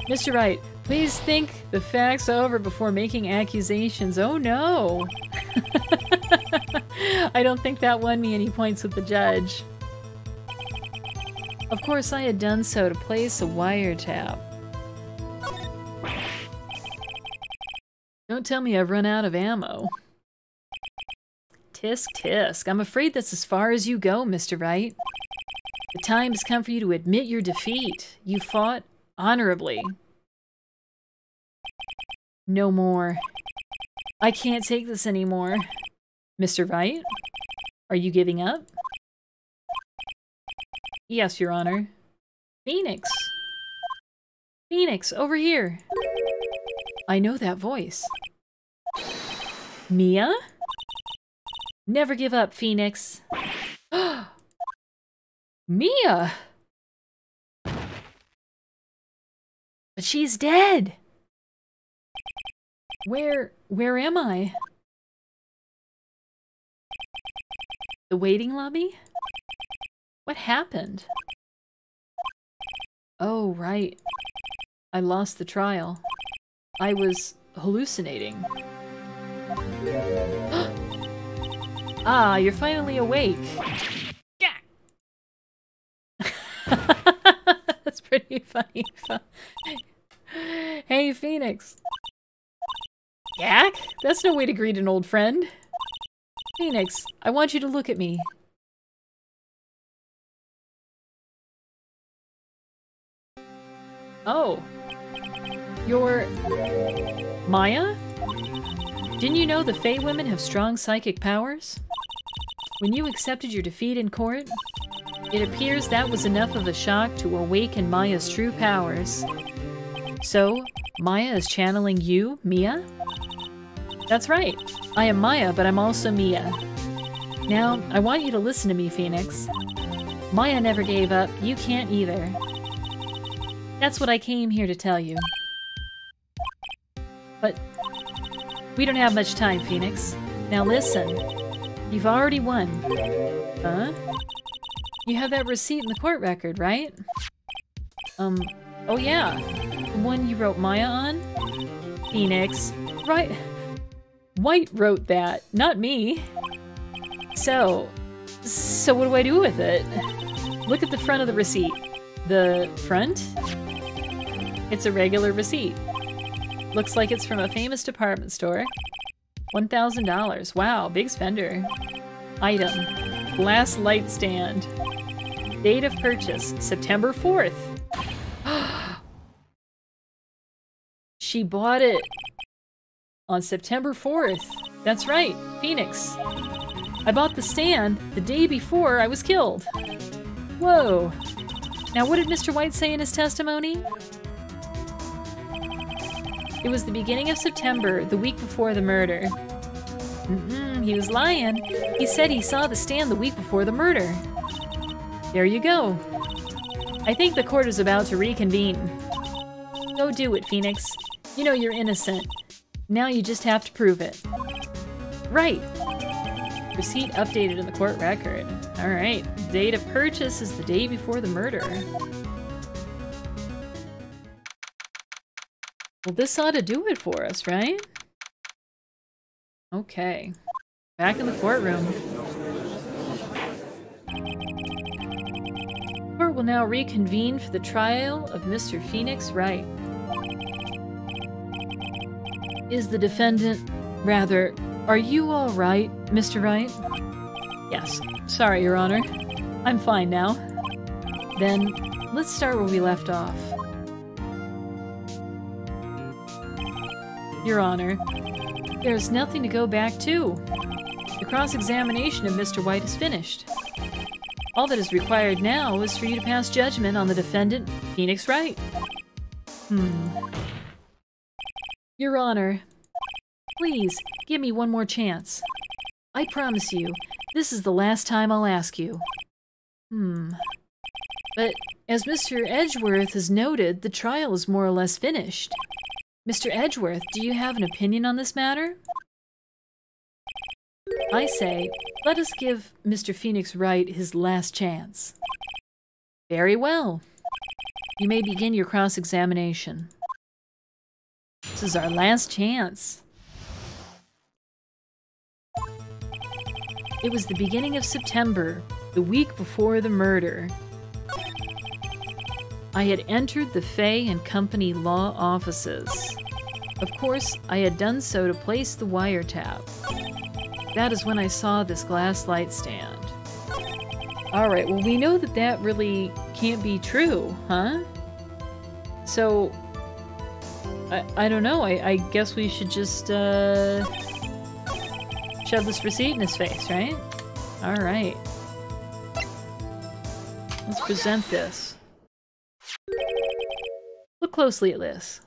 Mr. Wright, please think the facts over before making accusations. Oh no! I don't think that won me any points with the judge. Of course, I had done so to place a wiretap. Don't tell me I've run out of ammo. Tisk tisk. I'm afraid that's as far as you go, Mr. Wright. The time has come for you to admit your defeat. You fought honorably. No more. I can't take this anymore. Mr. Wright? Are you giving up? Yes, Your Honor. Phoenix! Phoenix, over here! I know that voice. Mia? Never give up, Phoenix. Mia! But she's dead! Where am I? The waiting lobby? What happened? Oh, right. I lost the trial. I was hallucinating. Ah, you're finally awake. That's pretty funny. Hey, Phoenix. Gak? That's no way to greet an old friend. Phoenix, I want you to look at me. Oh. You're... Maya? Didn't you know the Fae women have strong psychic powers? When you accepted your defeat in court, it appears that was enough of a shock to awaken Maya's true powers. So, Maya is channeling you, Mia? That's right. I am Maya, but I'm also Mia. Now, I want you to listen to me, Phoenix. Maya never gave up. You can't either. That's what I came here to tell you. But we don't have much time, Phoenix. Now listen. You've already won. Huh? You have that receipt in the court record, right? Oh yeah, the one you wrote Maya on? Phoenix. Right. Wright wrote that, not me. So what do I do with it? Look at the front of the receipt. The front? It's a regular receipt. Looks like it's from a famous department store. $1,000. Wow, big spender. Item. Glass light stand. Date of purchase. September 4th. She bought it on September 4th. That's right, Phoenix. I bought the stand the day before I was killed. Whoa. Now what did Mr. White say in his testimony? It was the beginning of September, the week before the murder. He was lying. He said he saw the stand the week before the murder. There you go. I think the court is about to reconvene. Go do it, Phoenix. You know you're innocent. Now you just have to prove it. Right. Receipt updated in the court record. Alright. Date of purchase is the day before the murder. Well, this ought to do it for us, right? Okay. Back in the courtroom. Court will now reconvene for the trial of Mr. Phoenix Wright. Is the defendant... Rather, are you all right, Mr. Wright? Yes. Sorry, Your Honor. I'm fine now. Then, let's start where we left off. Your Honor, there's nothing to go back to. The cross-examination of Mr. White is finished. All that is required now is for you to pass judgment on the defendant, Phoenix Wright. Your Honor, please, give me one more chance. I promise you, this is the last time I'll ask you. But, as Mr. Edgeworth has noted, the trial is more or less finished. Mr. Edgeworth, do you have an opinion on this matter? I say, let us give Mr. Phoenix Wright his last chance. Very well. You may begin your cross-examination. This is our last chance. It was the beginning of September, the week before the murder. I had entered the Fay & Company law offices. Of course, I had done so to place the wiretap. That is when I saw this glass light stand. Alright, well we know that that really can't be true, huh? So, I don't know, I guess we should just, shove this receipt in his face, right? Alright. Let's present this. Look closely at this.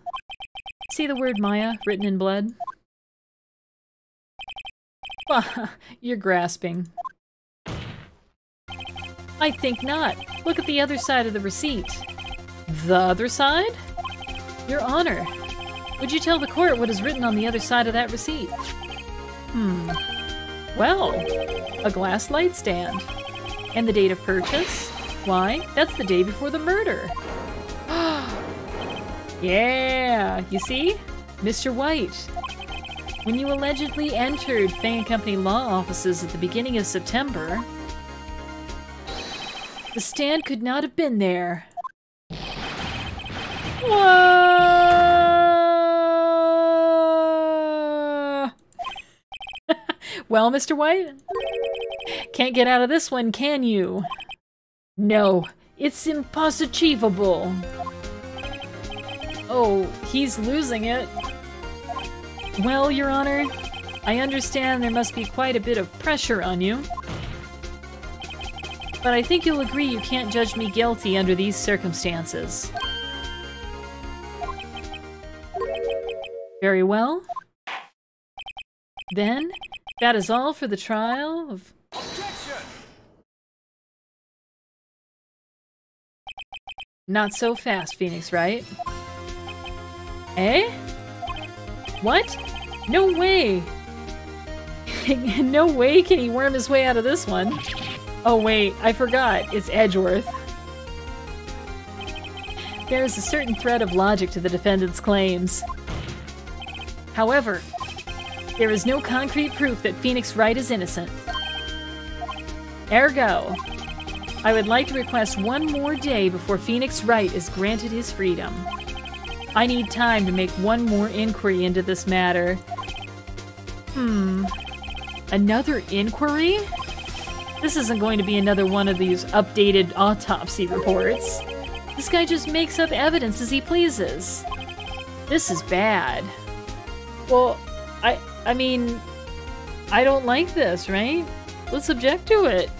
See the word Maya written in blood? You're grasping. I think not. Look at the other side of the receipt. The other side? Your Honor, would you tell the court what is written on the other side of that receipt? Well, a glass light stand. And the date of purchase? Why, that's the day before the murder. Yeah, you see? Mr. White. When you allegedly entered Fay & Company law offices at the beginning of September, the stand could not have been there. Whoa! Well, Mr. White? Can't get out of this one, can you? No, it's impossible. Oh, he's losing it. Well, Your Honor, I understand there must be quite a bit of pressure on you. But I think you'll agree you can't judge me guilty under these circumstances. Very well. Then, that is all for the trial of... Objection! Not so fast, Phoenix Wright. Eh? What? No way! No way can he worm his way out of this one. Oh wait, I forgot. It's Edgeworth. There is a certain thread of logic to the defendant's claims. However, there is no concrete proof that Phoenix Wright is innocent. Ergo, I would like to request one more day before Phoenix Wright is granted his freedom. I need time to make one more inquiry into this matter. Another inquiry? This isn't going to be another one of these updated autopsy reports. This guy just makes up evidence as he pleases. This is bad. Well, I mean, I don't like this, right? Let's object to it.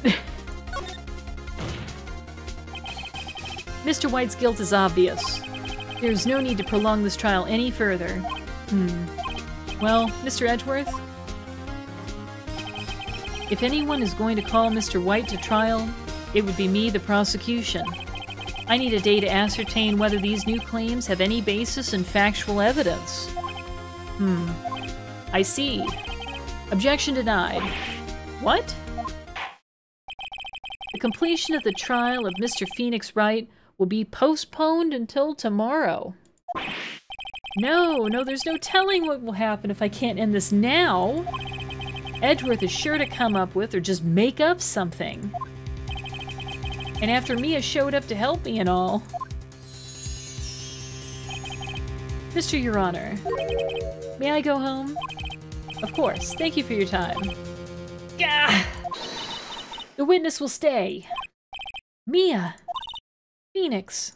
Mr. White's guilt is obvious. There's no need to prolong this trial any further. Well, Mr. Edgeworth? If anyone is going to call Mr. White to trial, it would be me, the prosecution. I need a day to ascertain whether these new claims have any basis in factual evidence. I see. Objection denied. What? The completion of the trial of Mr. Phoenix Wright will be postponed until tomorrow. No, there's no telling what will happen if I can't end this now. Edgeworth is sure to come up with or just make up something. And after Mia showed up to help me and all. Mr. Your Honor, may I go home? Of course. Thank you for your time. Gah! The witness will stay. Mia! Phoenix.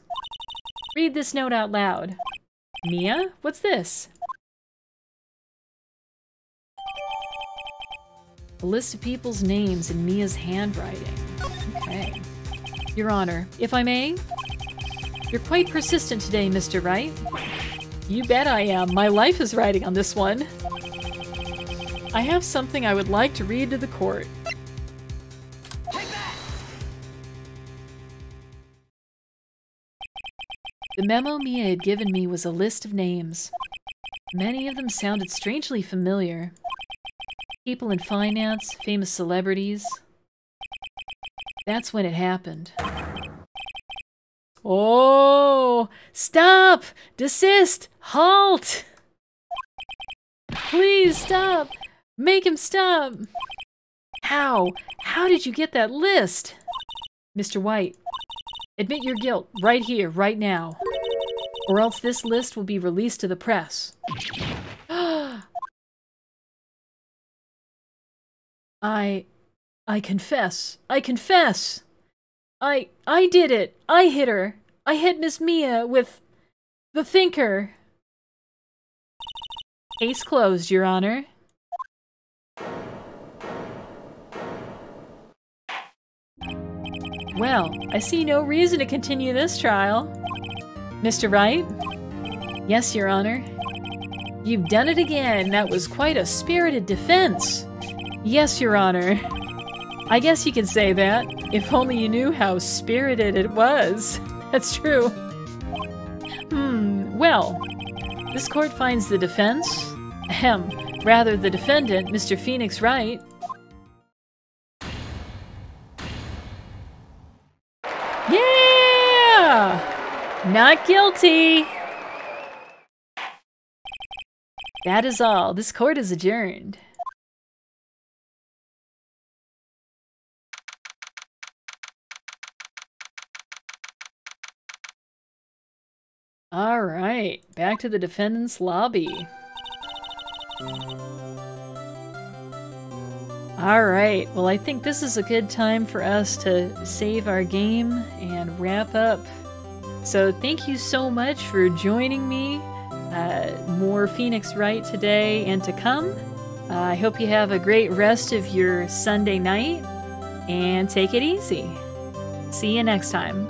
Read this note out loud. Mia? What's this? A list of people's names in Mia's handwriting. Okay. Your Honor, if I may? You're quite persistent today, Mr. Wright. You bet I am. My life is riding on this one. I have something I would like to read to the court. The memo Mia had given me was a list of names. Many of them sounded strangely familiar. People in finance, famous celebrities. That's when it happened. Oh! Stop! Desist! Halt! Please stop! Make him stop! How? How did you get that list? Mr. White, admit your guilt right here, right now. Or else this list will be released to the press. I confess. I confess. I did it. I hit her. I hit Miss Mia with the thinker. Case closed, Your Honor. Well, I see no reason to continue this trial. Mr. Wright? Yes, Your Honor. You've done it again. That was quite a spirited defense. Yes, Your Honor. I guess you could say that, if only you knew how spirited it was. That's true. Well, this court finds the defense, rather the defendant, Mr. Phoenix Wright. Yeah! Not guilty! That is all. This court is adjourned. Alright, back to the defendant's lobby. Alright, well I think this is a good time for us to save our game and wrap up. So thank you so much for joining me. More Phoenix Wright today and to come. I hope you have a great rest of your Sunday night and take it easy. See you next time.